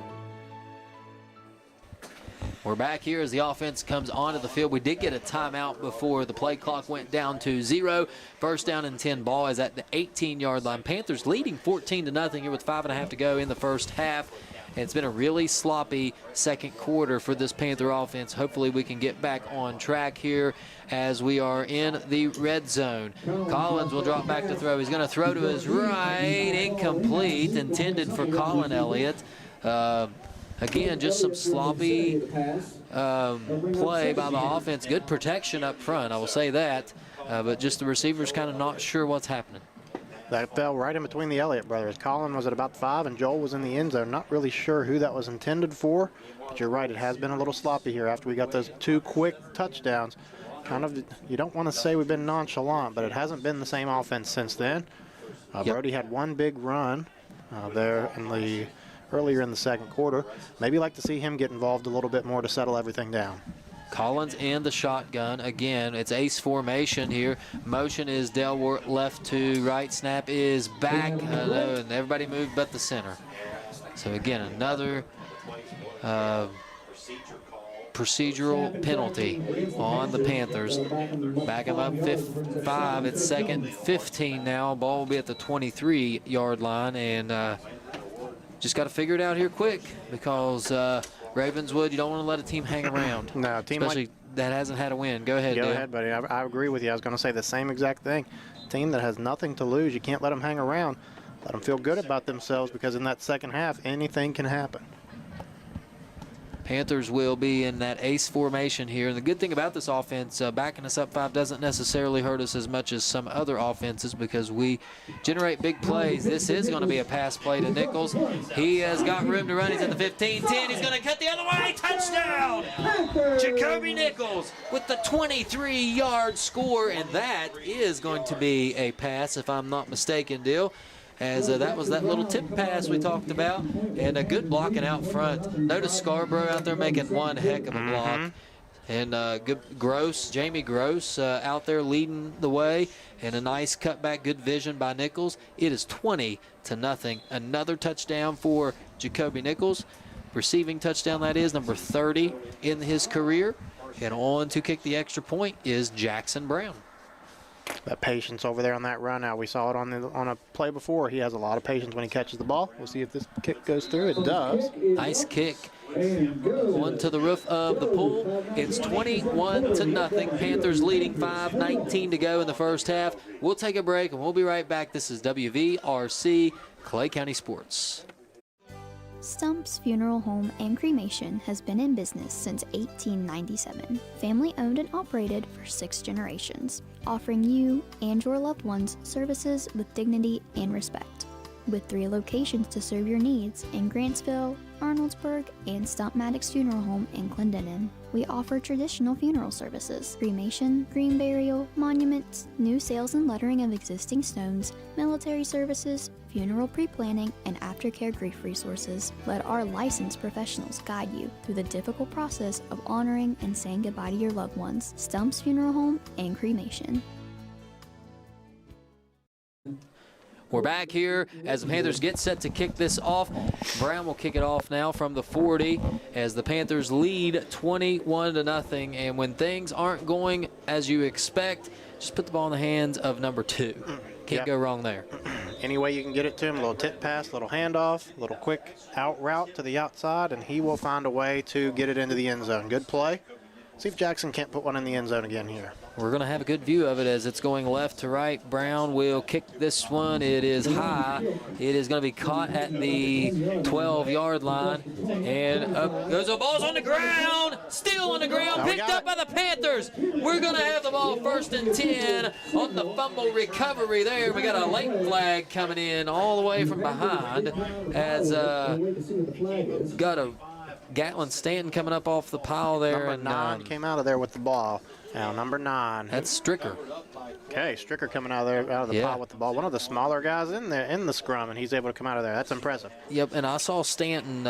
We're back here as the offense comes onto the field. We did get a timeout before the play clock went down to 0. 1st down and 10. Ball is at the 18-yard line. Panthers leading 14-0 here with 5.5 to go in the first half. And it's been a really sloppy second quarter for this Panther offense. Hopefully we can get back on track here as we are in the red zone. Collins will drop back to throw. He's going to throw to his right. Incomplete. Intended for Colin Elliott. Again, just some sloppy play by the offense. Good protection up front, I will say that. But just the receivers kind of not sure what's happening. That fell right in between the Elliott brothers. Colin was at about 5 and Joel was in the end zone. Not really sure who that was intended for, but you're right, it has been a little sloppy here after we got those 2 quick touchdowns. Kind of, you don't want to say we've been nonchalant, but it hasn't been the same offense since then. Brody had 1 big run there earlier in the second quarter. Maybe like to see him get involved a little bit more to settle everything down. Collins in the shotgun. Again, it's ace formation here. Motion is Delwart left to right. Snap is back. And everybody moved but the center. So again, another procedural penalty on the Panthers. Back them up 5. It's second and 15 now. Ball will be at the 23-yard line. And just got to figure it out here quick because Ravenswood, you don't want to let a team hang around. No, team especially that hasn't had a win. Go ahead, Go ahead, buddy. I agree with you. I was going to say the same exact thing. Team that has nothing to lose, you can't let them hang around. Let them feel good about themselves because in that second half, anything can happen. Panthers will be in that ace formation here. And the good thing about this offense, backing us up 5 doesn't necessarily hurt us as much as some other offenses because we generate big plays. This is going to be a pass play to Nichols. He has got room to run. He's at the 15-10. He's going to cut the other way. Touchdown! Jacoby Nichols with the 23-yard score. And that is going to be a pass, if I'm not mistaken, Dill. As that was that little tip pass we talked about, and a good blocking out front. Notice Scarborough out there making one heck of a block. And good Jamie Gross out there leading the way, and a nice cutback, good vision by Nichols. It is 20-0. Another touchdown for Jacoby Nichols. Receiving touchdown, that is, number 30 in his career. And on to kick the extra point is Jackson Brown. That patience over there on that run out. We saw it on a play before. He has a lot of patience when he catches the ball. We'll see if this kick goes through. It does. Nice kick. Onto the roof of the pool. It's 21-0. Panthers leading 5:19 to go in the first half. We'll take a break and we'll be right back. This is WVRC Clay County Sports. Stump's Funeral Home and Cremation has been in business since 1897. Family owned and operated for 6 generations, offering you and your loved ones services with dignity and respect. With 3 locations to serve your needs in Grantsville, Arnoldsburg, and Stump Maddox Funeral Home in Clendenin. We offer traditional funeral services, cremation, green burial, monuments, new sales and lettering of existing stones, military services, funeral pre-planning, and aftercare grief resources. Let our licensed professionals guide you through the difficult process of honoring and saying goodbye to your loved ones. Stump's Funeral Home and Cremation. We're back here as the Panthers get set to kick this off. Brown will kick it off now from the 40 as the Panthers lead 21-0. And when things aren't going as you expect, just put the ball in the hands of number 2. Can't go wrong there. Any way you can get it to him, a little tip pass, a little handoff, a little quick out route to the outside, and he will find a way to get it into the end zone. Good play. See if Jackson can't put one in the end zone again here. We're going to have a good view of it as it's going left to right. Brown will kick this one. It is high. It is going to be caught at the 12-yard line. And up goes the ball's on the ground. Still on the ground. Picked up by the Panthers. We're going to have the ball 1st and 10 on the fumble recovery there. We got a late flag coming in all the way from behind as got a Gatlin Stanton coming up off the pile there. Number 9 came out of there with the ball. Now, number 9. That's Stricker. Okay, Stricker coming out of the pile with the ball. One of the smaller guys in there in the scrum, and he's able to come out of there. That's impressive. Yep, and I saw Stanton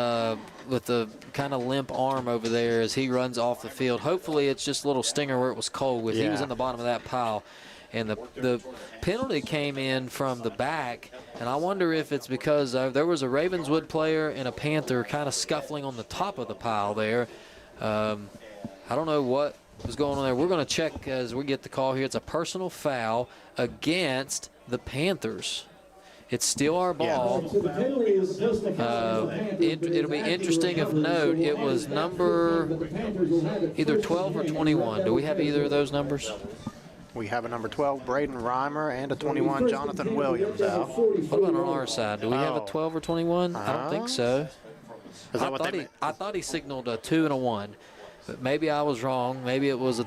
with the kind of limp arm over there as he runs off the field. Hopefully it's just a little stinger where it was cold with. He was in the bottom of that pile. And the penalty came in from the back, and I wonder if it's because there was a Ravenswood player and a Panther kind of scuffling on the top of the pile there. I don't know what was going on there. We're going to check as we get the call here. It's a personal foul against the Panthers. It's still our ball. It'll be interesting of note. It was number either 12 or 21. Do we have either of those numbers? We have a number 12, Braden Reimer, and a 21, Jonathan Williams out. What about on our side? Do we have a 12 or 21? I don't think so. I thought he signaled a 2 and a 1, but maybe I was wrong. Maybe it was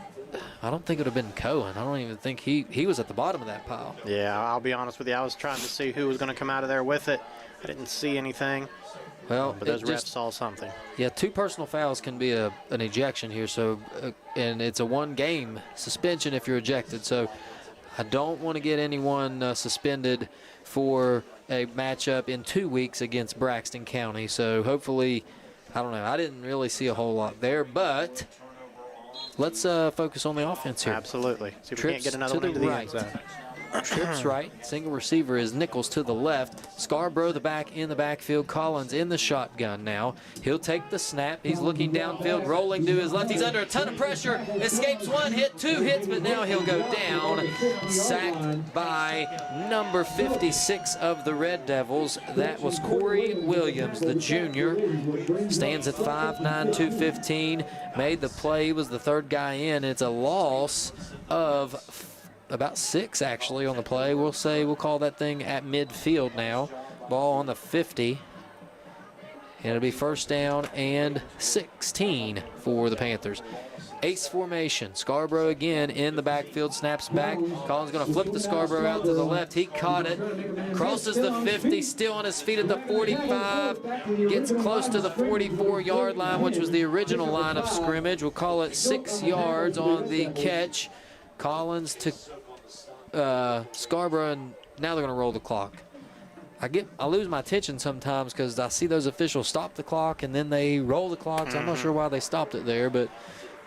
I don't think it would have been Cohen. I don't even think he was at the bottom of that pile. Yeah, I'll be honest with you. I was trying to see who was going to come out of there with it. I didn't see anything. Well, but those refs saw something. Yeah, 2 personal fouls can be an ejection here. So, and it's a 1-game suspension if you're ejected. So, I don't want to get anyone suspended for a matchup in 2 weeks against Braxton County. So, hopefully, I don't know. I didn't really see a whole lot there, but let's focus on the offense here. Absolutely. See if we can't get another one into the end zone. Trips right. Single receiver is Nichols to the left. Scarborough the back in the backfield. Collins in the shotgun now. He'll take the snap. He's looking downfield, rolling to his left. He's under a ton of pressure. Escapes 1 hit, 2 hits, but now he'll go down. Sacked by number 56 of the Red Devils. That was Corey Williams, the junior. Stands at 5'9", 215. Made the play. He was the 3rd guy in. It's a loss of about 6 actually on the play. We'll call that thing at midfield now. Ball on the 50. And it'll be 1st down and 16 for the Panthers. Ace formation. Scarborough again in the backfield, snaps back. Collins going to flip the Scarborough out to the left. He caught it. Crosses the 50, still on his feet at the 45. Gets close to the 44-yard line, which was the original line of scrimmage. We'll call it 6 yards on the catch. Collins to Scarborough, and now they're going to roll the clock. I lose my attention sometimes because I see those officials stop the clock and then they roll the clock. So I'm not sure why they stopped it there, but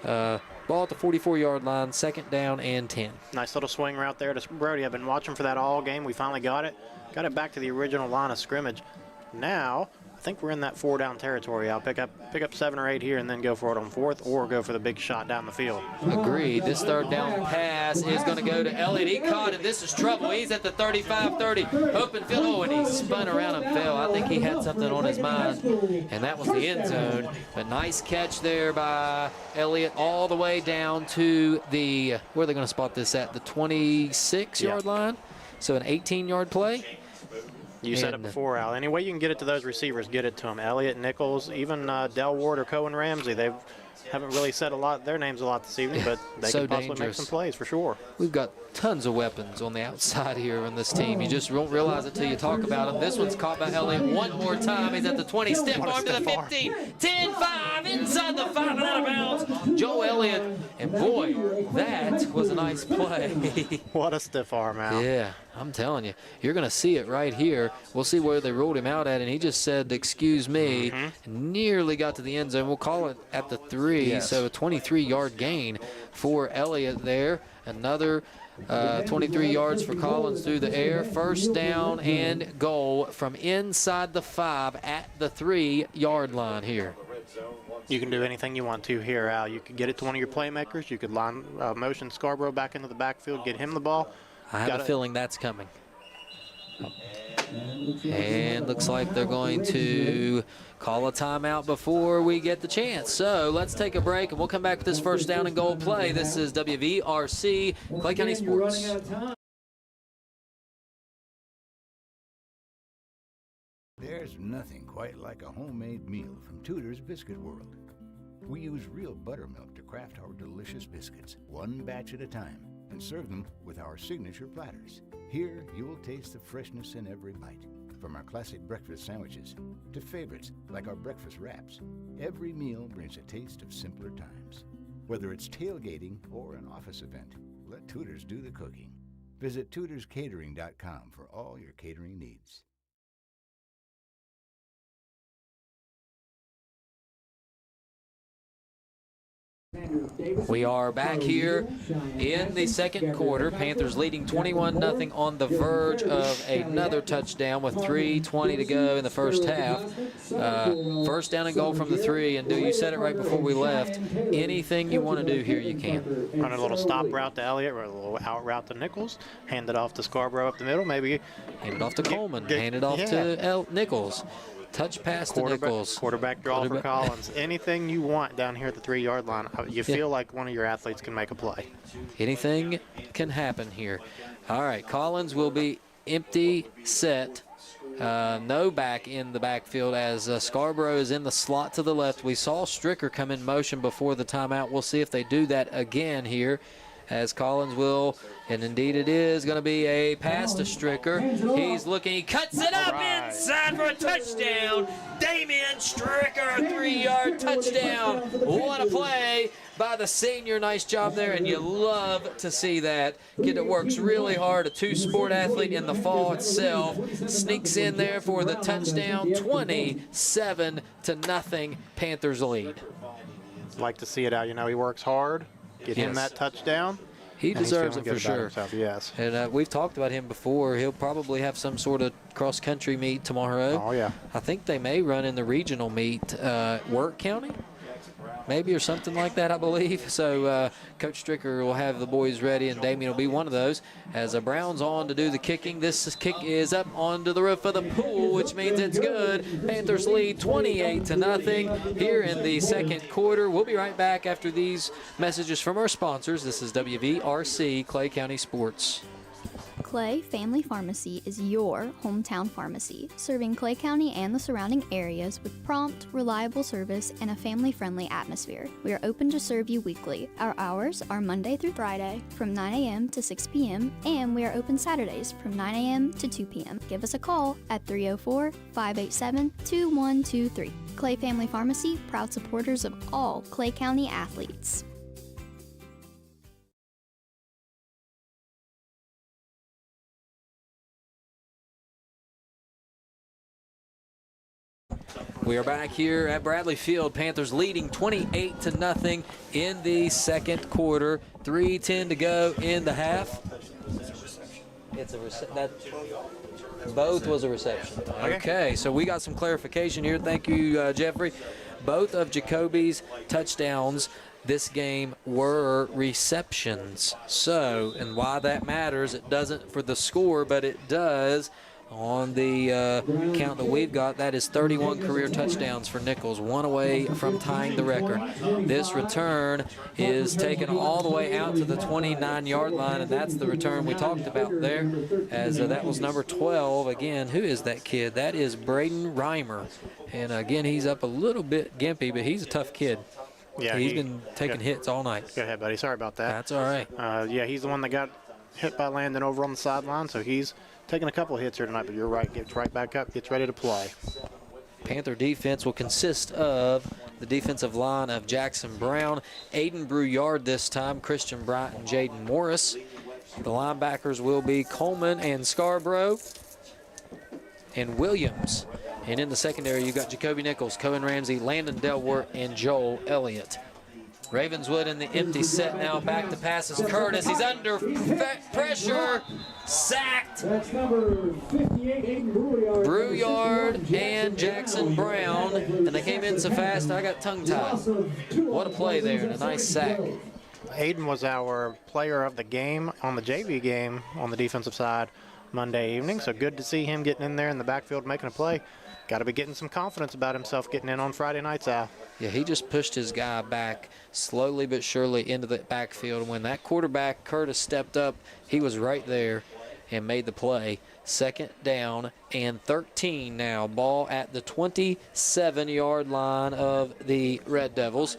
ball at the 44-yard line, 2nd down and 10. Nice little swing route there to Brody. I've been watching for that all game. We finally got it. Got it back to the original line of scrimmage. Now, I think we're in that 4-down territory. I'll pick up 7 or 8 here and then go for it on 4th or go for the big shot down the field. Agreed. This 3rd down pass is going to go to Elliott. He caught it. This is trouble. He's at the 35-30. Open field. Oh, and he spun around and fell. I think he had something on his mind, and that was the end zone. But nice catch there by Elliott all the way down to the, where are they going to spot this at? The 26-yard line. So an 18-yard play. You said it before, Al. Any way you can get it to those receivers, get it to them. Elliott, Nichols, even Del Ward or Cohen Ramsey. They haven't really said their names a lot this evening, but they can possibly make some plays for sure. We've got tons of weapons on the outside here on this team. You just won't realize it till you talk about them. This one's caught by Elliott one more time. He's at the 20, stiff arm to the 15, 10-5, inside the 5 and out of bounds. Joe Elliott, and boy, that was a nice play. What a stiff arm, Al. Yeah, I'm telling you. You're going to see it right here. We'll see where they rolled him out at, and he just said, excuse me, nearly got to the end zone. We'll call it at the 3, so a 23-yard gain for Elliott there. Another 23 yards for Collins through the air. 1st down and goal from inside the 5 at the 3-yard line here. You can do anything you want to here, Al. You could get it to one of your playmakers. You could line motion Scarborough back into the backfield, get him the ball. I have a feeling that's coming. And looks like they're going to call a timeout before we get the chance. So let's take a break, and we'll come back with this 1st down and goal play. This is WVRC, Clay County Sports. There's nothing quite like a homemade meal from Tudor's Biscuit World. We use real buttermilk to craft our delicious biscuits, one batch at a time, and serve them with our signature platters. Here, you'll taste the freshness in every bite. From our classic breakfast sandwiches to favorites like our breakfast wraps, every meal brings a taste of simpler times. Whether it's tailgating or an office event, let Tudor's do the cooking. Visit tudorscatering.com for all your catering needs. We are back here in the second quarter. Panthers leading 21-0 on the verge of another touchdown with 3:20 to go in the first half. First down and goal from the 3, and you said it right before we left. Anything you want to do here, you can. Run a little stop route to Elliott, or a little out route to Nichols. Hand it off to Scarborough up the middle, maybe. Hand it off to Coleman. Hand it off to Nichols. Touch pass to Nichols. Quarterback draw for Collins. Anything you want down here at the 3-yard line. You feel like one of your athletes can make a play. Anything can happen here. All right, Collins will be empty set. No back in the backfield as Scarborough is in the slot to the left. We saw Stricker come in motion before the timeout. We'll see if they do that again here, as Collins will, and indeed it is going to be a pass to Stricker. He's looking, he cuts it up inside for a touchdown. Damian Stricker, a 3-yard touchdown. What a play by the senior. Nice job there, and you love to see that. Kid that works really hard, a two-sport athlete in the fall itself, sneaks in there for the touchdown. 27-0, Panthers lead. Like to see it out. He works hard. Get him that touchdown. He deserves it for sure. Yes. And we've talked about him before. He'll probably have some sort of cross-country meet tomorrow. Oh, yeah. I think they may run in the regional meet, Work County, maybe, or something like that, I believe. So Coach Stricker will have the boys ready, and Damien will be one of those. As Brown's on to do the kicking, this kick is up onto the roof of the pool, which means it's good. Panthers lead 28-0 here in the second quarter. We'll be right back after these messages from our sponsors. This is WVRC Clay County Sports. Clay Family Pharmacy is your hometown pharmacy, serving Clay County and the surrounding areas with prompt, reliable service and a family-friendly atmosphere. We are open to serve you weekly. Our hours are Monday through Friday from 9 a.m. to 6 p.m. and we are open Saturdays from 9 a.m. to 2 p.m. Give us a call at 304-587-2123. Clay Family Pharmacy, proud supporters of all Clay County athletes. We are back here at Bradley Field. Panthers leading 28-0 in the second quarter. 3:10 to go in the half. It's both was a reception. Okay, so we got some clarification here. Thank you, Jeffrey. Both of Jacoby's touchdowns this game were receptions. So, and why that matters, it doesn't for the score, but it does on the count that we've got. That is 31 career touchdowns for Nichols, one away from tying the record. This return is taken all the way out to the 29-yard line, and that's the return we talked about there, as that was number 12. Again, who is that kid? That is Braden Reimer. And again, he's up a little bit gimpy, but he's a tough kid. Yeah, he's been taking hits all night. Go ahead, buddy. Sorry about that. That's all right. Yeah, he's the one that got hit by Landon over on the sideline, so he's taking a couple of hits here tonight, but you're right. Gets right back up, gets ready to play. Panther defense will consist of the defensive line of Jackson Brown, Aiden Brouillard this time, Christian Bright, and Jaden Morris. The linebackers will be Coleman and Scarborough and Williams. And in the secondary, you've got Jacoby Nichols, Cohen Ramsey, Landon Delwart, and Joel Elliott. Ravenswood in the empty set now. Back to passes Curtis. He's under pressure. Sacked. That's number 58, Brouillard and Jackson Brown. And they came in so fast, I got tongue-tied. What a play there, and a nice sack. Aiden was our player of the game on the JV game on the defensive side Monday evening, so good to see him getting in there in the backfield making a play. Got to be getting some confidence about himself getting in on Friday nights, Al. Yeah, he just pushed his guy back slowly but surely into the backfield. And when that quarterback, Curtis, stepped up, he was right there and made the play. Second down and 13 now. Ball at the 27-yard line of the Red Devils.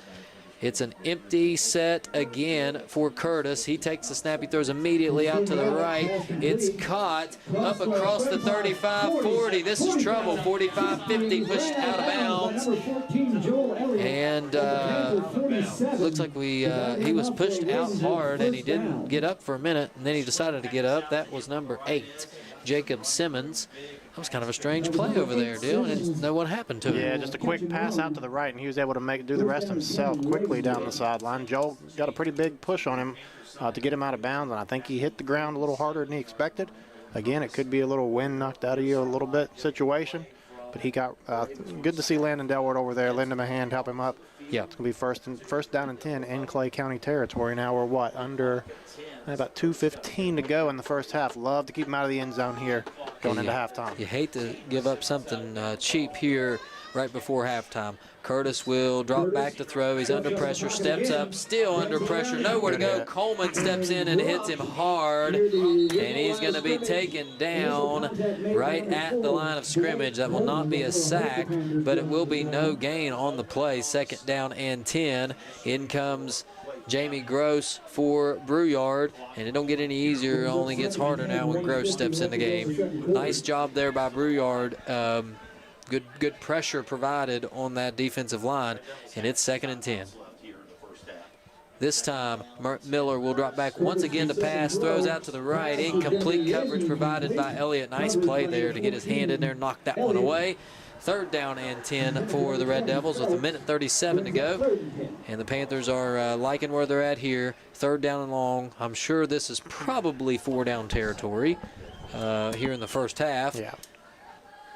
It's an empty set again for Curtis. He takes the snap. He throws immediately out to the right. It's caught up across the 35-40. This is trouble. 45-50 pushed out of bounds. And looks like he was pushed out hard, and he didn't get up for a minute, and then he decided to get up. That was number 8, Jacob Simmons. That was kind of a strange play over there, Dale, and didn't know what happened to him. Yeah, just a quick pass out to the right, and he was able to do the rest himself quickly down the sideline. Joel got a pretty big push on him to get him out of bounds, and I think he hit the ground a little harder than he expected. Again, it could be a little wind knocked out of you a little bit situation, but he got good to see Landon Delward over there, lend him a hand, help him up. Yeah, it's going to be first down and 10 in Clay County territory. Now we're what, under about 2:15 to go in the first half. Love to keep him out of the end zone here going into halftime. You hate to give up something cheap here right before halftime. Curtis will drop back to throw. He's under pressure, steps up, still under pressure, nowhere to go. Coleman steps in and hits him hard, and he's going to be taken down right at the line of scrimmage. That will not be a sack, but it will be no gain on the play. 2nd down and 10. In comes Jamie Gross for Brouillard, and it don't get any easier. It only gets harder now when Gross steps in the game. Nice job there by Brouillard. Good pressure provided on that defensive line, and it's 2nd and 10. This time, Miller will drop back once again to pass, throws out to the right. Incomplete coverage provided by Elliott. Nice play there to get his hand in there, knock that one away. 3rd down and 10 for the Red Devils with 1:37 to go. And the Panthers are liking where they're at here. 3rd down and long. I'm sure this is probably 4-down territory here in the first half. Yeah.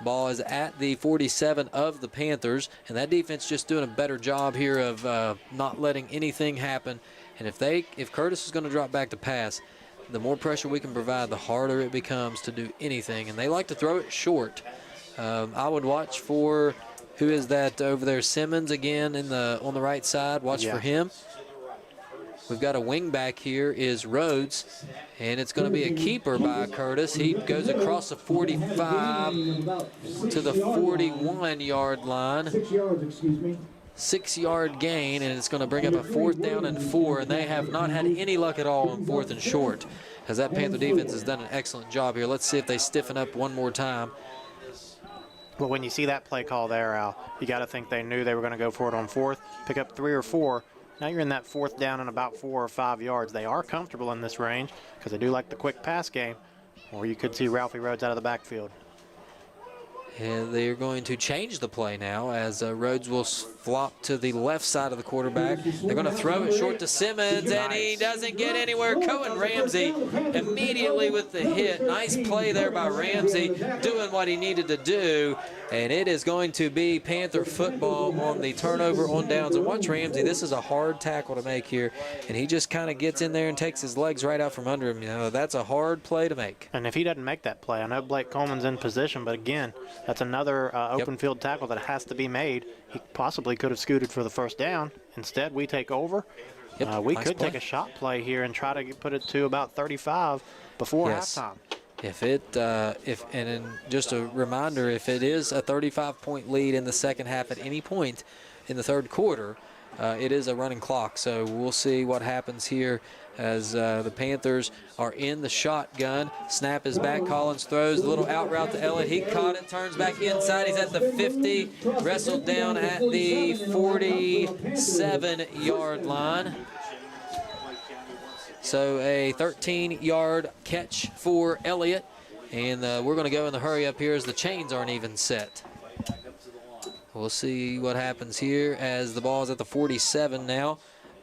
Ball is at the 47 of the Panthers, and that defense just doing a better job here of not letting anything happen. And if Curtis is going to drop back to pass, the more pressure we can provide, the harder it becomes to do anything. And they like to throw it short. I would watch for, who is that over there? Simmons again on the right side. Watch for him. We've got a wing back here is Rhodes, and it's going to be a keeper by Curtis. He goes across the 45 to the 41-yard line. 6 yards, excuse me. 6-yard gain, and it's going to bring up a 4th down and 4, and they have not had any luck at all on 4th and short, as that Panther defense has done an excellent job here. Let's see if they stiffen up one more time. Well, when you see that play call there, Al, you got to think they knew they were going to go for it on 4th, pick up 3 or 4. Now you're in that 4th down and about 4 or 5 yards. They are comfortable in this range because they do like the quick pass game, or you could see Ralphie Rhodes out of the backfield. And they're going to change the play now as Rhodes will flop to the left side of the quarterback. They're going to throw it short to Simmons, and he doesn't get anywhere. Cohen Ramsey immediately with the hit. Nice play there by Ramsey, doing what he needed to do. And it is going to be Panther football on the turnover on downs. And watch Ramsey. This is a hard tackle to make here. And he just kind of gets in there and takes his legs right out from under him. You know, that's a hard play to make. And if he doesn't make that play, I know Blake Coleman's in position, but again, that's another open field tackle that has to be made. He possibly could have scooted for the 1st down. Instead, we take over. We could take a shot play here and try to put it to about 35 before halftime. And just a reminder, if it is a 35-point lead in the 2nd half at any point in the 3rd quarter, it is a running clock. So we'll see what happens here as the Panthers are in the shotgun. Snap is back. Collins throws a little out route to Elliott. He caught it, turns back inside. He's at the 50, wrestled down at the 47-yard line. So a 13-yard catch for Elliott. And we're going to go in the hurry up here as the chains aren't even set. We'll see what happens here as the ball is at the 47 now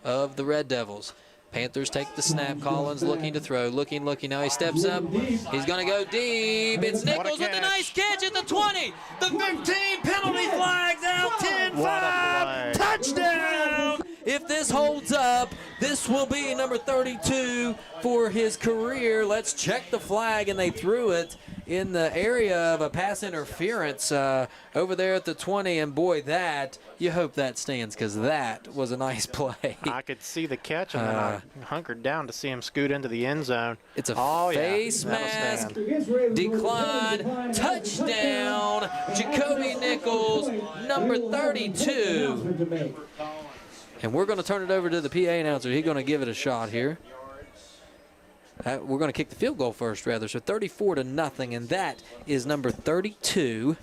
of the Red Devils. Panthers take the snap. Collins looking to throw. Looking. Now he steps up. He's going to go deep. It's Nichols with a nice catch at the 20. The 15. Penalty flags out. 10-5. Touchdown. If this holds up, this will be number 32 for his career. Let's check the flag, and they threw it in the area of a pass interference over there at the 20. And boy, that, you hope that stands because that was a nice play. I could see the catch, and then I hunkered down to see him scoot into the end zone. It's a face mask, decline, touchdown, Jacoby Nichols, number 32. And we're going to turn it over to the PA announcer. He's going to give it a shot here. We're going to kick the field goal first, rather. So 34-0, and that is number 32.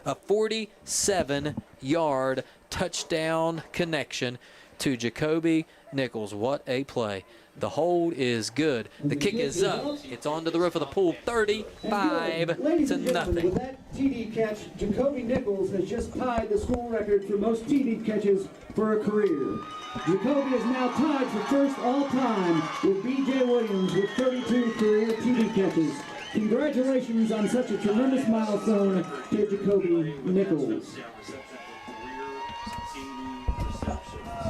A 47-yard touchdown connection to Jacoby Nichols. What a play. The hold is good. The kick is up. It's onto the roof of the pool, 35 to nothing. With that TD catch, Jacoby Nichols has just tied the school record for most TD catches for a career. Jacoby is now tied for first all-time with B.J. Williams with 32 career TD catches. Congratulations on such a tremendous milestone to Jacoby Nichols.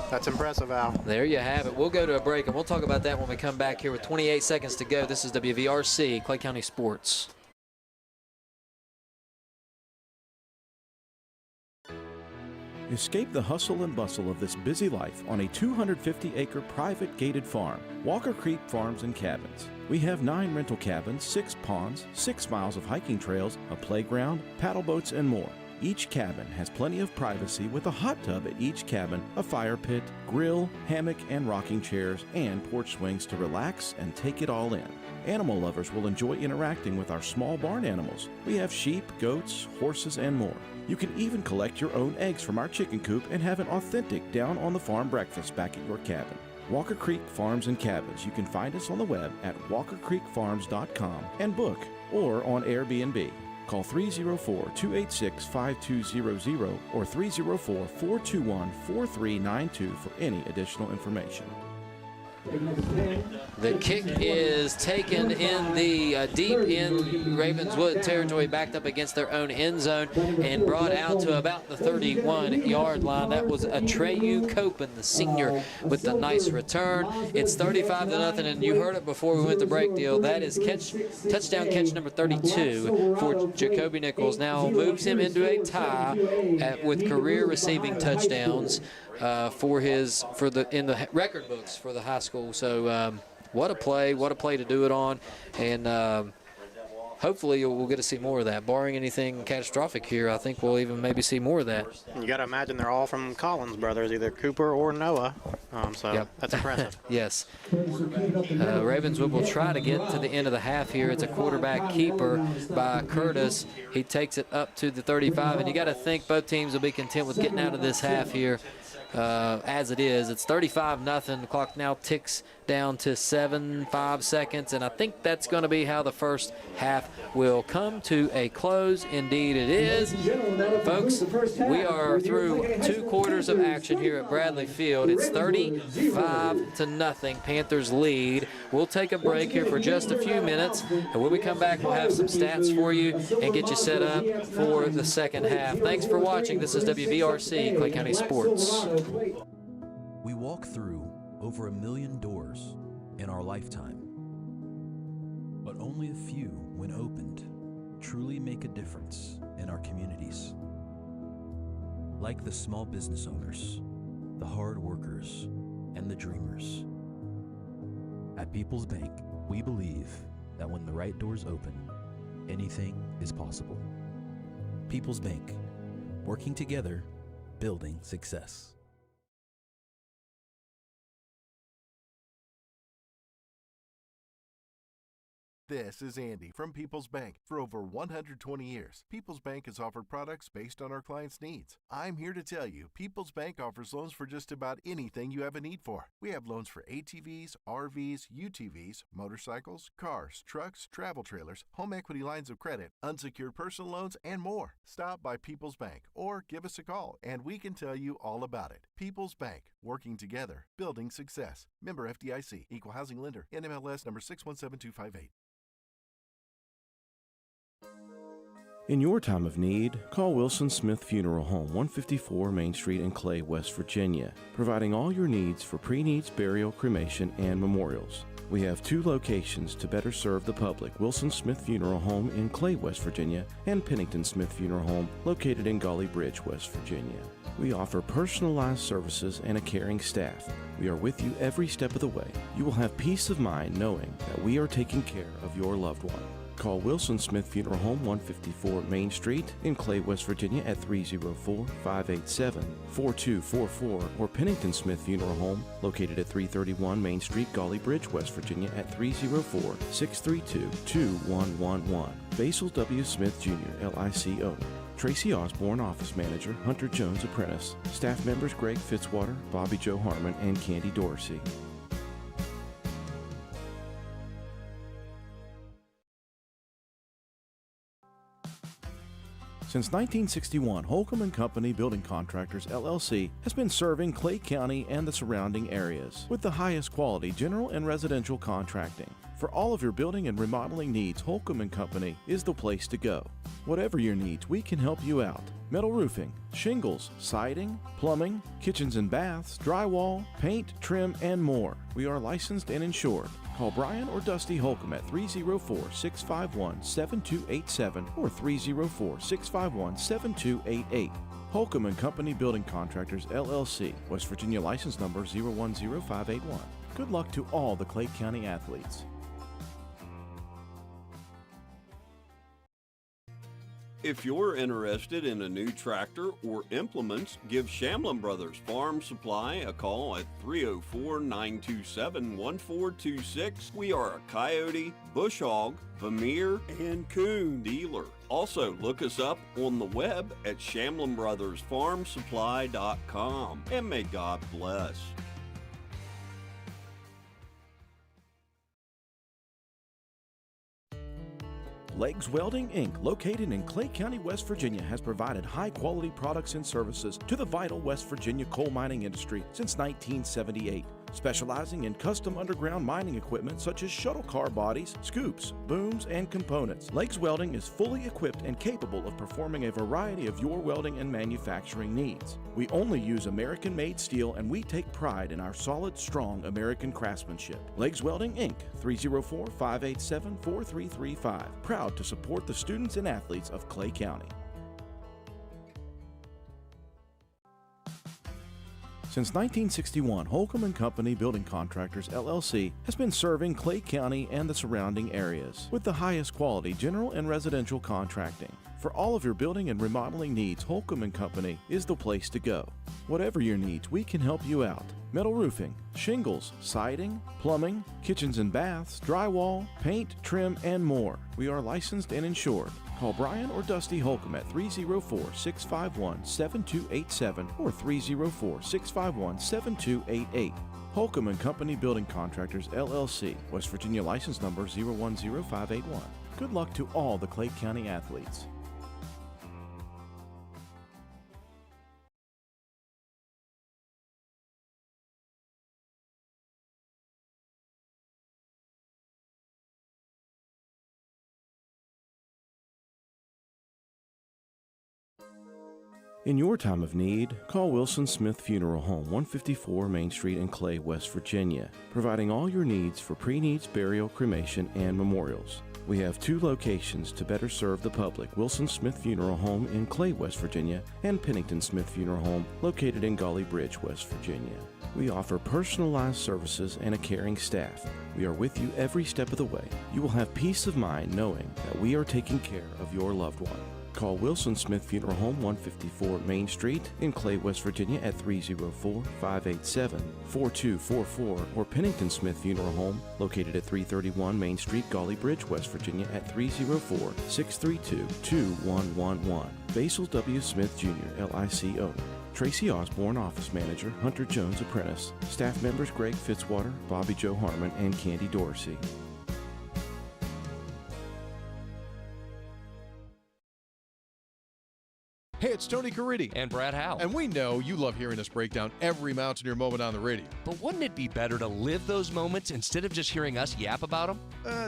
That's impressive, Al. There you have it. We'll go to a break, and we'll talk about that when we come back here with 28 seconds to go. This is WVRC, Clay County Sports. Escape the hustle and bustle of this busy life on a 250-acre private gated farm, Walker Creek Farms and Cabins. We have 9 rental cabins, 6 ponds, 6 miles of hiking trails, a playground, paddle boats, and more. Each cabin has plenty of privacy with a hot tub at each cabin, a fire pit, grill, hammock and rocking chairs, and porch swings to relax and take it all in. Animal lovers will enjoy interacting with our small barn animals. We have sheep, goats, horses, and more. You can even collect your own eggs from our chicken coop and have an authentic down-on-the-farm breakfast back at your cabin. Walker Creek Farms and Cabins. You can find us on the web at walkercreekfarms.com and book or on Airbnb. Call 304-286-5200 or 304-421-4392 for any additional information. The kick is taken in the deep in Ravenswood territory, backed up against their own end zone and brought out to about the 31-yard line. That was Atreyu Copen, the senior, with the nice return. It's 35-0, and you heard it before we went to break, Deal. That is touchdown catch number 32 for Jacoby Nichols. Now moves him into a tie with career receiving touchdowns in the record books for the high school. So what a play to do it on, and hopefully we'll get to see more of that. Barring anything catastrophic here, I think we'll even maybe see more of that. You got to imagine they're all from Collins brothers, either Cooper or Noah, so that's impressive. Yes. Ravenswood will try to get to the end of the half here. It's a quarterback keeper by Curtis. He takes it up to the 35, and you got to think both teams will be content with getting out of this half here. As it is, it's 35-0. The clock now ticks down to 5 seconds, and I think that's going to be how the first half will come to a close. Indeed it is. Folks, we are through 2 quarters of action here at Bradley Field. It's 35-0. Panthers lead. We'll take a break here for just a few minutes, and when we come back, we'll have some stats for you and get you set up for the second half. Thanks for watching. This is WVRC, Clay County Sports. We walk through over 1 million doors in our lifetime, but only a few, when opened, truly make a difference in our communities. Like the small business owners, the hard workers, and the dreamers. At People's Bank, we believe that when the right doors open, anything is possible. People's Bank, working together, building success. This is Andy from People's Bank. For over 120 years, People's Bank has offered products based on our clients' needs. I'm here to tell you, People's Bank offers loans for just about anything you have a need for. We have loans for ATVs, RVs, UTVs, motorcycles, cars, trucks, travel trailers, home equity lines of credit, unsecured personal loans, and more. Stop by People's Bank or give us a call, and we can tell you all about it. People's Bank, working together, building success. Member FDIC, Equal Housing Lender, NMLS number 617258. In your time of need, call Wilson Smith Funeral Home, 154 Main Street in Clay, West Virginia, providing all your needs for pre-needs, burial, cremation, and memorials. We have 2 locations to better serve the public: Wilson Smith Funeral Home in Clay, West Virginia, and Pennington Smith Funeral Home located in Golly Bridge, West Virginia. We offer personalized services and a caring staff. We are with you every step of the way. You will have peace of mind knowing that we are taking care of your loved one. Call Wilson Smith Funeral Home, 154 Main Street in Clay, West Virginia at 304-587-4244, or Pennington Smith Funeral Home located at 331 Main Street, Golly Bridge, West Virginia at 304-632-2111. Basil W. Smith Jr., LIC owner. Tracy Osborne, office manager. Hunter Jones, apprentice. Staff members Greg Fitzwater, Bobby Joe Harmon, and Candy Dorsey. Since 1961, Holcomb & Company Building Contractors, LLC has been serving Clay County and the surrounding areas with the highest quality general and residential contracting. For all of your building and remodeling needs, Holcomb & Company is the place to go. Whatever your needs, we can help you out. Metal roofing, shingles, siding, plumbing, kitchens and baths, drywall, paint, trim, and more. We are licensed and insured. Call Brian or Dusty Holcomb at 304-651-7287 or 304-651-7288. Holcomb & Company Building Contractors, LLC, West Virginia license number 010581. Good luck to all the Clay County athletes. If you're interested in a new tractor or implements, give Shamlin Brothers Farm Supply a call at 304-927-1426. We are a coyote, bush hog, Vermeer, and coon dealer. Also, look us up on the web at ShamlinBrothersFarmSupply.com. And may God bless. Legs Welding, Inc., located in Clay County, West Virginia, has provided high-quality products and services to the vital West Virginia coal mining industry since 1978. Specializing in custom underground mining equipment such as shuttle car bodies, scoops, booms, and components. Legs Welding is fully equipped and capable of performing a variety of your welding and manufacturing needs. We only use American-made steel, and we take pride in our solid, strong American craftsmanship. Legs Welding, Inc., 304-587-4335. Proud to support the students and athletes of Clay County. Since 1961, Holcomb & Company Building Contractors, LLC has been serving Clay County and the surrounding areas with the highest quality general and residential contracting. For all of your building and remodeling needs, Holcomb & Company is the place to go. Whatever your needs, we can help you out. Metal roofing, shingles, siding, plumbing, kitchens and baths, drywall, paint, trim, and more. We are licensed and insured. Call Brian or Dusty Holcomb at 304-651-7287 or 304-651-7288. Holcomb & Company Building Contractors, LLC, West Virginia license number 010581. Good luck to all the Clay County athletes. In your time of need, call Wilson Smith Funeral Home, 154 Main Street in Clay, West Virginia, providing all your needs for pre-needs, burial, cremation, and memorials. We have two locations to better serve the public: Wilson Smith Funeral Home in Clay, West Virginia, and Pennington Smith Funeral Home located in Golly Bridge, West Virginia. We offer personalized services and a caring staff. We are with you every step of the way. You will have peace of mind knowing that we are taking care of your loved one. Call Wilson Smith Funeral Home, 154 Main Street in Clay, West Virginia at 304-587-4244 or Pennington Smith Funeral Home located at 331 Main Street, Golly Bridge, West Virginia at 304-632-2111. Basil W. Smith Jr., LIC owner. Tracy Osborne, office manager. Hunter Jones, apprentice. Staff members Greg Fitzwater, Bobby Joe Harmon, and Candy Dorsey. Hey, it's Tony Caridi. And Brad Howe. And we know you love hearing us break down every Mountaineer moment on the radio. But wouldn't it be better to live those moments instead of just hearing us yap about them?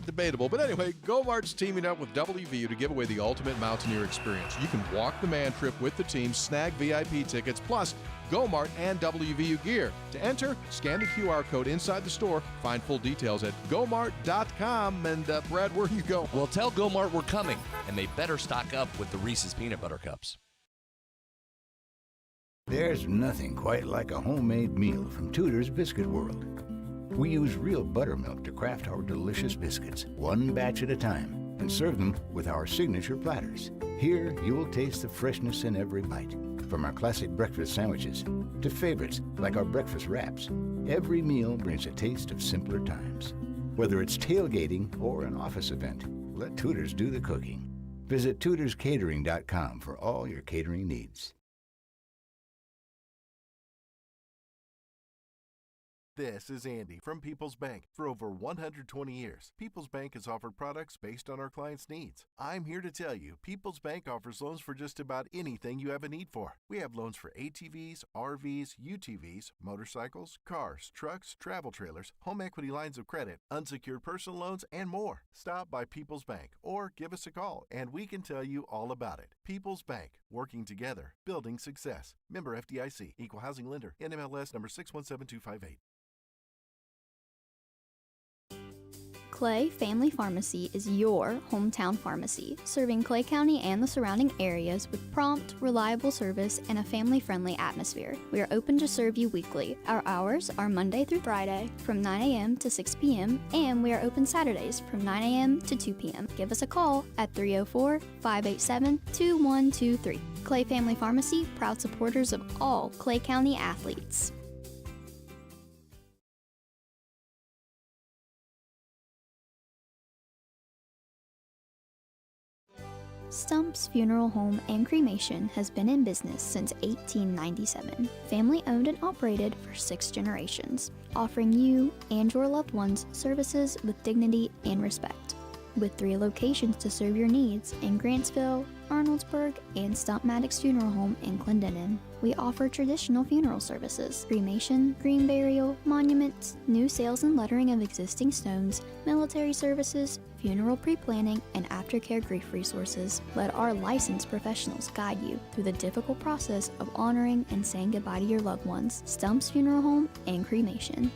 Debatable. But anyway, Go-Mart's teaming up with WVU to give away the ultimate Mountaineer experience. You can walk the man trip with the team, snag VIP tickets, plus Go-Mart and WVU gear. To enter, scan the QR code inside the store. Find full details at gomart.com. And Brad, where do you go? Well, tell Go-Mart we're coming, and they better stock up with the Reese's Peanut Butter Cups. There's nothing quite like a homemade meal from Tudor's Biscuit World. We use real buttermilk to craft our delicious biscuits, one batch at a time, and serve them with our signature platters. Here, you'll taste the freshness in every bite. From our classic breakfast sandwiches to favorites like our breakfast wraps, every meal brings a taste of simpler times. Whether it's tailgating or an office event, let Tudor's do the cooking. Visit tudorscatering.com for all your catering needs. This is Andy from People's Bank. For over 120 years, People's Bank has offered products based on our clients' needs. I'm here to tell you, People's Bank offers loans for just about anything you have a need for. We have loans for ATVs, RVs, UTVs, motorcycles, cars, trucks, travel trailers, home equity lines of credit, unsecured personal loans, and more. Stop by People's Bank or give us a call, and we can tell you all about it. People's Bank, working together, building success. Member FDIC, Equal Housing Lender, NMLS number 617258. Clay Family Pharmacy is your hometown pharmacy, serving Clay County and the surrounding areas with prompt, reliable service and a family-friendly atmosphere. We are open to serve you weekly. Our hours are Monday through Friday from 9 a.m. to 6 p.m. and we are open Saturdays from 9 a.m. to 2 p.m. Give us a call at 304-587-2123. Clay Family Pharmacy, proud supporters of all Clay County athletes. Stump's Funeral Home and Cremation has been in business since 1897. Family owned and operated for 6 generations, offering you and your loved ones services with dignity and respect. With 3 locations to serve your needs in Grantsville, Arnoldsburg, and Stump Maddox Funeral Home in Clendenin. We offer traditional funeral services, cremation, green burial, monuments, new sales and lettering of existing stones, military services, funeral pre-planning, and aftercare grief resources. Let our licensed professionals guide you through the difficult process of honoring and saying goodbye to your loved ones. Stump's Funeral Home and Cremation.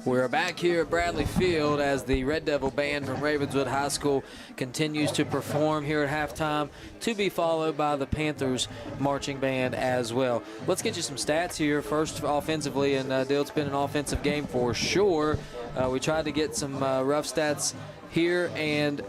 We're back here at Bradley Field as the Red Devil Band from Ravenswood High School continues to perform here at halftime, to be followed by the Panthers marching band as well. Let's get you some stats here. First, offensively, and Dill, it's been an offensive game for sure. We tried to get some rough stats here, and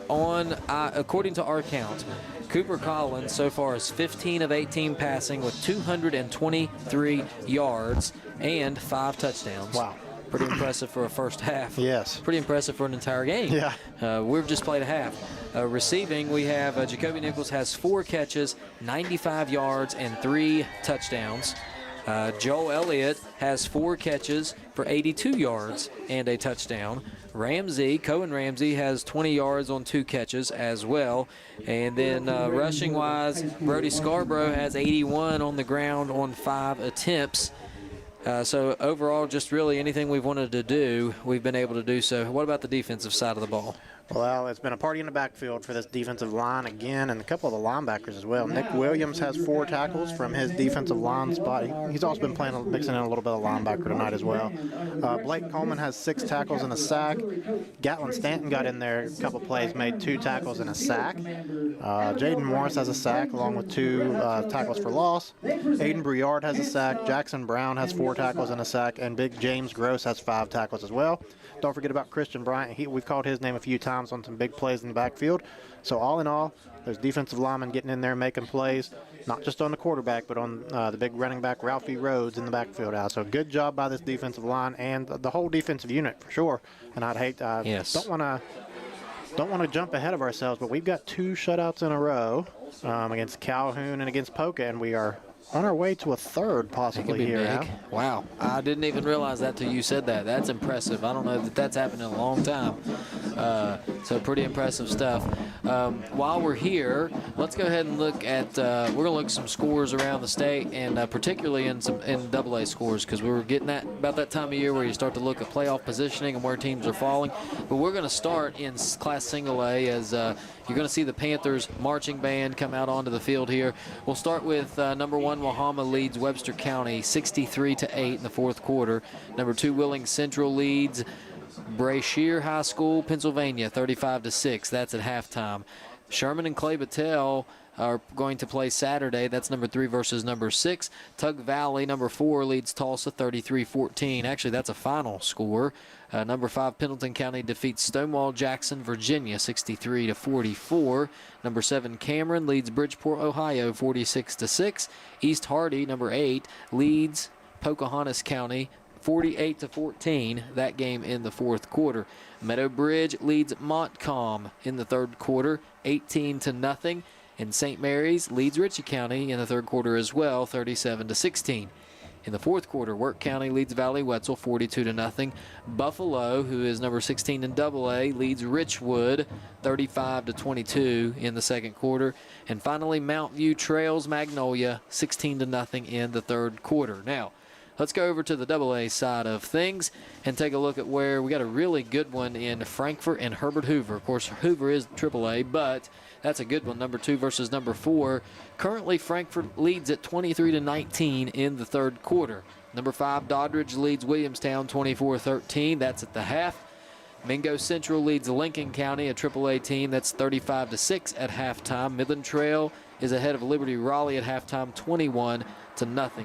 according to our count, Cooper Collins so far is 15 of 18 passing with 223 yards and 5 touchdowns. Wow. Pretty impressive for a first half. Yes. Pretty impressive for an entire game. Yeah. We've just played a half. Receiving, we have Jacoby Nichols has 4 catches, 95 yards, and 3 touchdowns. Joel Elliott has 4 catches for 82 yards and a touchdown. Cohen Ramsey has 20 yards on 2 catches as well. And then rushing-wise, Brody Scarborough has 81 on the ground on 5 attempts. So overall, just really anything we've wanted to do, we've been able to do so. What about the defensive side of the ball? Well, it's been a party in the backfield for this defensive line again, and a couple of the linebackers as well. Nick Williams has 4 tackles from his defensive line spot. He's also been mixing in a little bit of linebacker tonight as well. Blake Coleman has 6 tackles and a sack. Gatlin Stanton got in there a couple plays, made 2 tackles and a sack. Jaden Morris has a sack along with 2 tackles for loss. Aiden Brouillard has a sack. Jackson Brown has 4 tackles and a sack, and Big James Gross has 5 tackles as well. Don't forget about Christian Bryant. We've called his name a few times on some big plays in the backfield. So all in all, there's defensive linemen getting in there making plays, not just on the quarterback, but on the big running back, Ralphie Rhodes, in the backfield. So good job by this defensive line and the whole defensive unit for sure. And I'd hate yes. don't want to jump ahead of ourselves, but we've got 2 shutouts in a row against Calhoun and against Polka, and we are on our way to a 3rd possibly here. Big. Wow. I didn't even realize that till you said that. That's impressive. I don't know that that's happened in a long time. So pretty impressive stuff. While we're here, let's go ahead and look at, we're going to look at some scores around the state, and particularly in AA scores, because we were getting about that time of year where you start to look at playoff positioning and where teams are falling. But we're going to start in Class Single A as you're going to see the Panthers marching band come out onto the field here. We'll start with number 1, Wahama leads Webster County 63-8 in the 4th quarter. Number 2, Willing Central leads Brashear High School, Pennsylvania 35-6. That's at halftime. Sherman and Clay Battelle are going to play Saturday. That's number 3 versus number 6. Tug Valley, number 4, leads Tulsa 33-14. Actually, that's a final score. Number 5, Pendleton County defeats Stonewall Jackson, Virginia 63-44. Number 7, Cameron leads Bridgeport, Ohio 46-6. East Hardy, number 8, leads Pocahontas County 48-14. That game in the 4th quarter. Meadow Bridge leads Montcalm in the 3rd quarter 18-0. And St. Mary's leads Ritchie County in the 3rd quarter as well, 37-16. In the fourth quarter, Work County leads Valley Wetzel 42-0. Buffalo, who is number 16 in AA, leads Richwood 35-22 in the second quarter. And finally, Mount View trails Magnolia 16-0 in the third quarter. Now, let's go over to the AA side of things and take a look at where we got a really good one in Frankfort and Herbert Hoover. Of course, Hoover is AAA, but that's a good one, number 2 versus number 4. Currently, Frankfort leads at 23-19 in the third quarter. Number 5, Doddridge leads Williamstown 24-13. That's at the half. Mingo Central leads Lincoln County, a AAA team. That's 35-6 at halftime. Midland Trail is ahead of Liberty Raleigh at halftime, 21-0.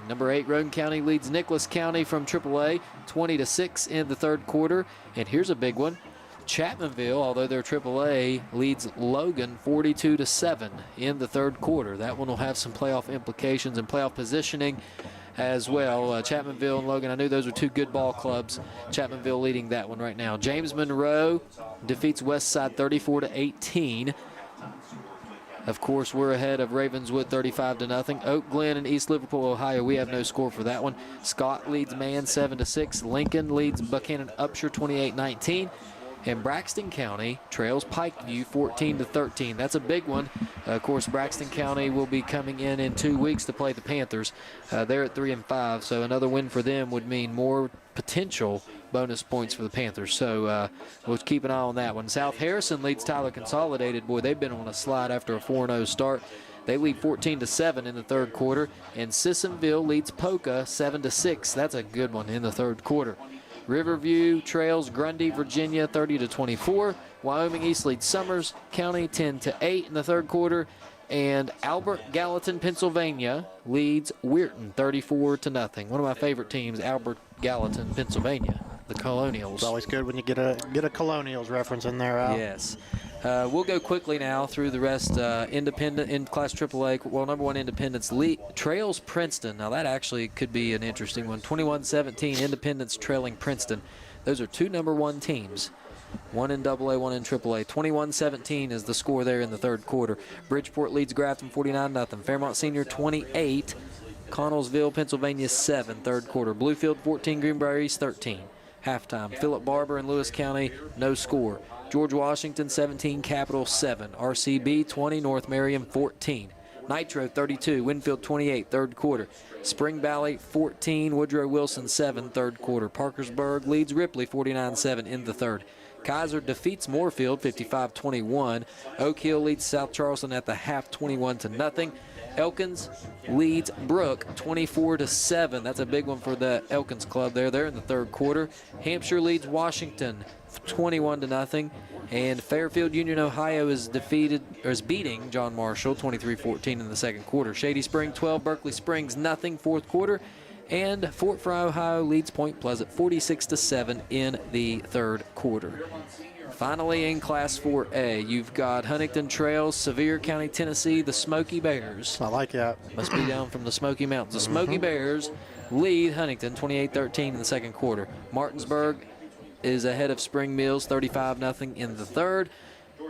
Number 8, Roane County leads Nicholas County from AAA, 20-6 in the third quarter. And here's a big one. Chapmanville, although they're AAA, leads Logan 42-7 in the third quarter. That one will have some playoff implications and playoff positioning as well. Chapmanville and Logan, I knew those were two good ball clubs. Chapmanville leading that one right now. James Monroe defeats Westside 34-18. Of course, we're ahead of Ravenswood 35-0. Oak Glen and East Liverpool, Ohio, we have no score for that one. Scott leads Man 7-6. Lincoln leads Buchanan Upshur 28-19. And Braxton County trails Pikeview 14-13. That's a big one. Of course, Braxton County will be coming in 2 weeks to play the Panthers. They're at 3-5, so another win for them would mean more potential bonus points for the Panthers. So we'll keep an eye on that one. South Harrison leads Tyler Consolidated. Boy, they've been on a slide after a 4-0 start. They lead 14-7 in the third quarter. And Sissonville leads Polka 7-6. That's a good one in the third quarter. Riverview trails Grundy, Virginia 30-24. Wyoming East leads Summers County 10-8 in the third quarter. And Albert Gallatin, Pennsylvania leads Weirton 34-0. One of my favorite teams, Albert Gallatin, Pennsylvania, the Colonials. It's always good when you get a Colonials reference in there, Al. Yes. We'll go quickly now through the rest. Independent in Class AAA. Well, number 1 Independence trails Princeton. Now that actually could be an interesting one. 21-17 Independence trailing Princeton. Those are two number 1 teams. One in AA, one in AAA. 21-17 is the score there in the third quarter. Bridgeport leads Grafton 49-0. Fairmont Senior 28. Connellsville, Pennsylvania 7. Third quarter. Bluefield 14. Greenbrier East 13. Halftime. Philip Barber in Lewis County, no score. George Washington 17, Capital 7. RCB 20, North Marion 14. Nitro 32, Winfield 28, third quarter. Spring Valley 14, Woodrow Wilson 7, third quarter. Parkersburg leads Ripley 49-7 in the third. Kaiser defeats Moorfield 55-21. Oak Hill leads South Charleston at the half 21-0. Elkins leads Brook 24-7. That's a big one for the Elkins club there. They're in the third quarter. Hampshire leads Washington 21-0. And Fairfield Union, Ohio is beating John Marshall 23-14 in the second quarter. Shady Spring 12, Berkeley Springs nothing, fourth quarter. And Fort Fry, Ohio leads Point Pleasant 46-7 in the third quarter. Finally, in Class 4A, you've got Huntington Trails, Sevier County, Tennessee, the Smoky Bears. I like that. Must be down from the Smoky Mountains. The Smoky Bears lead Huntington 28-13 in the second quarter. Martinsburg is ahead of Spring Mills 35-0 in the third.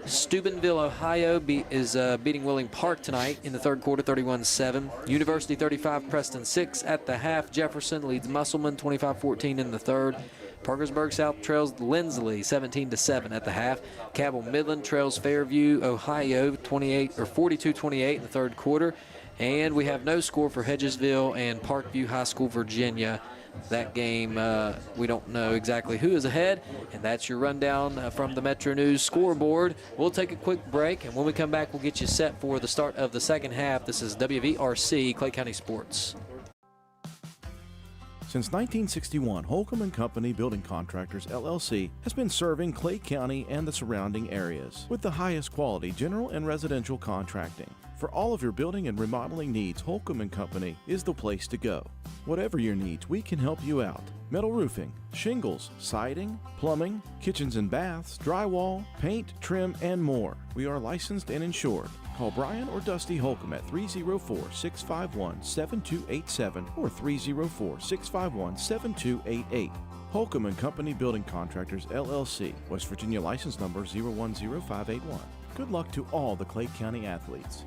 Steubenville, Ohio is beating Willing Park tonight in the third quarter 31-7. University 35, Preston 6 at the half. Jefferson leads Musselman 25-14 in the third. Parkersburg South trails Lindsley 17-7 at the half. Cabell Midland trails Fairview, Ohio 42-28 in the third quarter. And we have no score for Hedgesville and Parkview High School, Virginia. That game, we don't know exactly who is ahead. And that's your rundown from the Metro News scoreboard. We'll take a quick break, and when we come back, we'll get you set for the start of the second half. This is WVRC Clay County Sports. Since 1961, Holcomb & Company Building Contractors, LLC has been serving Clay County and the surrounding areas with the highest quality general and residential contracting. For all of your building and remodeling needs, Holcomb & Company is the place to go. Whatever your needs, we can help you out. Metal roofing, shingles, siding, plumbing, kitchens and baths, drywall, paint, trim, and more. We are licensed and insured. Call Brian or Dusty Holcomb at 304-651-7287 or 304-651-7288. Holcomb & Company Building Contractors, LLC, West Virginia license number 010581. Good luck to all the Clay County athletes.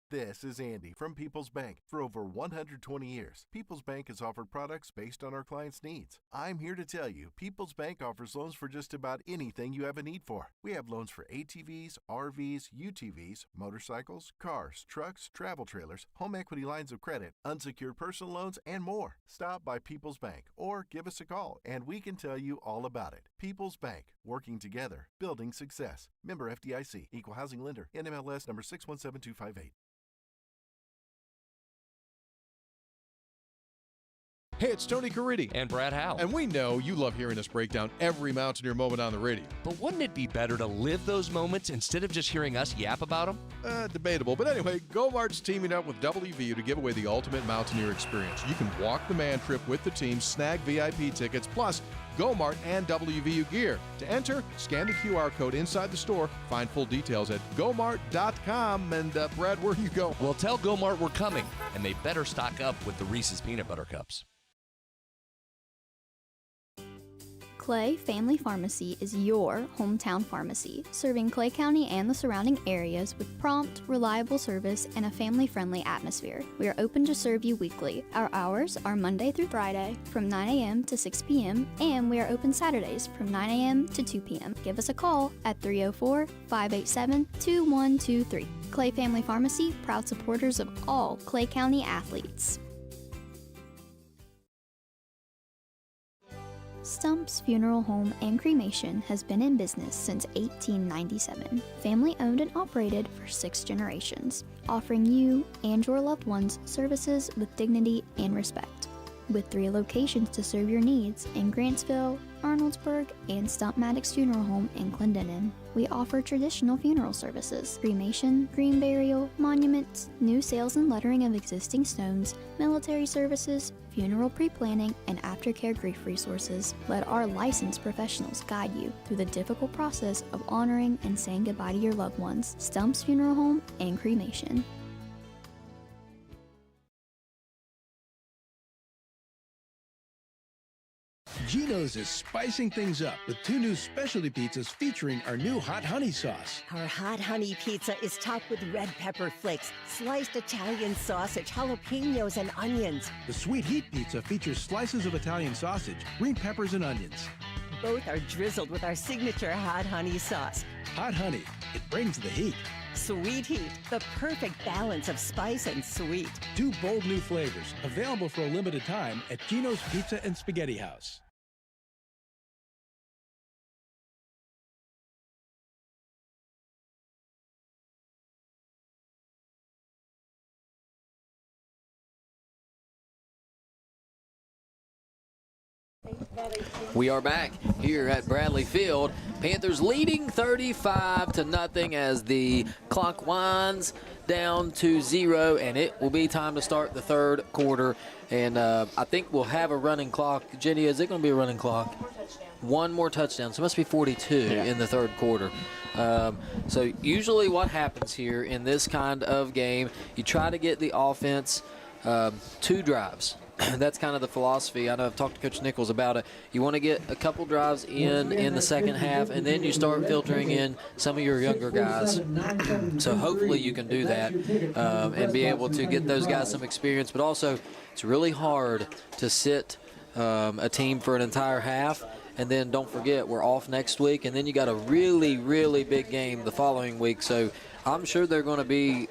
This is Andy from People's Bank. For over 120 years, People's Bank has offered products based on our clients' needs. I'm here to tell you, People's Bank offers loans for just about anything you have a need for. We have loans for ATVs, RVs, UTVs, motorcycles, cars, trucks, travel trailers, home equity lines of credit, unsecured personal loans, and more. Stop by People's Bank or give us a call and we can tell you all about it. People's Bank, working together, building success. Member FDIC, Equal Housing Lender, NMLS number 617258. Hey, it's Tony Caridi. And Brad Howe. And we know you love hearing us break down every Mountaineer moment on the radio. But wouldn't it be better to live those moments instead of just hearing us yap about them? Debatable. But anyway, GoMart's teaming up with WVU to give away the ultimate Mountaineer experience. You can walk the man trip with the team, snag VIP tickets, plus GoMart and WVU gear. To enter, scan the QR code inside the store. Find full details at gomart.com. And Brad, where do you go? Well, tell GoMart we're coming, and they better stock up with the Reese's Peanut Butter Cups. Clay Family Pharmacy is your hometown pharmacy, serving Clay County and the surrounding areas with prompt, reliable service and a family-friendly atmosphere. We are open to serve you weekly. Our hours are Monday through Friday from 9 a.m. to 6 p.m. and we are open Saturdays from 9 a.m. to 2 p.m. Give us a call at 304-587-2123. Clay Family Pharmacy, proud supporters of all Clay County athletes. Stump's Funeral Home and Cremation has been in business since 1897. Family owned and operated for 6 generations, offering you and your loved ones services with dignity and respect. With 3 locations to serve your needs in Grantsville, Arnoldsburg, and Stump Maddox Funeral Home in Clendenin. We offer traditional funeral services, cremation, green burial, monuments, new sales and lettering of existing stones, military services, funeral pre-planning, and aftercare grief resources. Let our licensed professionals guide you through the difficult process of honoring and saying goodbye to your loved ones. Stump's Funeral Home and Cremation. Geno's is spicing things up with 2 new specialty pizzas featuring our new hot honey sauce. Our hot honey pizza is topped with red pepper flakes, sliced Italian sausage, jalapenos, and onions. The sweet heat pizza features slices of Italian sausage, green peppers, and onions. Both are drizzled with our signature hot honey sauce. Hot honey, it brings the heat. Sweet heat, the perfect balance of spice and sweet. 2 bold new flavors, available for a limited time at Geno's Pizza and Spaghetti House. We are back here at Bradley Field. Panthers leading 35-0 as the clock winds down to 0, and it will be time to start the 3rd quarter. And I think we'll have a running clock. Jenny, is it going to be a running clock? One more touchdown. So it must be 42 in the 3rd quarter. So usually what happens here in this kind of game, you try to get the offense 2 drives. That's kind of the philosophy. I know I've talked to Coach Nichols about it. You want to get a couple drives in the second half, and then you start filtering in some of your younger guys. So hopefully you can do that and be able to get those guys some experience. But also, it's really hard to sit a team for an entire half. And then don't forget, we're off next week, and then you got a really, really big game the following week. So I'm sure they're going to be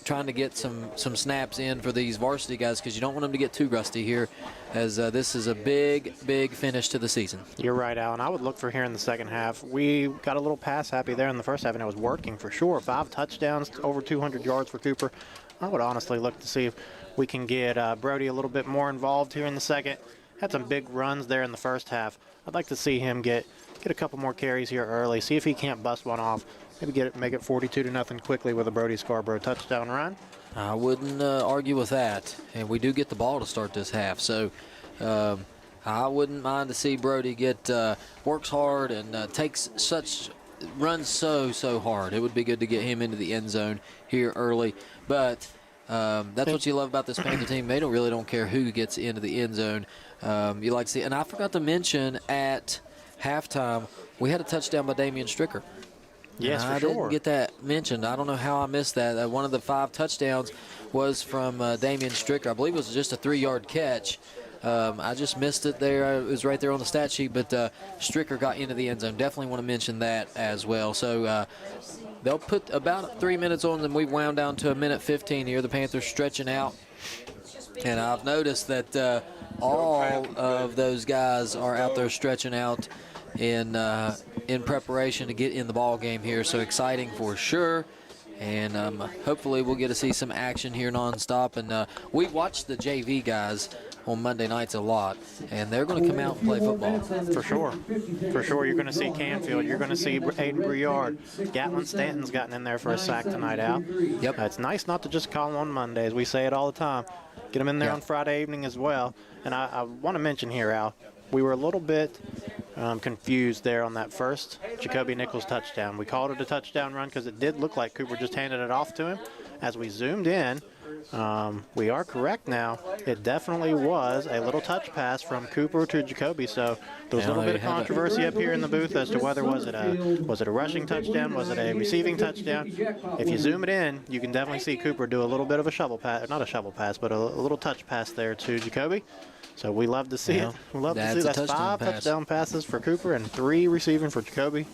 trying to get some snaps in for these varsity guys because you don't want them to get too rusty here as this is a big, big finish to the season. You're right, Alan. I would look for here in the second half. We got a little pass happy there in the first half, and it was working for sure. 5 touchdowns, over 200 yards for Cooper. I would honestly look to see if we can get Brody a little bit more involved here in the second. Had some big runs there in the first half. I'd like to see him get a couple more carries here early, see if he can't bust one off. Maybe make it 42-0 quickly with a Brody Scarborough touchdown run. I wouldn't argue with that. And we do get the ball to start this half. So I wouldn't mind to see Brody works hard and runs so hard. It would be good to get him into the end zone here early. But that's what you love about this Panther team. They really don't care who gets into the end zone. You like to see. And I forgot to mention at halftime, we had a touchdown by Damian Stricker. Yes, I didn't get that mentioned. I don't know how I missed that. One of the 5 touchdowns was from Damian Stricker. I believe it was just a 3-yard catch. I just missed it there. It was right there on the stat sheet, but Stricker got into the end zone. Definitely want to mention that as well. So they'll put about 3 minutes on them. We've wound down to 1:15 here. The Panthers stretching out. And I've noticed that all of those guys are out there stretching out in preparation to get in the ball game here. So exciting for sure. And hopefully we'll get to see some action here nonstop. And we watched the JV guys on Monday nights a lot, and they're going to come out and play football. For sure. For sure, you're going to see Canfield. You're going to see Aiden Briard. Gatlin Stanton's gotten in there for a sack tonight out. Yep. It's nice not to just call them on Mondays. We say it all the time. Get them in there on Friday evening as well. And I want to mention here, Al, we were a little bit confused there on that first Jacoby Nichols touchdown. We called it a touchdown run because it did look like Cooper just handed it off to him. As we zoomed in, we are correct now. It definitely was a little touch pass from Cooper to Jacoby. So there was a little bit of controversy up here in the booth as to whether was it a rushing touchdown, was it a receiving touchdown. If you zoom it in, you can definitely see Cooper do a little bit of a shovel pass, not a shovel pass, but a little touch pass there to Jacoby. So we love to see it. We love to see that's 5 touchdown passes for Cooper and 3 receiving for Jacoby.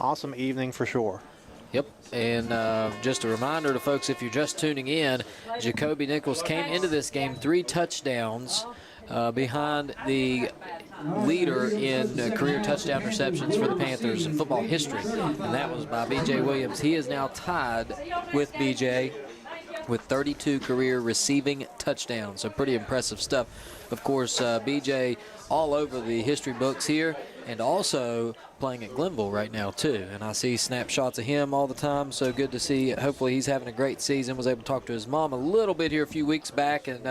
Awesome evening for sure. Yep, and just a reminder to folks, if you're just tuning in, Jacoby Nichols came into this game 3 touchdowns behind the leader in career touchdown receptions for the Panthers in football history, and that was by B.J. Williams. He is now tied with B.J. with 32 career receiving touchdowns, so pretty impressive stuff. Of course, B.J. all over the history books here, and also playing at Glenville right now too. And I see snapshots of him all the time, so good to see. Hopefully he's having a great season. Was able to talk to his mom a little bit here a few weeks back, and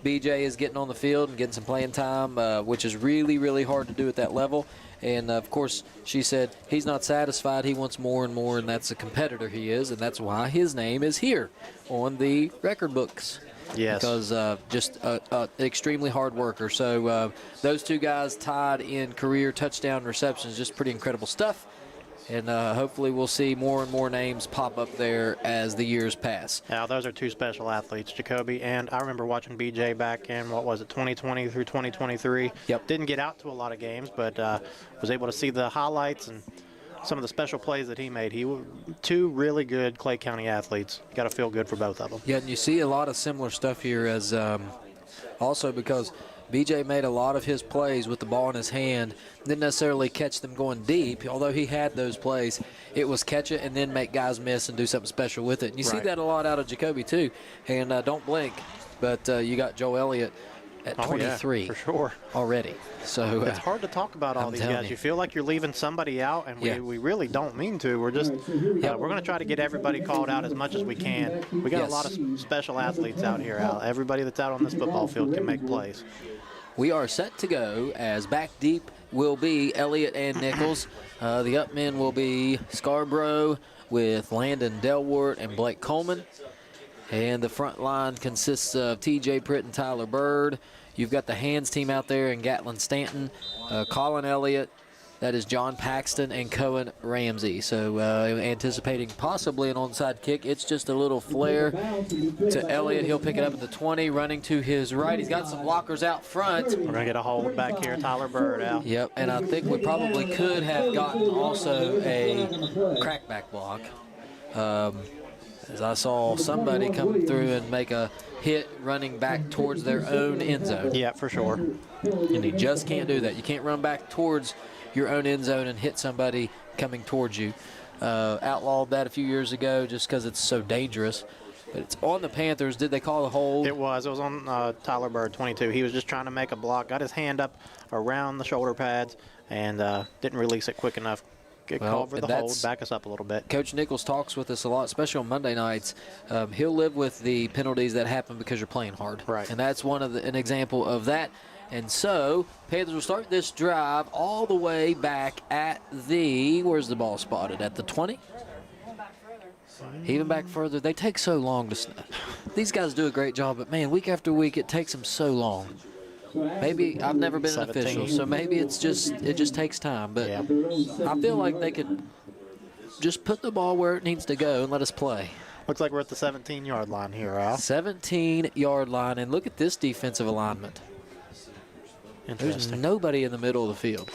BJ is getting on the field and getting some playing time, which is really, really hard to do at that level. And, of course, she said he's not satisfied. He wants more and more, and that's the competitor he is, and that's why his name is here on the record books. Yes. Because just an extremely hard worker. So those 2 guys tied in career touchdown receptions, just pretty incredible stuff. And hopefully we'll see more and more names pop up there as the years pass. Now, those are 2 special athletes, Jacoby, and I remember watching BJ back in, 2020 through 2023. Yep. Didn't get out to a lot of games, but was able to see the highlights and some of the special plays that he made. 2 really good Clay County athletes. Got to feel good for both of them. Yeah, and you see a lot of similar stuff here as also because BJ made a lot of his plays with the ball in his hand. Didn't necessarily catch them going deep, although he had those plays. It was catch it and then make guys miss and do something special with it. And you see that a lot out of Jacoby too. And don't blink, but you got Joe Elliott at 23 for sure already. So it's hard to talk about all these guys. You feel like you're leaving somebody out, and we really don't mean to. We're just we're going to try to get everybody called out as much as we can. We got a lot of special athletes out here, Al. Everybody that's out on this football field can make plays. We are set to go as back deep will be Elliott and Nichols. The up men will be Scarborough with Landon Delwart and Blake Coleman. And the front line consists of T.J. Pritt and Tyler Bird. You've got the hands team out there in Gatlin Stanton, Colin Elliott, that is John Paxton, and Cohen Ramsey. So anticipating possibly an onside kick. It's just a little flare to Elliott. He'll pick it up at the 20, running to his right. He's got some blockers out front. We're going to get a hold back here, Tyler Bird out. Yep, and I think we probably could have gotten also a crackback block. As I saw somebody come through and make a hit running back towards their own end zone. Yeah, for sure. And you just can't do that. You can't run back towards your own end zone and hit somebody coming towards you. Outlawed that a few years ago just because it's so dangerous. But it's on the Panthers. Did they call the hold? It was. It was on Tyler Bird, 22. He was just trying to make a block, got his hand up around the shoulder pads, and didn't release it quick enough. Get called for the hold, back us up a little bit. Coach Nichols talks with us a lot, especially on Monday nights. He'll live with the penalties that happen because you're playing hard. Right. And that's an example of that. And so Panthers will start this drive all the way back at where's the ball spotted? At the 20? Even back further. They take so long to these guys do a great job, but, man, week after week it takes them so long. Maybe I've never been 17. An official, so maybe it just takes time. But I feel like they could just put the ball where it needs to go and let us play. Looks like we're at the 17-yard line here, Al. 17-yard line, and look at this defensive alignment. There's nobody in the middle of the field.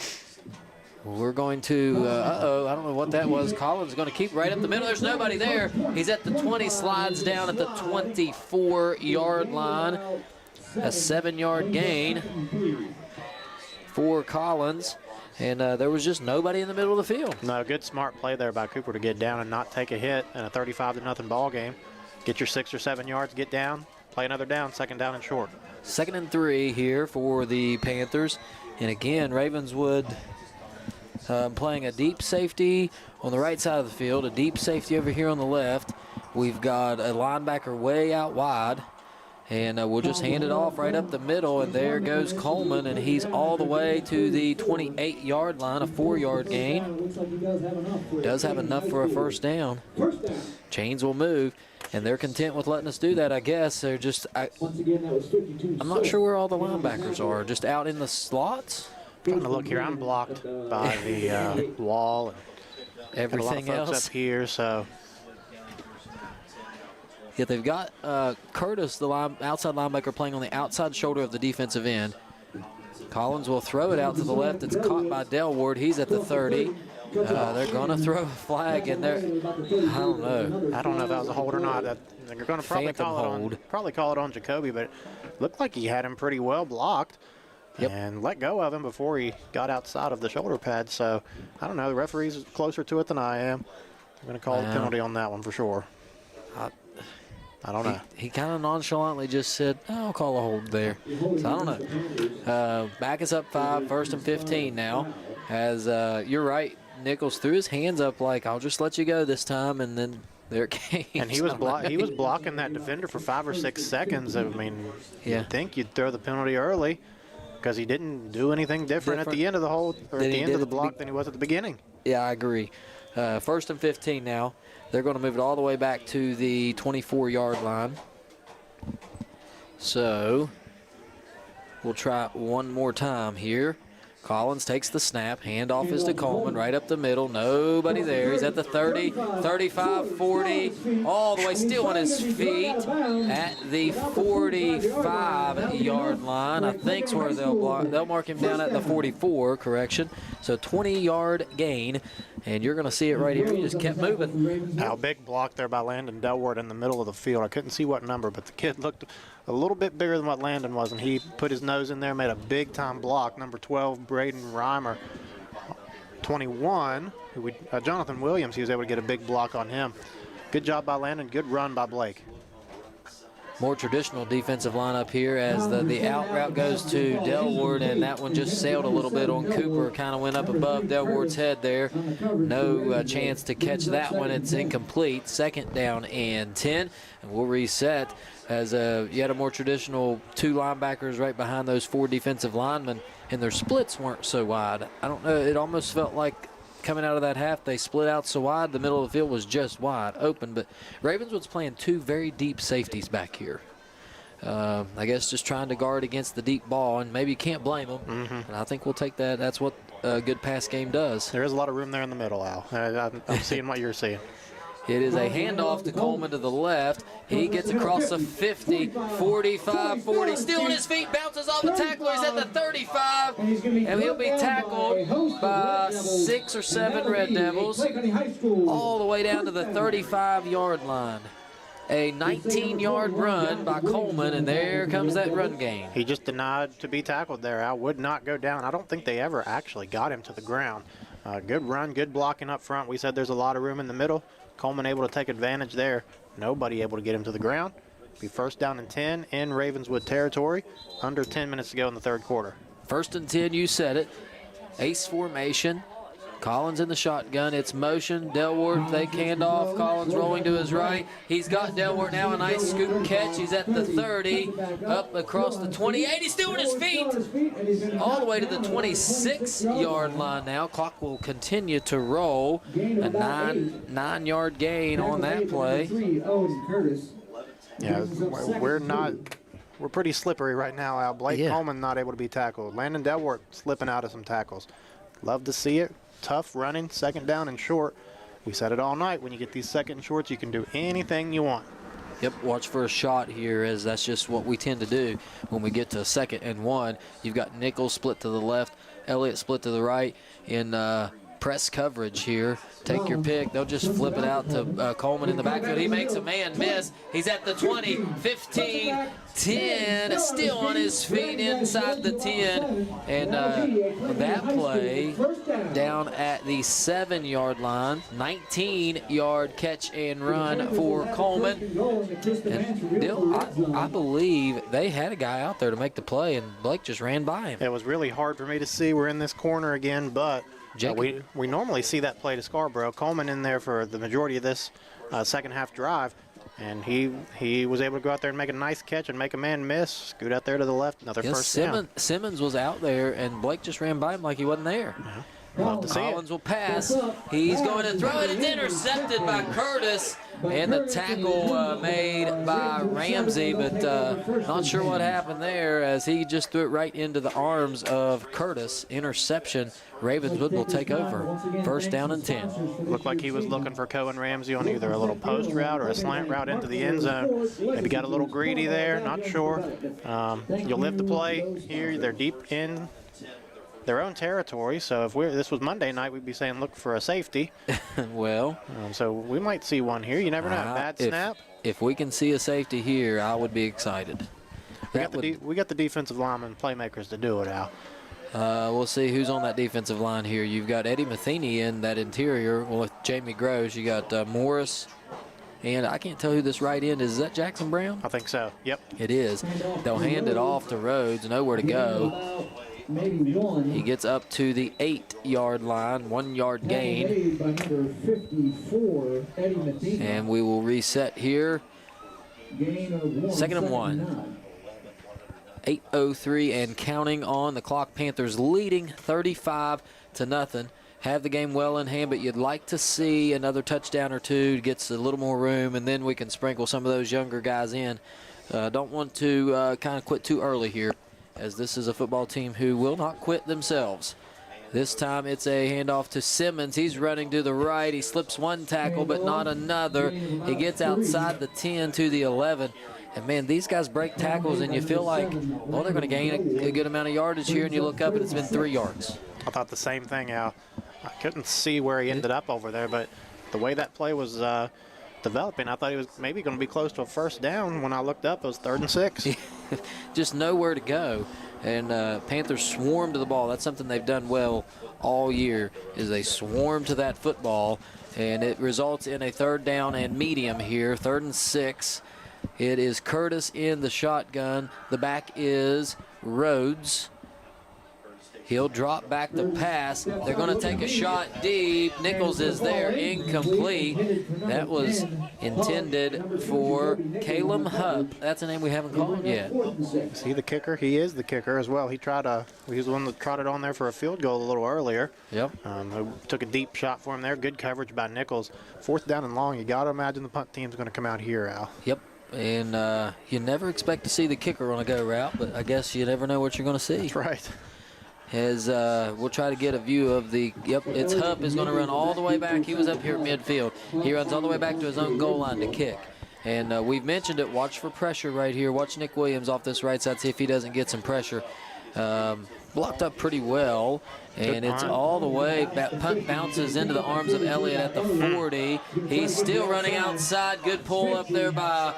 We're going to, I don't know what that was. Collins is going to keep right up the middle. There's nobody there. He's at the 20, slides down at the 24-yard line. A 7-yard gain for Collins. And there was just nobody in the middle of the field. No, good smart play there by Cooper to get down and not take a hit in a 35-0 ball game. Get your 6 or 7 yards, get down, play another down, 2nd down and short. 2nd and 3 here for the Panthers. And again, Ravenswood playing a deep safety on the right side of the field, a deep safety over here on the left. We've got a linebacker way out wide. And we'll just hand it off right up the middle, and there goes Coleman, and he's all the way to the 28-yard line, a 4-yard gain. Does have enough for a 1st down. Chains will move, and they're content with letting us do that, I guess. They're just, I'm not sure where all the linebackers are, just out in the slots. Trying to look here, I'm blocked by the wall and everything got a lot of folks else up here, so. Yeah, they've got Curtis, the outside linebacker, playing on the outside shoulder of the defensive end. Collins will throw it out to the left. It's caught by Delward. He's at the 30. They're going to throw a flag in there. I don't know. I don't know if that was a hold or not. They're going to probably call it on Jacoby, but it looked like he had him pretty well blocked. Yep. And let go of him before he got outside of the shoulder pad. So, I don't know. The referee's closer to it than I am. I'm going to call a penalty on that one for sure. I don't know. He kind of nonchalantly just said, I'll call a hold there. So I don't know. Back us up 5, 1st and 15 now. As you're right, Nichols threw his hands up like, I'll just let you go this time, and then there it came. And he was blocking that defender for 5 or 6 seconds. I mean, you'd think you'd throw the penalty early because he didn't do anything different at the end of the hold or at the end of the block than he was at the beginning. Yeah, I agree. 1st and 15 now. They're going to move it all the way back to the 24-yard line. So we'll try one more time here. Collins takes the snap. Handoff is to Coleman right up the middle. Nobody there. He's at the 30, 35, 40, all the way still on his feet at the 45-yard line. I think's where they'll mark him down at the 44, correction. So 20-yard gain. And you're going to see it right here. He just kept moving. Now, big block there by Landon Delward in the middle of the field. I couldn't see what number, but the kid looked a little bit bigger than what Landon was, and he put his nose in there, made a big-time block. Number 12, Braden Reimer. 21, Jonathan Williams, he was able to get a big block on him. Good job by Landon. Good run by Blake. More traditional defensive lineup here as the out route goes to Delward, and that one just sailed a little bit on Cooper, kind of went up above Delward's head there. No chance to catch that one. It's incomplete. 2nd down and 10, and we'll reset as you had a more traditional 2 linebackers right behind those 4 defensive linemen, and their splits weren't so wide. I don't know, it almost felt like coming out of that half, they split out so wide, the middle of the field was just wide open. But Ravenswood's playing 2 very deep safeties back here. I guess just trying to guard against the deep ball, and maybe you can't blame them. And I think we'll take that. That's what a good pass game does. There is a lot of room there in the middle, Al. I'm seeing what you're seeing. It is a handoff to Coleman to the left. He gets across the 50, 45, 40. Still on his feet, bounces off the tackler. He's at the 35, and he'll be tackled by 6 or 7 Red Devils all the way down to the 35-yard line. A 19-yard run by Coleman, and there comes that run game. He just denied to be tackled there. Al would not go down. I don't think they ever actually got him to the ground. Good run, good blocking up front. We said there's a lot of room in the middle. Coleman able to take advantage there. Nobody able to get him to the ground. Be 1st down and 10 in Ravenswood territory. Under 10 minutes to go in the 3rd quarter. 1st and 10, you said it. Ace formation. Collins in the shotgun. It's motion. Delward, fake handoff. Collins rolling to his right. He's got Delward now. A nice scoop catch. He's at the 30. Up across the 28. He's still on his feet. All the way to the 26-yard line now. Clock will continue to roll. A 9-yard gain on that play. Yeah, we're pretty slippery right now, Al. Blake Coleman not able to be tackled. Landon Delward slipping out of some tackles. Love to see it. Tough running, 2nd down and short. we said it all night. When you get these second and shorts, you can do anything you want. Yep, watch for a shot here, as that's just what we tend to do when we get to 2nd and 1. You've got Nichols split to the left, Elliott split to the right in press coverage here. Take your pick. They'll just flip it out to Coleman in the backfield. He makes a man miss. He's at the 20, 15, 10, still on his feet inside the 10. And that play down at the 7-yard line, 19-yard catch and run for Coleman. And Dill, I believe they had a guy out there to make the play, and Blake just ran by him. It was really hard for me to see. We're in this corner again, but we normally see that play to Scarborough. Coleman in there for the majority of this second half drive, and he was able to go out there and make a nice catch and make a man miss, scoot out there to the left, another first down. Simmons was out there, and Blake just ran by him like he wasn't there. Love to see Collins will pass. He's going to throw it. It's intercepted by Curtis, and the tackle made by Ramsey, but not sure what happened there, as he just threw it right into the arms of Curtis. Interception. Ravenswood will take over. First down and 10. Looked like he was looking for Cohen Ramsey on either a little post route or a slant route into the end zone. Maybe got a little greedy there, not sure. You'll live the play here. They're deep in their own territory, so if this was Monday night, we'd be saying look for a safety. Well, so we might see one here. You never know. Bad snap. If we can see a safety here, I would be excited. We got the defensive linemen, playmakers to do it, Al. We'll see who's on that defensive line here. You've got Eddie Matheny in that interior with Jamie Groves. You got Morris, and I can't tell who this right end is. Is that Jackson Brown? I think so. Yep. It is. They'll hand it off to Rhodes. Nowhere to go. He gets up to the 8-yard line, 1-yard gain. And we will reset here. 2nd and 1. 8:03 and counting on the clock. Panthers leading 35-0. Have the game well in hand, but you'd like to see another touchdown or two. Gets a little more room, and then we can sprinkle some of those younger guys in. Don't want to kind of quit too early here, as this is a football team who will not quit themselves. This time it's a handoff to Simmons. He's running to the right. He slips one tackle, but not another. He gets outside the 10 to the 11. And, man, these guys break tackles, and you feel like, well, they're going to gain a good amount of yardage here, and you look up, and it's been 3 yards. I thought the same thing, Al. I couldn't see where he ended up over there, but the way that play was developing, I thought he was maybe going to be close to a first down. When I looked up, it was 3rd and 6. Just nowhere to go. And Panthers swarm to the ball. That's something they've done well all year, is they swarm to that football, and it results in a 3rd down and medium here, 3rd and 6. It is Curtis in the shotgun. The back is Rhodes. He'll drop back the pass. They're going to take a shot deep. Nichols is there, incomplete. That was intended for Caleb Hupp. That's a name we haven't called yet. Is he the kicker? He is the kicker as well. He was the one that trotted on there for a field goal a little earlier. Yep. Took a deep shot for him there. Good coverage by Nichols. 4th down and long. You got to imagine the punt team's going to come out here, Al. Yep. And you never expect to see the kicker on a go route, but I guess you never know what you're going to see. That's right. As we'll try to get a view of it's Hupp is going to run all the way back. He was up here at midfield. He runs all the way back to his own goal line to kick. And we've mentioned it. Watch for pressure right here. Watch Nick Williams off this right side, see if he doesn't get some pressure. Blocked up pretty well, and it's all the way. That punt bounces into the arms of Elliott at the 40. He's still running outside. Good pull up there by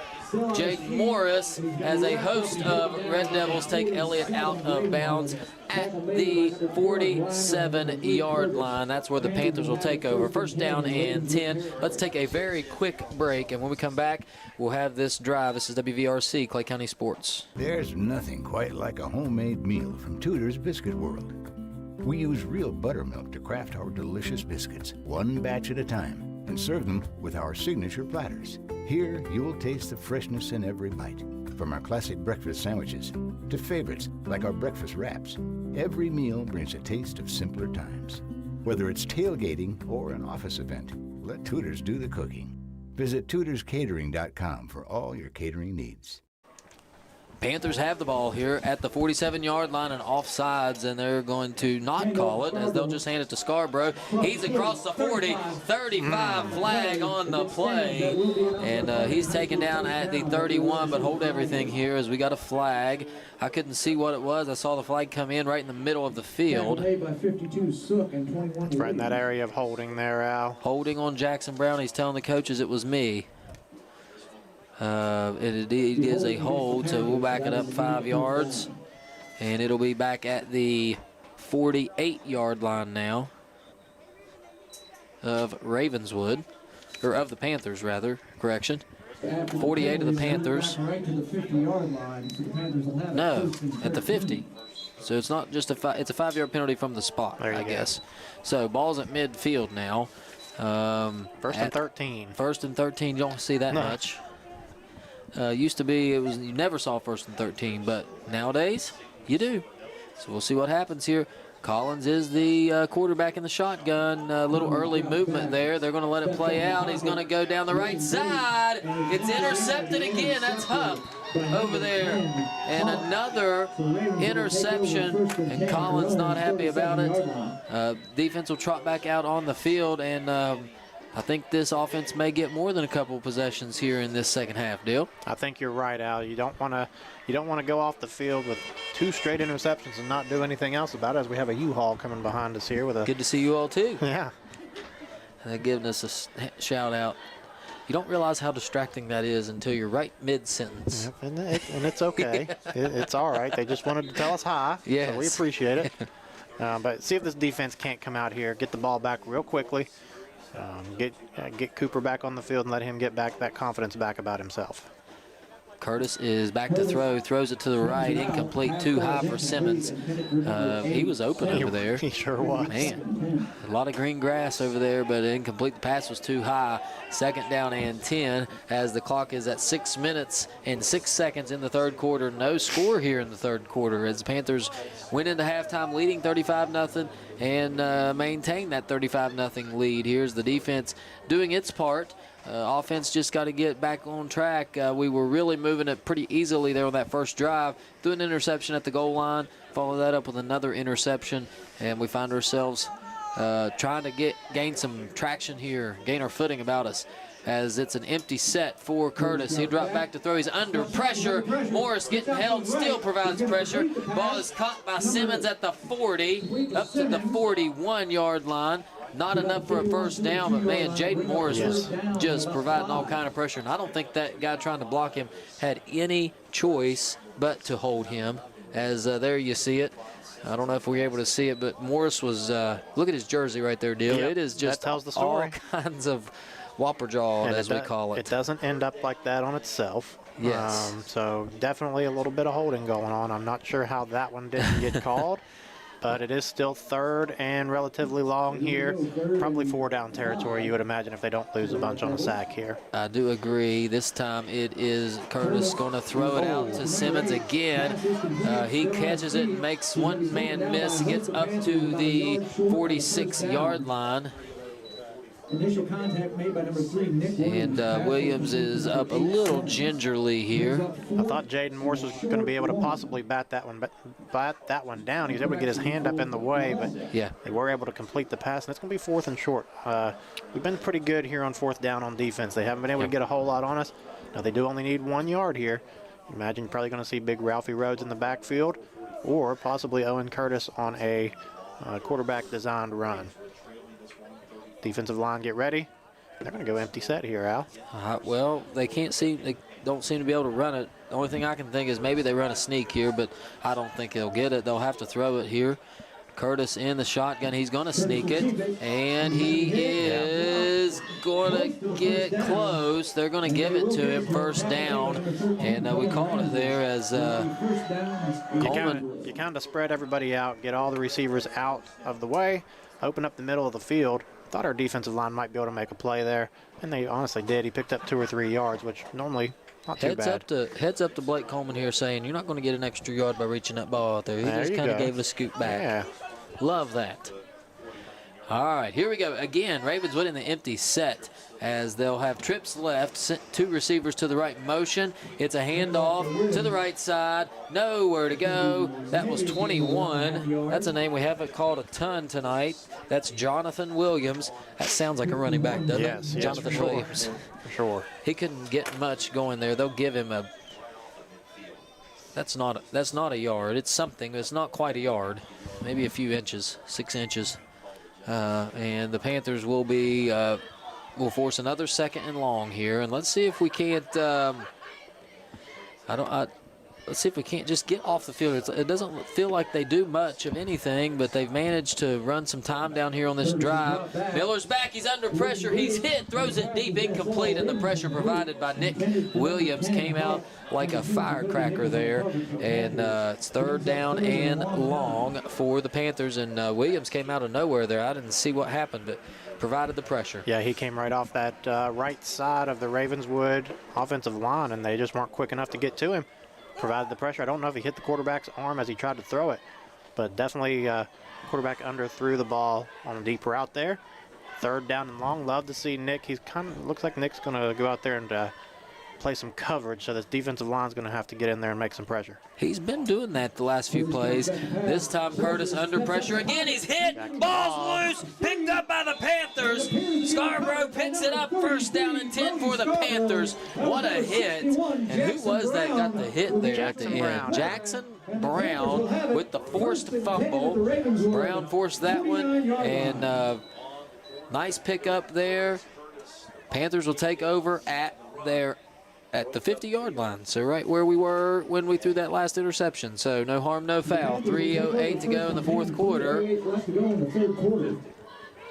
Jake Morris, as a host of Red Devils take Elliott out of bounds at the 47-yard line. That's where the Panthers will take over. 1st down and 10. Let's take a very quick break, and when we come back, we'll have this drive. This is WVRC, Clay County Sports. There's nothing quite like a homemade meal from Tudor's Biscuit World. We use real buttermilk to craft our delicious biscuits, one batch at a time, and serve them with our signature platters. Here, you'll taste the freshness in every bite. From our classic breakfast sandwiches to favorites like our breakfast wraps, every meal brings a taste of simpler times. Whether it's tailgating or an office event, let Tudor's do the cooking. Visit TudorsCatering.com for all your catering needs. Panthers have the ball here at the 47-yard line and offsides, and they're going to not call it as they'll just hand it to Scarborough. He's across the 40, 35 flag on the play, and he's taken down at the 31, but hold everything here as we got a flag. I couldn't see what it was. I saw the flag come in right in the middle of the field. It's right in that area of holding there, Al. Holding on Jackson Brown. He's telling the coaches it was me. It is a hold, so we'll back it up 5 yards. And it'll be back at the 48-yard line now of Ravenswood, or of the Panthers, rather, correction. 48 of the Panthers. No, at the 50. So it's not just it's a 5-yard penalty from the spot, I guess. So ball's at midfield now. First and 13. First and 13, you don't see that much. Used to be you never saw first and 13, but nowadays you do. So we'll see what happens here. Collins is the quarterback in the shotgun. A little early movement there. They're going to let it play out. He's going to go down the right side. It's intercepted again. That's Hupp over there. And another interception, and Collins not happy about it. Defense will trot back out on the field, and I think this offense may get more than a couple possessions here in this second half, Dale. I think you're right, Al. You don't want to go off the field with 2 straight interceptions and not do anything else about it, as we have a U-Haul coming behind us here with a. Good to see you all too. Yeah. And they're giving us a shout out. You don't realize how distracting that is until you're right mid-sentence. Yep, and it's okay. It's all right. They just wanted to tell us hi. Yes. So we appreciate it. But see if this defense can't come out here, get the ball back real quickly. Get Cooper back on the field and let him get back that confidence back about himself. Curtis is back to throw, throws it to the right, incomplete, too high for Simmons. He was open over there. He sure was. Man, a lot of green grass over there, but incomplete. The pass was too high. Second down and 10 as the clock is at 6 minutes and 6 seconds in the third quarter. No score here in the third quarter as the Panthers went into halftime leading 35-0 and maintain that 35-0 lead. Here's the defense doing its part. Offense just got to get back on track. We were really moving it pretty easily there on that first drive. Threw an interception at the goal line, follow that up with another interception, and we find ourselves trying to gain some traction here, gain our footing about us, as it's an empty set for Curtis. He dropped back to throw. He's under pressure. Morris getting held, still provides pressure. Ball is caught by Simmons at the 40, up to the 41-yard line. Not enough for a first down, but man, Jaden Morris was just providing all kind of pressure. And I don't think that guy trying to block him had any choice but to hold him, as there you see it. I don't know if we were able to see it, but Morris was, look at his jersey right there, Dale. Yep, it is just that tells the story. All kinds of whopper jaw, as we call it. It doesn't end up like that on itself. Yes. So definitely a little bit of holding going on. I'm not sure how that one didn't get called. But it is still third and relatively long here. Probably 4 down territory, you would imagine, if they don't lose a bunch on a sack here. I do agree. This time it is Curtis going to throw it out to Simmons again. He catches it and makes one man miss. He gets up to the 46-yard line. Initial contact made by number 3, Nick Williams. And Williams is up a little gingerly here. I thought Jaden Morris was going to be able to possibly bat that one down. He was able to get his hand up in the way, but yeah, they were able to complete the pass, and it's going to be 4th and short. We've been pretty good here on 4th down on defense. They haven't been able to get a whole lot on us. Now, they do only need 1 yard here. Imagine you're probably going to see big Ralphie Rhodes in the backfield, or possibly Owen Curtis on a quarterback-designed run. Defensive line, get ready. They're going to go empty set here, Al. Well, they don't seem to be able to run it. The only thing I can think is maybe they run a sneak here, but I don't think they'll get it. They'll have to throw it here. Curtis in the shotgun. He's going to sneak it, and he is going to get close. They're going to give it to him, first down, and we called it there as Coleman. You kind of spread everybody out, get all the receivers out of the way, open up the middle of the field. Thought our defensive line might be able to make a play there, and they honestly did. He picked up 2 or 3 yards, which normally not too bad. Heads up to Blake Coleman here, saying you're not going to get an extra yard by reaching that ball out there. He just kind of gave it a scoop back. Yeah. Love that. All right, here we go. Again, Ravenswood in the empty set as they'll have trips left, sent 2 receivers to the right motion. It's a handoff to the right side. Nowhere to go. That was 21. That's a name we haven't called a ton tonight. That's Jonathan Williams. That sounds like a running back, doesn't it? Yes, Jonathan for sure. Williams. For sure. He couldn't get much going there. They'll give him a... That's not a yard. It's something. It's not quite a yard. Maybe a few inches, 6 inches. And the Panthers will be will force another 2nd and long here, and let's see if we can't. Let's see if we can't just get off the field. It doesn't feel like they do much of anything, but they've managed to run some time down here on this drive. Miller's back. He's under pressure. He's hit. Throws it deep, incomplete, and the pressure provided by Nick Williams came out like a firecracker there. And it's 3rd down and long for the Panthers, and Williams came out of nowhere there. I didn't see what happened, but provided the pressure. Yeah, he came right off that right side of the Ravenswood offensive line, and they just weren't quick enough to get to him. Provided the pressure. I don't know if he hit the quarterback's arm as he tried to throw it, but definitely quarterback underthrew the ball on a deep route there. 3rd down and long. Love to see Nick. He's kind of looks like Nick's going to go out there and play some coverage, so this defensive line's going to have to get in there and make some pressure. He's been doing that the last few plays. This time Curtis under pressure again. He's hit. Ball's loose. Picked up by the Panthers. Scarborough picks it up. 1st down and 10 for the Panthers. What a hit. And who was that got the hit there at the end? Jackson Brown with the forced fumble. Brown forced that one. And nice pickup there. Panthers will take over at the 50-yard line, so right where we were when we threw that last interception. So no harm, no foul. 3:08 to go in the 4th quarter.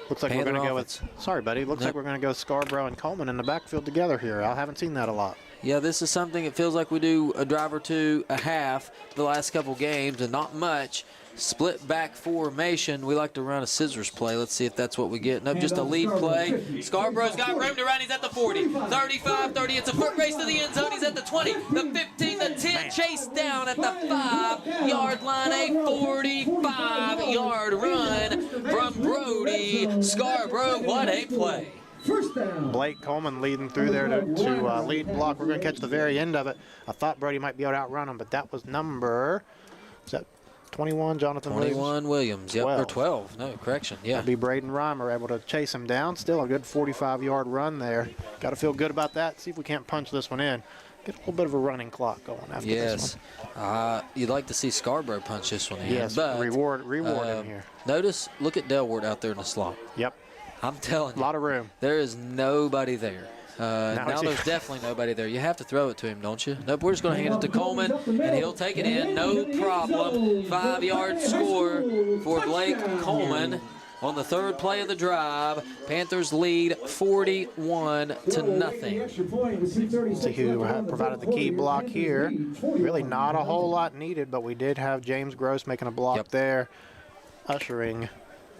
Looks like we're going to go with, sorry, buddy. Looks like we're going to go Scarborough and Coleman in the backfield together here. I haven't seen that a lot. Yeah, this is something it feels like we do a drive or two a half the last couple games, and not much. Split back formation. We like to run a scissors play. Let's see if that's what we get. Nope, just a lead play. Scarborough's got room to run. He's at the 40, 35, 30. It's a foot race to the end zone. He's at the 20, the 15, the 10. Chased down at the 5-yard line. A 45-yard run from Brody Scarborough. What a play. Blake Coleman leading through there to lead block. We're going to catch the very end of it. I thought Brody might be able to outrun him, but that was number, is that 21, Jonathan 21 Williams, yep, 12. or 12. No, correction, yeah. That'd be Braden Reimer able to chase him down. Still a good 45-yard run there. Got to feel good about that. See if we can't punch this one in. Get a little bit of a running clock going after this one. You'd like to see Scarborough punch this one in. Yes, but reward him here. Notice, look at Delwart out there in the slot. Yep. I'm telling you. A lot of room. There is nobody there. Now there's definitely nobody there. You have to throw it to him, don't you? Nope, we're just going to hand it to Coleman, and he'll take it in. No problem. 5-yard score for Blake Coleman on the 3rd play of the drive. Panthers lead 41-0. See who provided the key block here. Really not a whole lot needed, but we did have James Gross making a block there, ushering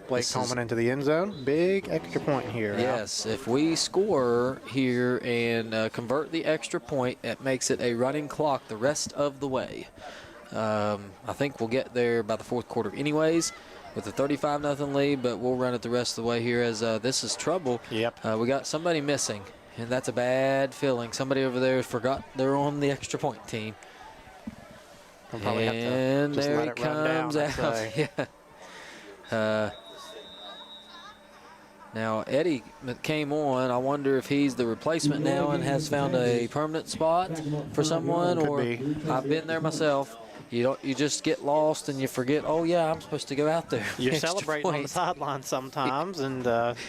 Blake Coleman into the end zone. Big extra point here. Yes, if we score here and convert the extra point, it makes it a running clock the rest of the way. I think we'll get there by the 4th quarter anyways with a 35-0 lead, but we'll run it the rest of the way here as this is trouble. Yep. We got somebody missing, and that's a bad feeling. Somebody over there forgot they're on the extra point team. We'll probably and have to just there let he it run comes down, out. Yeah. Now, Eddie came on. I wonder if he's the replacement now and has found a permanent spot for someone, or I've been there myself. You just get lost and you forget, oh, yeah, I'm supposed to go out there. You're celebrating on the sideline sometimes, and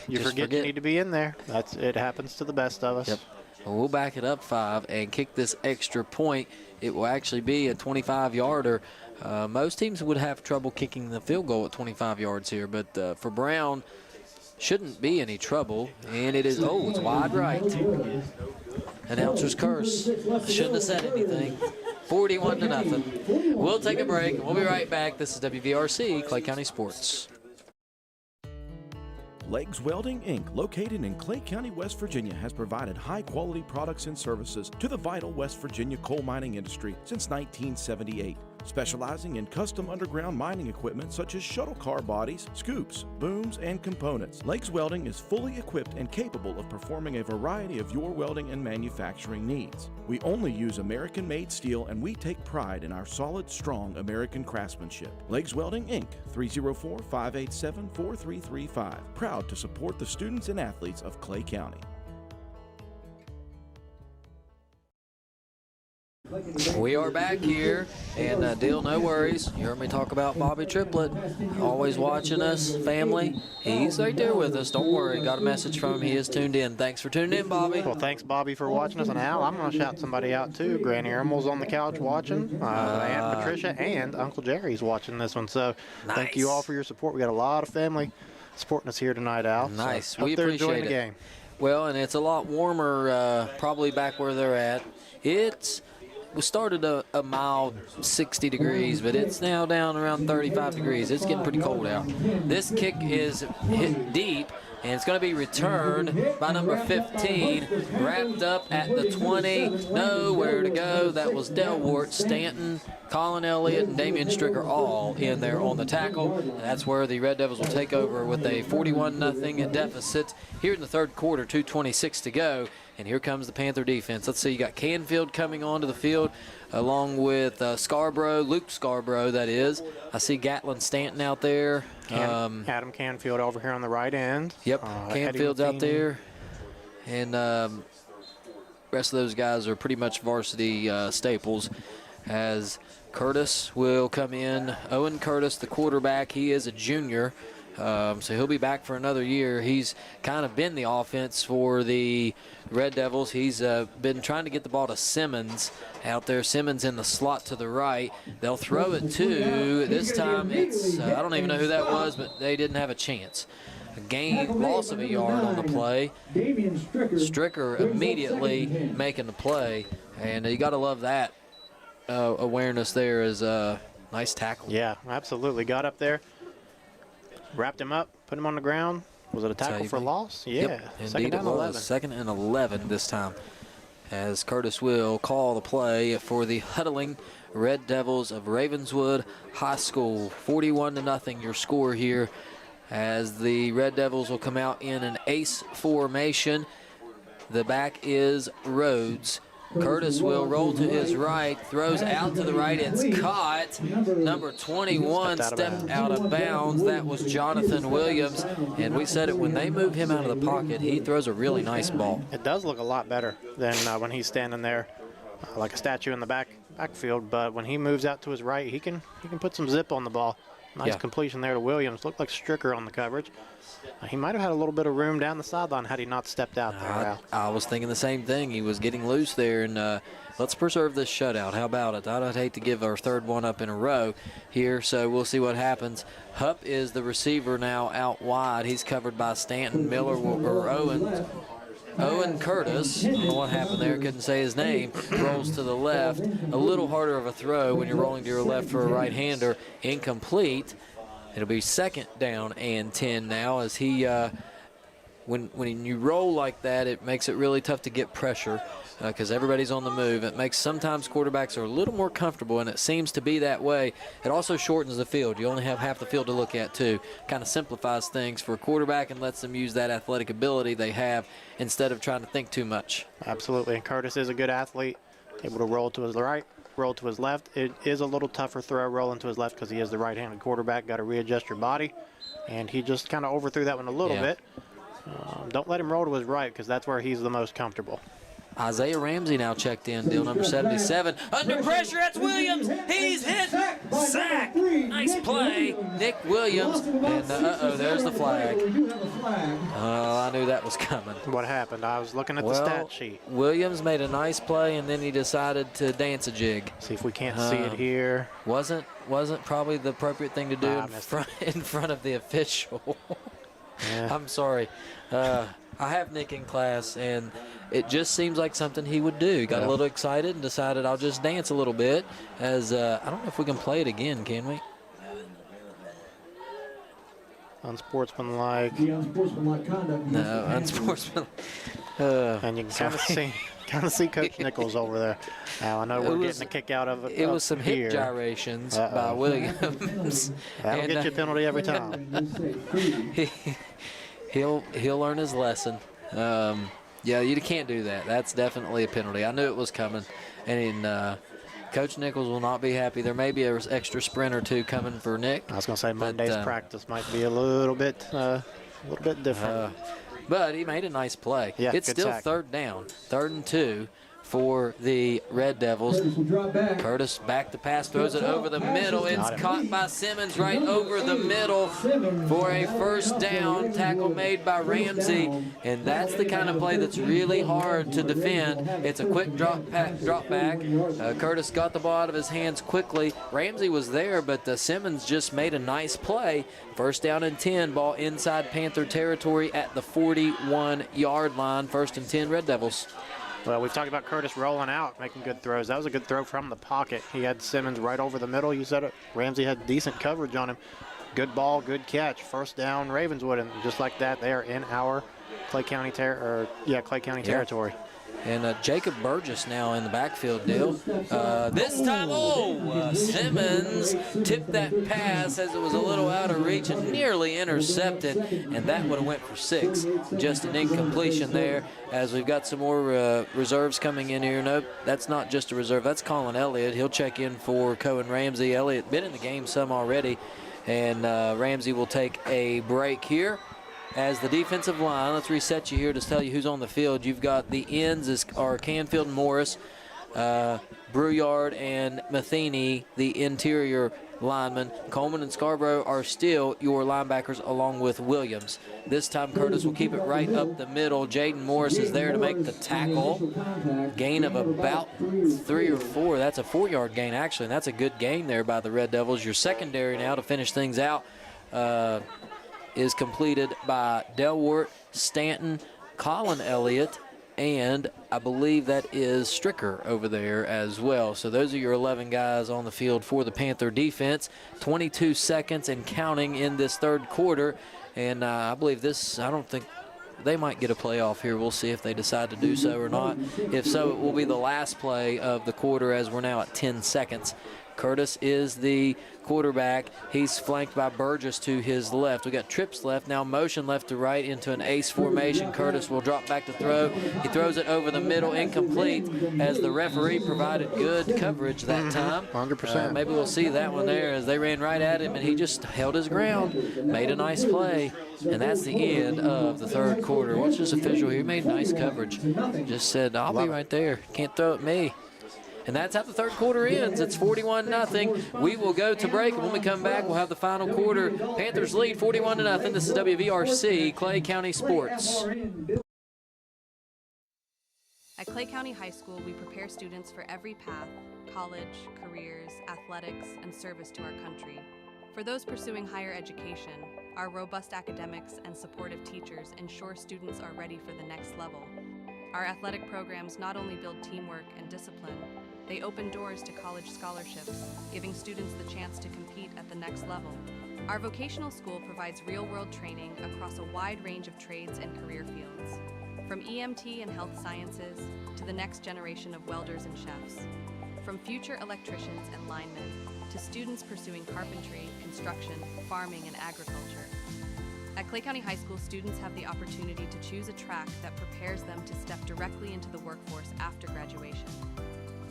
you forget you need to be in there. It happens to the best of us. Yep. Well, we'll back it up 5 and kick this extra point. It will actually be a 25-yarder. Most teams would have trouble kicking the field goal at 25 yards here, but for Brown, shouldn't be any trouble, and it is, it's wide right. Announcer's curse. Shouldn't have said anything. 41-0. We'll take a break. We'll be right back. This is WVRC, Clay County Sports. Legs Welding, Inc., located in Clay County, West Virginia, has provided high-quality products and services to the vital West Virginia coal mining industry since 1978. specializing in custom underground mining equipment such as shuttle car bodies, scoops, booms, and components. Legs Welding is fully equipped and capable of performing a variety of your welding and manufacturing needs. We only use American-made steel, and we take pride in our solid, strong American craftsmanship. Legs Welding, Inc., 304-587-4335. Proud to support the students and athletes of Clay County. We are back here, and Dale, no worries. You heard me talk about Bobby Triplett, always watching us, family. He's right there with us. Don't worry. Got a message from him. He is tuned in. Thanks for tuning in, Bobby. Well, thanks, Bobby, for watching us. And Al, I'm going to shout somebody out, too. Granny Irmel's on the couch watching. Aunt Patricia and Uncle Jerry's watching this one. So thank you all for your support. We got a lot of family supporting us here tonight, Al. Nice. So we appreciate enjoying it. The game. Well, and it's a lot warmer probably back where they're at. We started a mild 60 degrees, but it's now down around 35 degrees. It's getting pretty cold out. This kick is hit deep, and it's going to be returned by number 15, wrapped up at the 20. Nowhere to go. That was Delwart, Stanton, Colin Elliott, and Damian Stricker all in there on the tackle. And that's where the Red Devils will take over with a 41-0 deficit here in the third quarter, 2:26 to go. And here comes the Panther defense. Let's see, you got Canfield coming onto the field along with Scarborough, Luke Scarborough, that is. I see Gatlin Stanton out there. Adam Canfield over here on the right end. Yep, Canfield's out there. And rest of those guys are pretty much varsity staples. As Curtis will come in. Owen Curtis, the quarterback, he is a junior. So he'll be back for another year. He's kind of been the offense for the Red Devils. He's been trying to get the ball to Simmons out there. Simmons in the slot to the right. They'll throw it to, this time it's, I don't even know who that was, but they didn't have a chance. A loss of a yard on the play. Stricker immediately making the play, and you got to love that awareness there. Is a nice tackle. Yeah, absolutely. Got up there. Wrapped him up, put him on the ground. Was it a tackle for loss? Yeah. Yep, indeed it was. 2nd and 11 this time. As Curtis will call the play for the huddling Red Devils of Ravenswood High School. 41-0 your score here, as the Red Devils will come out in an ace formation. The back is Rhodes. Curtis will roll to his right, throws out to the right. It's caught. Number 21 stepped out of bounds. That was Jonathan Williams. And we said it, when they move him out of the pocket, he throws a really nice ball. It does look a lot better than when he's standing there like a statue in the backfield. But when he moves out to his right, he can put some zip on the ball. Nice completion there to Williams. Looked like Stricker on the coverage. He might have had a little bit of room down the sideline had he not stepped out there. I was thinking the same thing. He was getting loose there, and let's preserve this shutout. How about it? I'd hate to give our third one up in a row here, so we'll see what happens. Hupp is the receiver now out wide. He's covered by Stanton, Miller, or Owen Curtis. I don't know what happened there. Couldn't say his name. Rolls to the left. A little harder of a throw when you're rolling to your left for a right-hander. Incomplete. It'll be 2nd down and 10 now, as he, when you roll like that, it makes it really tough to get pressure because everybody's on the move. It makes sometimes quarterbacks are a little more comfortable, and it seems to be that way. It also shortens the field. You only have half the field to look at, too. Kind of simplifies things for a quarterback and lets them use that athletic ability they have instead of trying to think too much. Absolutely, and Curtis is a good athlete, able to roll to his right, roll to his left. It is a little tougher throw rolling to his left because he is the right-handed quarterback. Got to readjust your body, and he just kind of overthrew that one a little bit. Don't let him roll to his right because that's where he's the most comfortable. Isaiah Ramsey now checked in, deal number 77. Under pressure, that's Williams. He's hit. Sack. Nice play. Nick Williams. And there's the flag. Oh, I knew that was coming. What happened? I was looking at the stat sheet. Williams made a nice play, and then he decided to dance a jig. See if we can't see it here. Wasn't probably the appropriate thing to do in front of the official. Yeah. I'm sorry. I have Nick in class, and it just seems like something he would do. Got a little excited and decided I'll just dance a little bit. As I don't know if we can play it again, can we? Unsportsmanlike. The unsportsmanlike conduct. No, unsportsmanlike. And you can kind of see kind of see Coach Nichols over there. Now I know we're getting a kick out of it. It was some hip gyrations by Williams. That'll get you a penalty every time. He'll learn his lesson. Yeah, you can't do that. That's definitely a penalty. I knew it was coming, and Coach Nichols will not be happy. There may be an extra sprint or two coming for Nick. I was going to say Monday's practice might be a little bit different. But he made a nice play. Yeah, it's still sack. 3rd down, 3rd and 2 for the Red Devils. Curtis back to pass, throws it over the middle. It's caught by Simmons right over the middle for a 1st down. Tackle made by Ramsey, and that's the kind of play that's really hard to defend. It's a quick drop back. Curtis got the ball out of his hands quickly. Ramsey was there, but Simmons just made a nice play. 1st down and 10, ball inside Panther territory at the 41-yard line. 1st and 10, Red Devils. Well, we've talked about Curtis rolling out, making good throws. That was a good throw from the pocket. He had Simmons right over the middle. You said it. Ramsey had decent coverage on him. Good ball, good catch. 1st down, Ravenswood, and just like that, they are in our Clay County territory. And Jacob Burgess now in the backfield deal. This time, Simmons tipped that pass as it was a little out of reach and nearly intercepted, and that would have went for 6. Just an incompletion there, as we've got some more reserves coming in here. Nope, that's not just a reserve. That's Colin Elliott. He'll check in for Cohen Ramsey. Elliott been in the game some already, and Ramsey will take a break here. As the defensive line, let's reset you here to tell you who's on the field. You've got the ends are Canfield and Morris, Brouillard and Matheny, the interior linemen. Coleman and Scarborough are still your linebackers along with Williams. This time Curtis will keep it right up the middle. Jaden Morris is there to make the tackle. Gain of about 3 or 4. That's a 4-yard gain actually, and that's a good gain there by the Red Devils. Your secondary now to finish things out is completed by Delwart, Stanton, Colin Elliott, and I believe that is Stricker over there as well. So those are your 11 guys on the field for the Panther defense. 22 seconds and counting in this 3rd quarter. And I believe I don't think they might get a playoff here. We'll see if they decide to do so or not. If so, it will be the last play of the quarter as we're now at 10 seconds. Curtis is the quarterback. He's flanked by Burgess to his left. We got trips left, now motion left to right into an ace formation. Curtis will drop back to throw. He throws it over the middle, incomplete, as the referee provided good coverage that time. 100%. Maybe we'll see that one there as they ran right at him and he just held his ground, made a nice play, and that's the end of the 3rd quarter. Watch this official here. He made nice coverage. Just said, I'll be right there. Can't throw at me. And that's how the 3rd quarter ends. It's 41-0. We will go to break, and when we come back, we'll have the final quarter. Panthers lead 41-0. This is WVRC, Clay County Sports. At Clay County High School, we prepare students for every path: college, careers, athletics, and service to our country. For those pursuing higher education, our robust academics and supportive teachers ensure students are ready for the next level. Our athletic programs not only build teamwork and discipline, they open doors to college scholarships, giving students the chance to compete at the next level. Our vocational school provides real-world training across a wide range of trades and career fields, from EMT and health sciences to the next generation of welders and chefs, from future electricians and linemen to students pursuing carpentry, construction, farming, and agriculture. At Clay County High School, students have the opportunity to choose a track that prepares them to step directly into the workforce after graduation.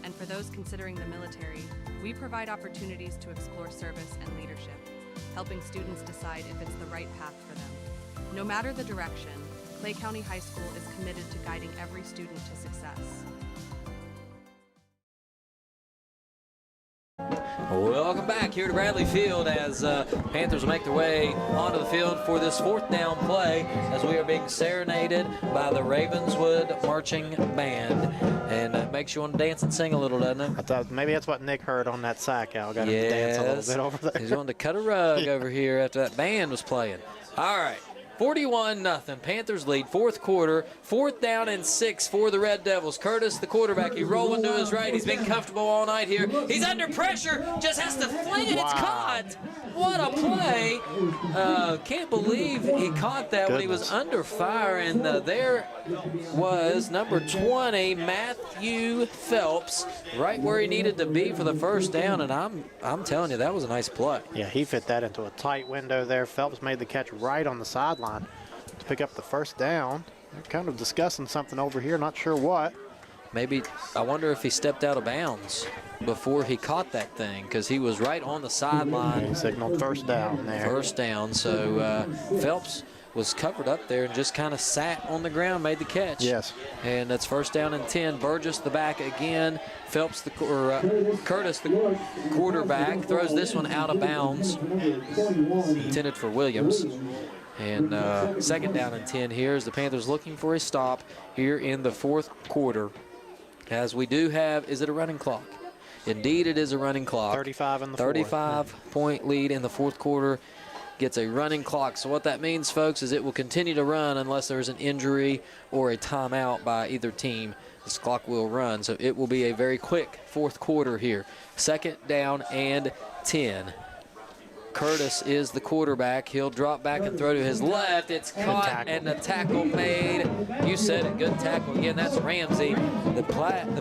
And for those considering the military, we provide opportunities to explore service and leadership, helping students decide if it's the right path for them. No matter the direction, Clay County High School is committed to guiding every student to success. Welcome back here to Bradley Field as Panthers will make their way onto the field for this 4th down play as we are being serenaded by the Ravenswood Marching Band. And makes you want to dance and sing a little, doesn't it? I thought maybe that's what Nick heard on that sack. Al got him to dance a little bit over there. He's wanting to cut a rug over here after that band was playing. All right. 41-0. Panthers lead, fourth quarter, 4th down and 6 for the Red Devils. Curtis, the quarterback, he rolling to his right. He's been comfortable all night here. He's under pressure, just has to fling it. It's caught. What a play. Can't believe he caught that when he was under fire. And there was number 20, Matthew Phelps, right where he needed to be for the first down. And I'm telling you, that was a nice play. Yeah, he fit that into a tight window there. Phelps made the catch right on the sideline to pick up the first down. They're kind of discussing something over here, not sure what. Maybe, I wonder if he stepped out of bounds before he caught that thing, because he was right on the sideline. He signaled first down there. First down, so Phelps was covered up there and just kind of sat on the ground, made the catch. Yes. And that's first down and 10. Burgess the back again. Phelps, Curtis, the quarterback, throws this one out of bounds. Intended for Williams. And second down and 10 here as the Panthers looking for a stop here in the fourth quarter. As we do have, is it a running clock? Indeed, it is a running clock. 35 in the fourth. 35-point lead in the fourth quarter. Gets a running clock. So what that means, folks, is it will continue to run unless there's an injury or a timeout by either team. This clock will run. So it will be a very quick fourth quarter here. Second down and 10. Curtis is the quarterback. He'll drop back and throw to his left. It's caught and the tackle made. You said it, good tackle. Again, that's Ramsey. The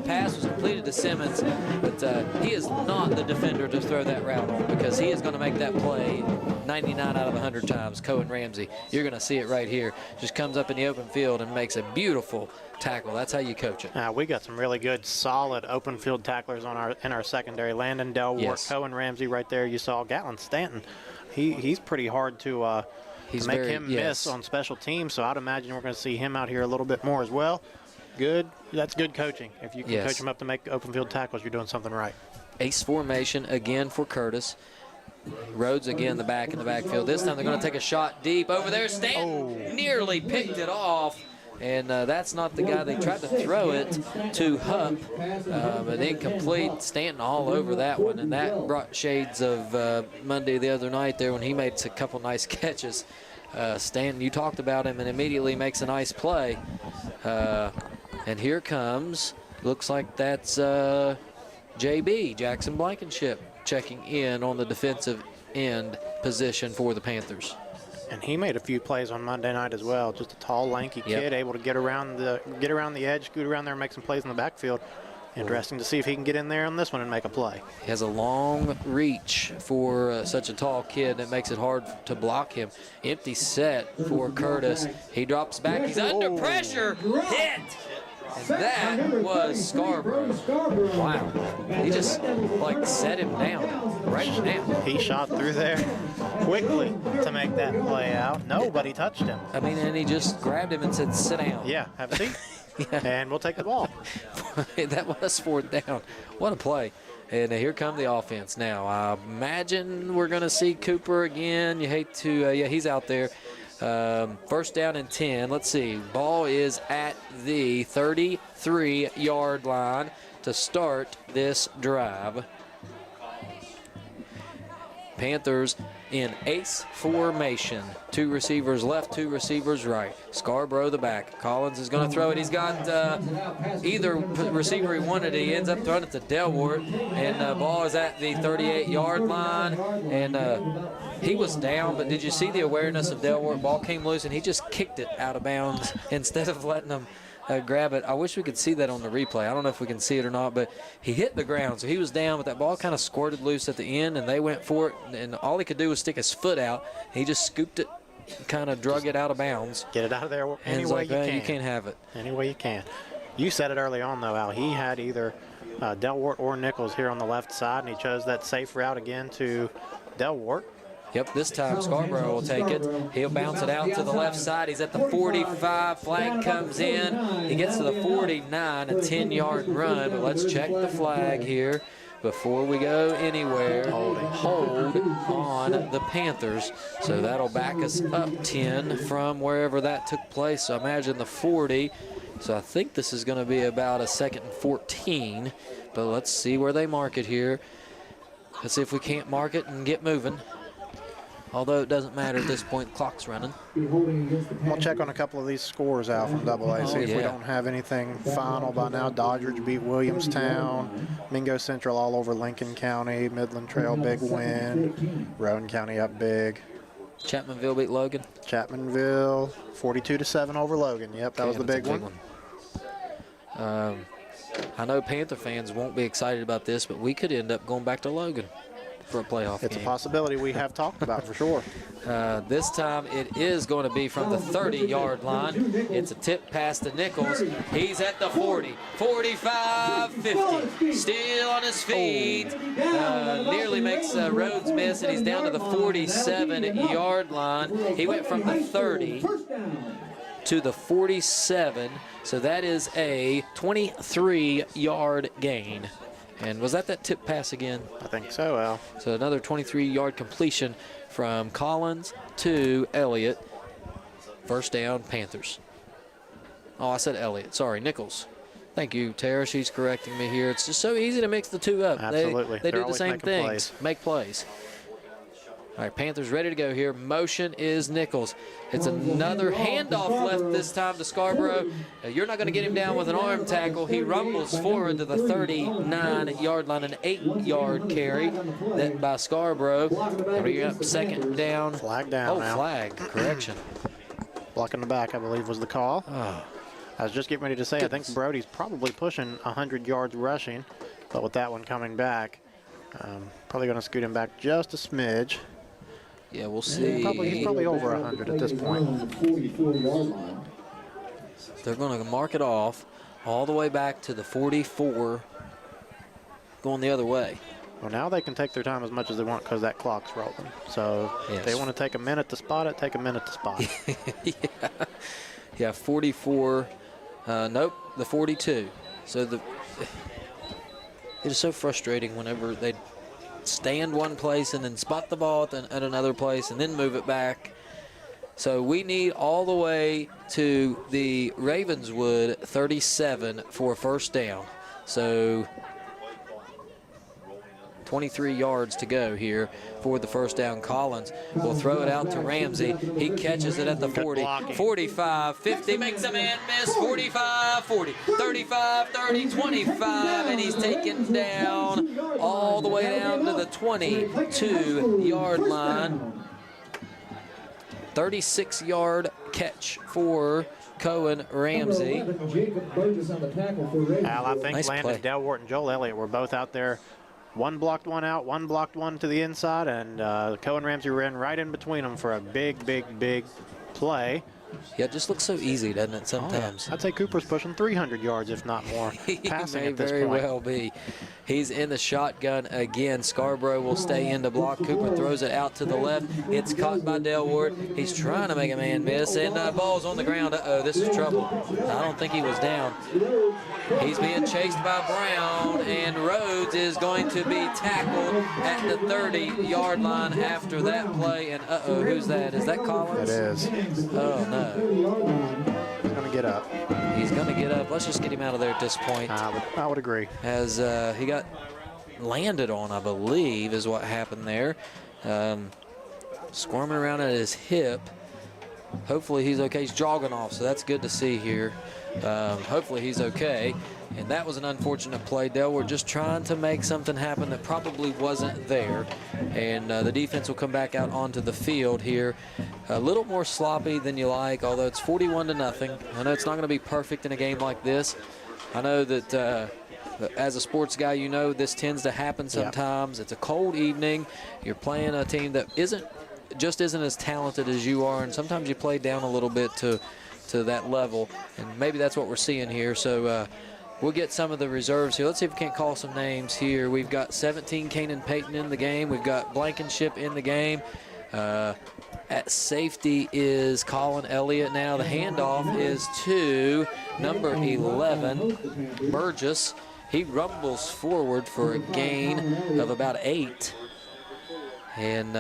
pass was completed to Simmons, but he is not the defender to throw that route on, because he is going to make that play 99 out of 100 times. Cohen Ramsey, you're going to see it right here. Just comes up in the open field and makes a beautiful tackle. That's how you coach it. We got some really good, solid open field tacklers in our secondary. Landon Delwart, yes. Cohen Ramsey right there. You saw Gatlin Stanton. He's pretty hard to make him miss on special teams. So I'd imagine we're going to see him out here a little bit more as well. Good. That's good coaching. If you can coach him up to make open field tackles, you're doing something right. Ace formation again for Curtis. Rhodes again, the back in the backfield. This time they're going to take a shot deep over there. Stanton nearly picked it off. And that's not the guy. They tried to throw it to Hupp, but incomplete. Stanton all over that one, and that brought shades of Monday the other night there when he made a couple nice catches. Stanton, you talked about him, and immediately makes a nice play. And here comes, looks like that's JB, Jackson Blankenship, checking in on the defensive end position for the Panthers. And he made a few plays on Monday night as well. Just a tall, lanky kid, able to get around the edge, scoot around there, and make some plays in the backfield. Interesting to see if he can get in there on this one and make a play. He has a long reach for such a tall kid. That makes it hard to block him. Empty set for Curtis. He drops back. He's under pressure. Hit. And that was Scarborough. Wow. He just, set him down right now. He shot through there quickly to make that play out. Nobody touched him. I mean, and he just grabbed him and said, sit down. Yeah, have a seat. And we'll take the ball. That was 4th down. What a play. And here come the offense now. I imagine we're going to see Cooper again. You hate to, he's out there. First down and 10. Let's see. Ball is at the 33-yard line to start this drive. Panthers in ace formation. 2 receivers left, 2 receivers right. Scarborough the back. Collins is going to throw it. He's got either receiver he wanted. He ends up throwing it to Delwart. And the ball is at the 38-yard line. And he was down, but did you see the awareness of Delwart? Ball came loose, and he just kicked it out of bounds instead of letting him grab it. I wish we could see that on the replay. I don't know if we can see it or not, but he hit the ground, so he was down, but that ball kind of squirted loose at the end, and they went for it, and all he could do was stick his foot out. He just scooped it, kind of drug it out of bounds. Get it out of there any way you can. You can't have it. Any way you can. You said it early on, though, Al. He had either Delwart or Nichols here on the left side, and he chose that safe route again to Delwart. Yep, this time Scarborough will take it. He'll bounce it out to the left side. He's at the 45. Flag comes in. He gets to the 49, a 10-yard run. But let's check the flag here before we go anywhere. Hold on the Panthers. So that'll back us up 10 from wherever that took place. So imagine the 40. So I think this is going to be about a 2nd and 14. But let's see where they mark it here. Let's see if we can't mark it and get moving. although it doesn't matter at this point. The clock's running. We'll check on a couple of these scores out from AA, see if we don't have anything final by now. Doddridge beat Williamstown. Mingo Central all over Lincoln County. Midland Trail, big win. Rowan County up big. Chapmanville beat Logan. Chapmanville, 42-7 over Logan. Yep, that was the big one. I know Panther fans won't be excited about this, but we could end up going back to Logan for a playoff game. It's a possibility we have talked about for sure. This time it is going to be from the 30-yard line. It's a tip pass to Nichols. He's at the 40, 45, 50. Still on his feet. Nearly makes Rhodes miss, and he's down to the 47-yard line. He went from the 30 to the 47, so that is a 23-yard gain. And was that tip pass again? I think so, Al. So another 23-yard completion from Collins to Elliott. First down, Panthers. Oh, I said Elliott. Sorry, Nichols. Thank you, Tara. She's correcting me here. It's just so easy to mix the two up. Absolutely. They do the same things. Make plays. All right, Panthers ready to go here. Motion is Nichols. It's another handoff left this time to Scarborough. You're not going to get him down with an arm tackle. He rumbles forward to the 39-yard line, an 8-yard carry that by Scarborough. You're up second down. Flag down now. Flag. Correction. Block in the back, I believe, was the call. Oh. I was just getting ready to say, I think Brody's probably pushing 100 yards rushing, but with that one coming back, probably going to scoot him back just a smidge. Yeah, we'll see. He's probably over 100 at this point. They're going to mark it off all the way back to the 44, going the other way. Well, now they can take their time as much as they want because that clock's rolling. So if they want to take a minute to spot it, take a minute to spot it. Yeah, 44. Nope, the 42. So it is so frustrating whenever they stand one place and then spot the ball at another place and then move it back. So we need all the way to the Ravenswood 37 for a first down. So 23 yards to go here for the first down. Collins will throw it out to Ramsey. He catches it at the 40, 45, 50, makes a man miss, 45, 40, 35, 30, 25, and he's taken down all the way down to the 22-yard line. 36-yard catch for Cohen Ramsey. Al, I think Nice Landon play. Delwart and Joel Elliott were both out there. One blocked one out, one blocked one to the inside, and Cohen Ramsey ran right in between them for a big, big, big play. Yeah, it just looks so easy, doesn't it, sometimes? Oh, yeah. I'd say Cooper's pushing 300 yards, if not more, passing at this May very point. well be. He's in the shotgun again. Scarborough will stay in to block. Cooper throws it out to the left. It's caught by Delwart. He's trying to make a man miss, and ball's on the ground. Uh-oh, this is trouble. I don't think he was down. He's being chased by Brown, and Rhodes is going to be tackled at the 30-yard line after that play. And uh-oh, who's that? Is that Collins? It is. Oh, no. He's going to get up. He's going to get up. Let's just get him out of there at this point. I would agree. As he got landed on, I believe, is what happened there. Squirming around at his hip. Hopefully he's okay. He's jogging off, so that's good to see here. Hopefully he's okay. And that was an unfortunate play. Delwart just trying to make something happen that probably wasn't there. And the defense will come back out onto the field here. A little more sloppy than you like, although it's 41-0. I know it's not going to be perfect in a game like this. I know that as a sports guy, you know this tends to happen sometimes. It's a cold evening. You're playing a team that isn't as talented as you are, and sometimes you play down a little bit to that level, and maybe that's what we're seeing here. So we'll get some of the reserves here. Let's see if we can't call some names here. We've got 17 Kanan Payton in the game. We've got Blankenship in the game. At safety is Colin Elliott now. The handoff is to number 11, Burgess. He rumbles forward for a gain of about 8. And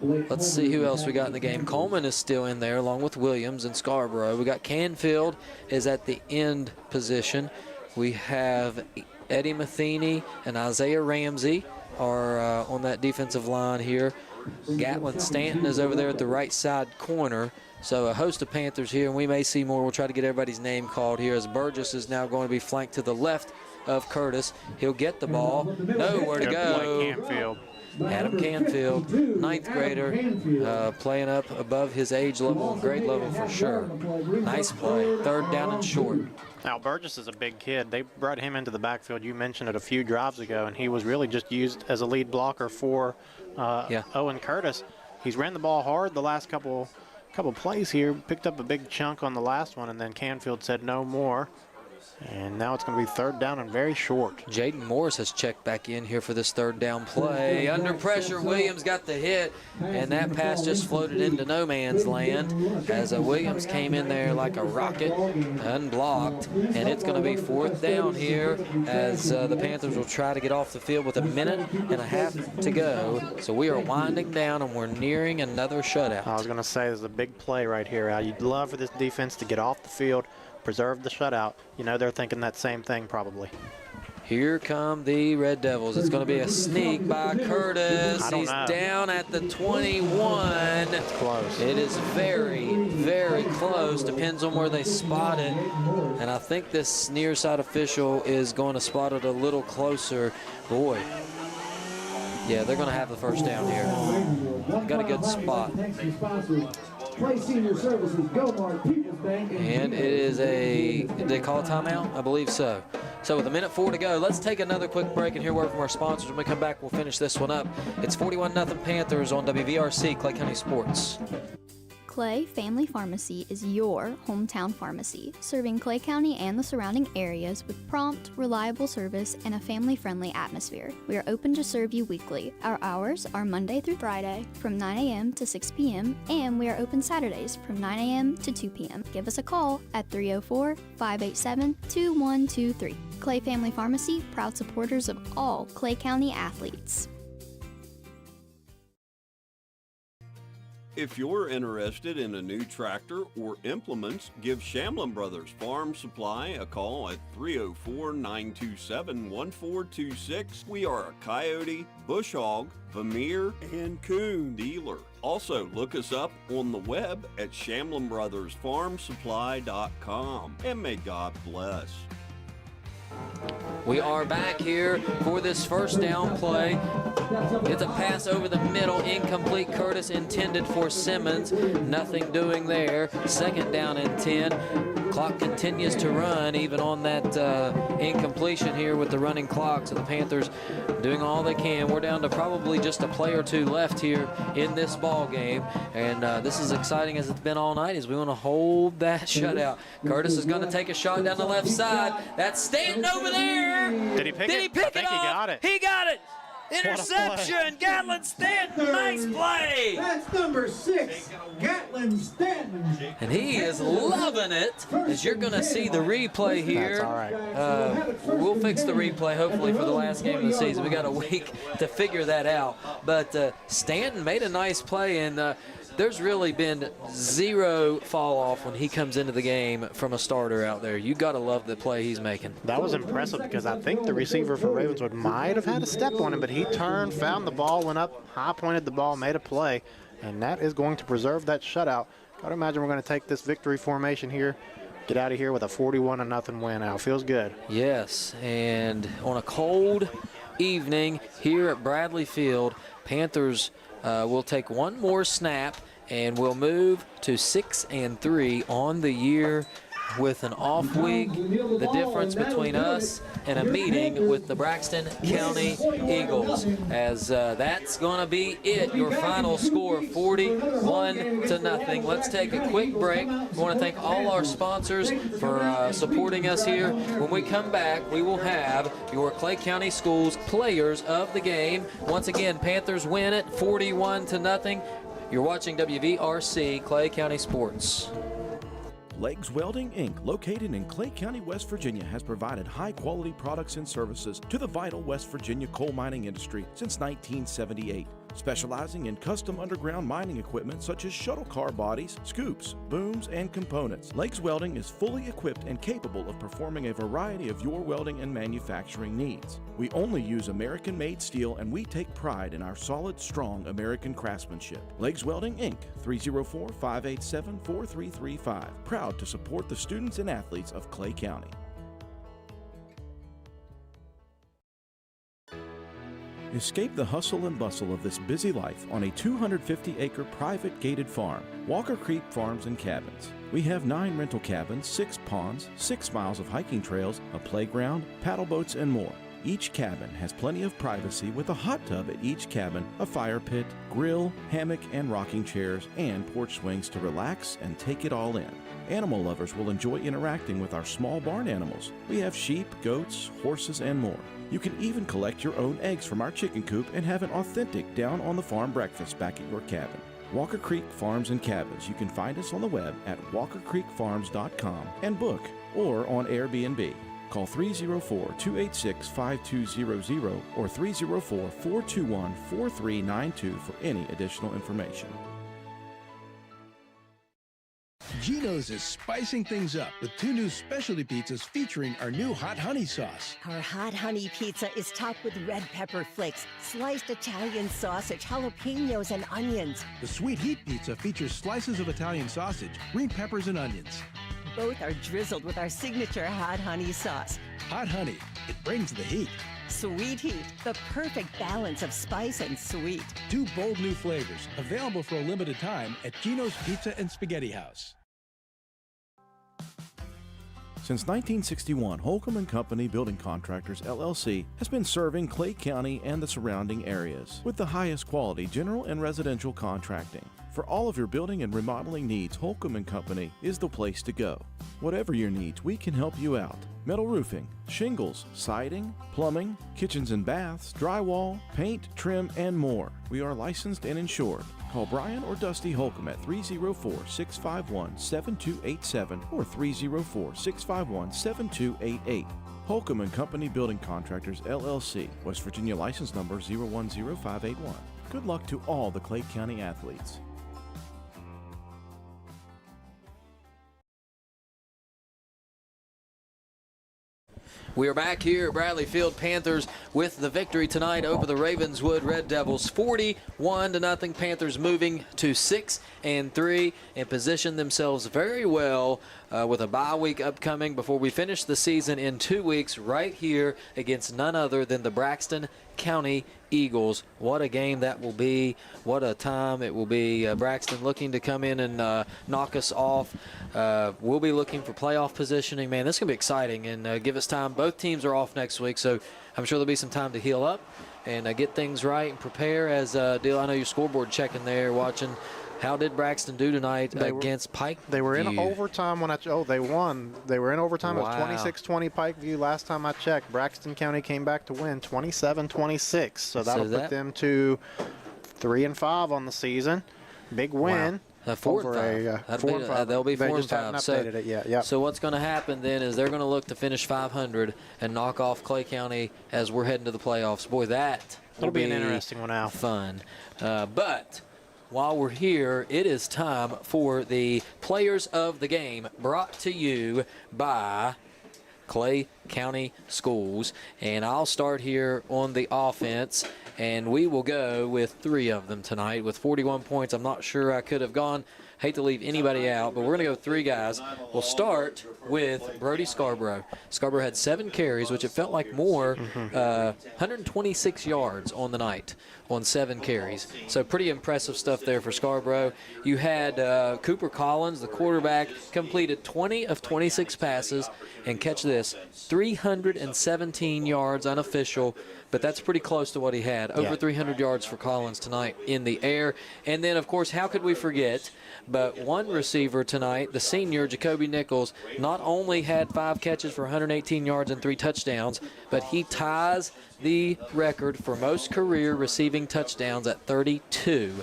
let's see who else we got in the game. Coleman is still in there along with Williams and Scarborough. We got Canfield is at the end position. We have Eddie Matheny and Isaiah Ramsey are on that defensive line here. Gatlin Stanton is over there at the right side corner. So a host of Panthers here, and we may see more. We'll try to get everybody's name called here as Burgess is now going to be flanked to the left of Curtis. He'll get the ball. Nowhere to go. Adam Canfield, 9th grader, playing up above his age level and grade level for sure. Nice play. 3rd down and short. Now, Burgess is a big kid. They brought him into the backfield. You mentioned it a few drives ago, and he was really just used as a lead blocker for Owen Curtis. He's ran the ball hard the last couple plays here, picked up a big chunk on the last one, and then Canfield said no more. And now it's going to be 3rd down and very short. Jaden Morris has checked back in here for this 3rd down play. Under pressure, Williams got the hit, and that pass just floated into no man's land as Williams came in there like a rocket, unblocked, and it's going to be 4th down here as the Panthers will try to get off the field with 1.5 minutes to go. So we are winding down, and we're nearing another shutout. I was going to say there's a big play right here, Al. You'd love for this defense to get off the field, preserve the shutout. You know they're thinking that same thing probably. Here come the Red Devils. It's going to be a sneak by Curtis. He's down at the 21. It's close. It is very, very close. Depends on where they spot it. And I think this near side official is going to spot it a little closer. Boy. Yeah, they're going to have the 1st down here. Got a good spot. Play Senior Services, Gomart, People's Bank. And it is did they call a timeout? I believe so. So with 1:04 to go, let's take another quick break and hear word from our sponsors. When we come back, we'll finish this one up. It's 41-0 Panthers on WVRC, Clay County Sports. Clay Family Pharmacy is your hometown pharmacy, serving Clay County and the surrounding areas with prompt, reliable service and a family-friendly atmosphere. We are open to serve you weekly. Our hours are Monday through Friday from 9 a.m. to 6 p.m. and we are open Saturdays from 9 a.m. to 2 p.m. Give us a call at 304-587-2123. Clay Family Pharmacy, proud supporters of all Clay County athletes. If you're interested in a new tractor or implements, give Shamlin Brothers Farm Supply a call at 304-927-1426. We are a coyote, bush hog, Vermeer, and coon dealer. Also, look us up on the web at ShamlinBrothersFarmSupply.com. And may God bless. We are back here for this 1st down play. It's a pass over the middle, incomplete. Curtis intended for Simmons. Nothing doing there. 2nd down and 10. Clock continues to run even on that incompletion here with the running clock. So the Panthers doing all they can. We're down to probably just a play or two left here in this ball game. And this is exciting as it's been all night as we want to hold that shutout. Curtis is going to take a shot down the left side. That's Stanton over there. Did he pick it? I think he got it. He got it. Interception, Gatlin Stanton, nice play. That's number 6, Gatlin Stanton. And he is loving it, as you're going to see the replay here. That's all right. We'll fix the replay, hopefully, for the last game of the season. We got a week to figure that out. But Stanton made a nice play, and there's really been zero fall off when he comes into the game from a starter out there. You got to love the play he's making. That was impressive because I think the receiver for Ravenswood might have had a step on him, but he turned, found the ball, went up, high-pointed the ball, made a play, and that is going to preserve that shutout. Got to imagine we're going to take this victory formation here, get out of here with a 41-0 win. Al, feels good. Yes, and on a cold evening here at Bradley Field, Panthers will take one more snap and we'll move to 6-3 on the year with an off week. The difference between us and a meeting with the Braxton County Eagles, as that's going to be it. Your final score, 41-0. Let's take a quick break. I want to thank all our sponsors for supporting us here. When we come back, we will have your Clay County Schools players of the game. Once again, Panthers win it 41-0. You're watching WVRC Clay County Sports. Legs Welding, Inc., located in Clay County, West Virginia, has provided high-quality products and services to the vital West Virginia coal mining industry since 1978. specializing in custom underground mining equipment such as shuttle car bodies, scoops, booms, and components. Legs Welding is fully equipped and capable of performing a variety of your welding and manufacturing needs. We only use American-made steel, and we take pride in our solid, strong American craftsmanship. Legs Welding, Inc., 304-587-4335. Proud to support the students and athletes of Clay County. Escape the hustle and bustle of this busy life on a 250-acre private gated farm, Walker Creek Farms and Cabins. We have 9 rental cabins, 6 ponds, 6 miles of hiking trails, a playground, paddle boats, and more. Each cabin has plenty of privacy with a hot tub at each cabin, a fire pit, grill, hammock and rocking chairs, and porch swings to relax and take it all in. Animal lovers will enjoy interacting with our small barn animals. We have sheep, goats, horses, and more. You can even collect your own eggs from our chicken coop and have an authentic down-on-the-farm breakfast back at your cabin. Walker Creek Farms and Cabins. You can find us on the web at walkercreekfarms.com and book or on Airbnb. Call 304-286-5200 or 304-421-4392 for any additional information. Geno's is spicing things up with 2 new specialty pizzas featuring our new hot honey sauce. Our hot honey pizza is topped with red pepper flakes, sliced Italian sausage, jalapenos, and onions. The sweet heat pizza features slices of Italian sausage, green peppers, and onions. Both are drizzled with our signature hot honey sauce. Hot honey, it brings the heat. Sweet heat, the perfect balance of spice and sweet. 2 bold new flavors, available for a limited time at Geno's Pizza and Spaghetti House. Since 1961, Holcomb & Company Building Contractors, LLC has been serving Clay County and the surrounding areas with the highest quality general and residential contracting. For all of your building and remodeling needs, Holcomb & Company is the place to go. Whatever your needs, we can help you out. Metal roofing, shingles, siding, plumbing, kitchens and baths, drywall, paint, trim, and more. We are licensed and insured. Call Brian or Dusty Holcomb at 304-651-7287 or 304-651-7288. Holcomb & Company Building Contractors, LLC, West Virginia license number 010581. Good luck to all the Clay County athletes. We are back here at Bradley Field. Panthers with the victory tonight over the Ravenswood Red Devils, 41-0. Panthers moving to 6-3 and position themselves very well with a bye week upcoming before we finish the season in 2 weeks right here against none other than the Braxton County Eagles. What a game that will be. What a time it will be. Braxton looking to come in and knock us off. We'll be looking for playoff positioning. Man, this is going to be exciting and give us time. Both teams are off next week, so I'm sure there'll be some time to heal up and get things right and prepare. As Dale, I know your scoreboard checking there, watching. How did Braxton do tonight against Pike? They were in overtime when they won. They were in overtime. Wow. It was 26-20 Pikeview last time I checked. Braxton County came back to win 27-26. So that'll put them to 3-5 on the season. Big win. Wow. 4-5. They'll be 4-5. So what's going to happen then is they're going to look to finish 500 and knock off Clay County as we're heading to the playoffs. Boy, that'll be an interesting one now. Fun. But while we're here, it is time for the Players of the Game, brought to you by Clay County Schools. And I'll start here on the offense, and we will go with 3 of them tonight with 41 points. I'm not sure I could have gone. Hate to leave anybody out, but we're going to go 3 guys. We'll start with Brody Scarborough. Scarborough had 7 carries, which it felt like more, 126 yards on the night on 7 carries. So pretty impressive stuff there for Scarborough. You had Cooper Collins, the quarterback, completed 20 of 26 passes, and catch this, 317 yards unofficial, but that's pretty close to what he had. Over 300 yards for Collins tonight in the air. And then, of course, how could we forget, but one receiver tonight, the senior, Jacoby Nichols, not only had 5 catches for 118 yards and 3 touchdowns, but he ties the record for most career receiving touchdowns at 32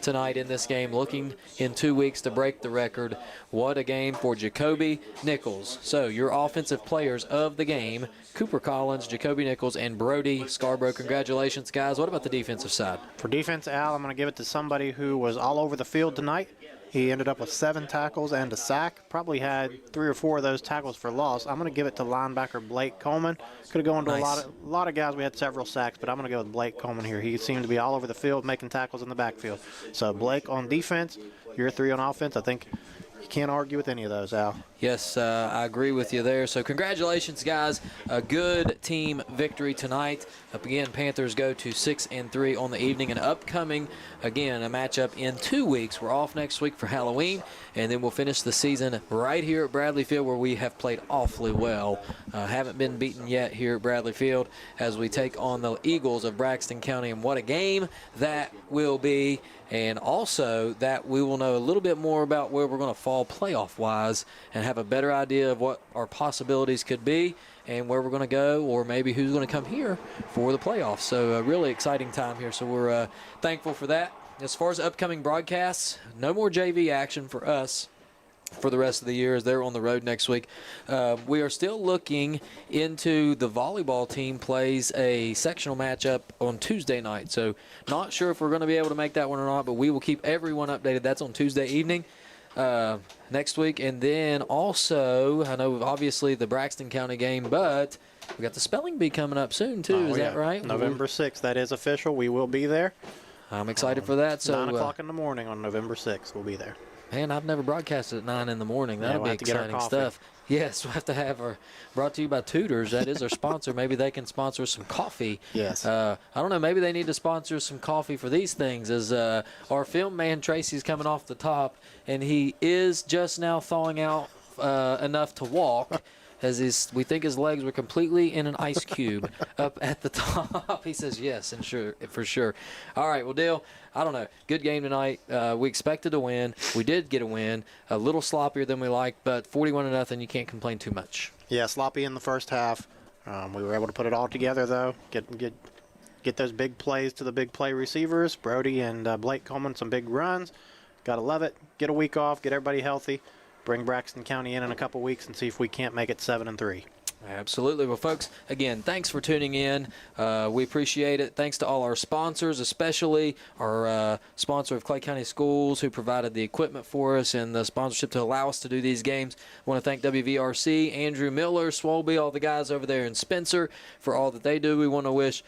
tonight in this game, looking in 2 weeks to break the record. What a game for Jacoby Nichols. So your offensive players of the game, Cooper Collins, Jacoby Nichols, and Brody Scarborough. Congratulations, guys. What about the defensive side? For defense, Al, I'm going to give it to somebody who was all over the field tonight. He ended up with 7 tackles and a sack. Probably had 3 or 4 of those tackles for loss. I'm going to give it to linebacker Blake Coleman. Could have gone to Nice. a lot of guys. We had several sacks, but I'm going to go with Blake Coleman here. He seemed to be all over the field making tackles in the backfield. So Blake on defense, your 3 on offense. I think you can't argue with any of those, Al. Yes, I agree with you there. So congratulations, guys. A good team victory tonight. Up again, Panthers go to 6-3 on the evening. And upcoming, again, a matchup in 2 weeks. We're off next week for Halloween, and then we'll finish the season right here at Bradley Field, where we have played awfully well. Haven't been beaten yet here at Bradley Field as we take on the Eagles of Braxton County. And what a game that will be. And also that we will know a little bit more about where we're going to fall playoff-wise and have a better idea of what our possibilities could be and where we're going to go, or maybe who's going to come here for the playoffs. So a really exciting time here. So we're thankful for that. As far as upcoming broadcasts, no more JV action for us for the rest of the year as they're on the road next week. We are still looking into the volleyball team plays a sectional matchup on Tuesday night. So not sure if we're going to be able to make that one or not, but we will keep everyone updated. That's on Tuesday evening next week. And then also, I know obviously the Braxton County game, but we got the spelling bee coming up soon too. Is that right? November 6th. That is official. We will be there. I'm excited for that. So 9 o'clock in the morning on November 6th. We'll be there. Man, I've never broadcasted at 9 in the morning. That'll be exciting stuff. Yes, we'll have to have our brought to you by Tutors. That is our sponsor. Maybe they can sponsor some coffee. Yes. I don't know. Maybe they need to sponsor some coffee for these things. As our film man Tracy's coming off the top, and he is just now thawing out enough to walk. As we think his legs were completely in an ice cube up at the top. He says yes, and for sure. All right, well, Dale, I don't know. Good game tonight. We expected to win. We did get a win. A little sloppier than we liked, but 41-0, you can't complain too much. Yeah, sloppy in the first half. We were able to put it all together, though. Get those big plays to the big play receivers. Brody and Blake Coleman, some big runs. Got to love it. Get a week off. Get everybody healthy. Bring Braxton County in a couple weeks and see if we can't make it 7-3. Absolutely. Well, folks, again, thanks for tuning in. We appreciate it. Thanks to all our sponsors, especially our sponsor of Clay County Schools, who provided the equipment for us and the sponsorship to allow us to do these games. I want to thank WVRC, Andrew Miller, Swolby, all the guys over there in Spencer for all that they do. We want to wish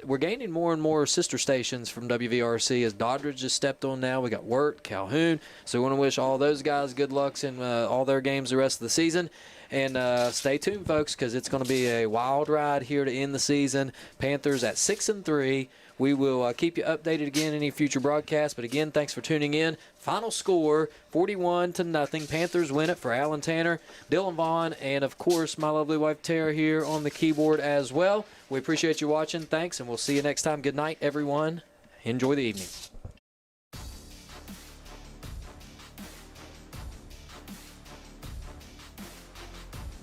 we're gaining more and more sister stations from WVRC as Doddridge has stepped on now. We got Wirt, Calhoun. So we want to wish all those guys good lucks in all their games the rest of the season. And stay tuned, folks, because it's going to be a wild ride here to end the season. Panthers at 6-3. We will keep you updated again in any future broadcasts. But again, thanks for tuning in. Final score, 41-0. Panthers win it for Alan Tanner, Dylan Vaughn, and, of course, my lovely wife Tara here on the keyboard as well. We appreciate you watching. Thanks, and we'll see you next time. Good night, everyone. Enjoy the evening.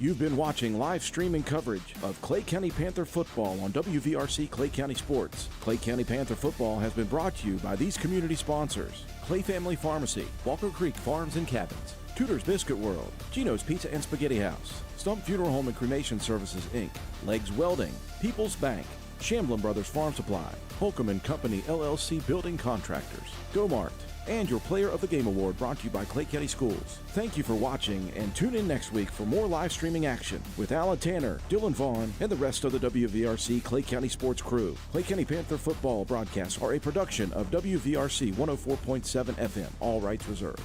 You've been watching live streaming coverage of Clay County Panther football on WVRC Clay County Sports. Clay County Panther football has been brought to you by these community sponsors: Clay Family Pharmacy, Walker Creek Farms and Cabins, Tudor's Biscuit World, Gino's Pizza and Spaghetti House, Stump Funeral Home and Cremation Services, Inc., Legs Welding, People's Bank, Shamblin Brothers Farm Supply, Holcomb & Company LLC Building Contractors, Go-Mart, and your Player of the Game Award brought to you by Clay County Schools. Thank you for watching, and tune in next week for more live streaming action with Alan Tanner, Dylan Vaughn, and the rest of the WVRC Clay County Sports crew. Clay County Panther football broadcasts are a production of WVRC 104.7 FM. All rights reserved.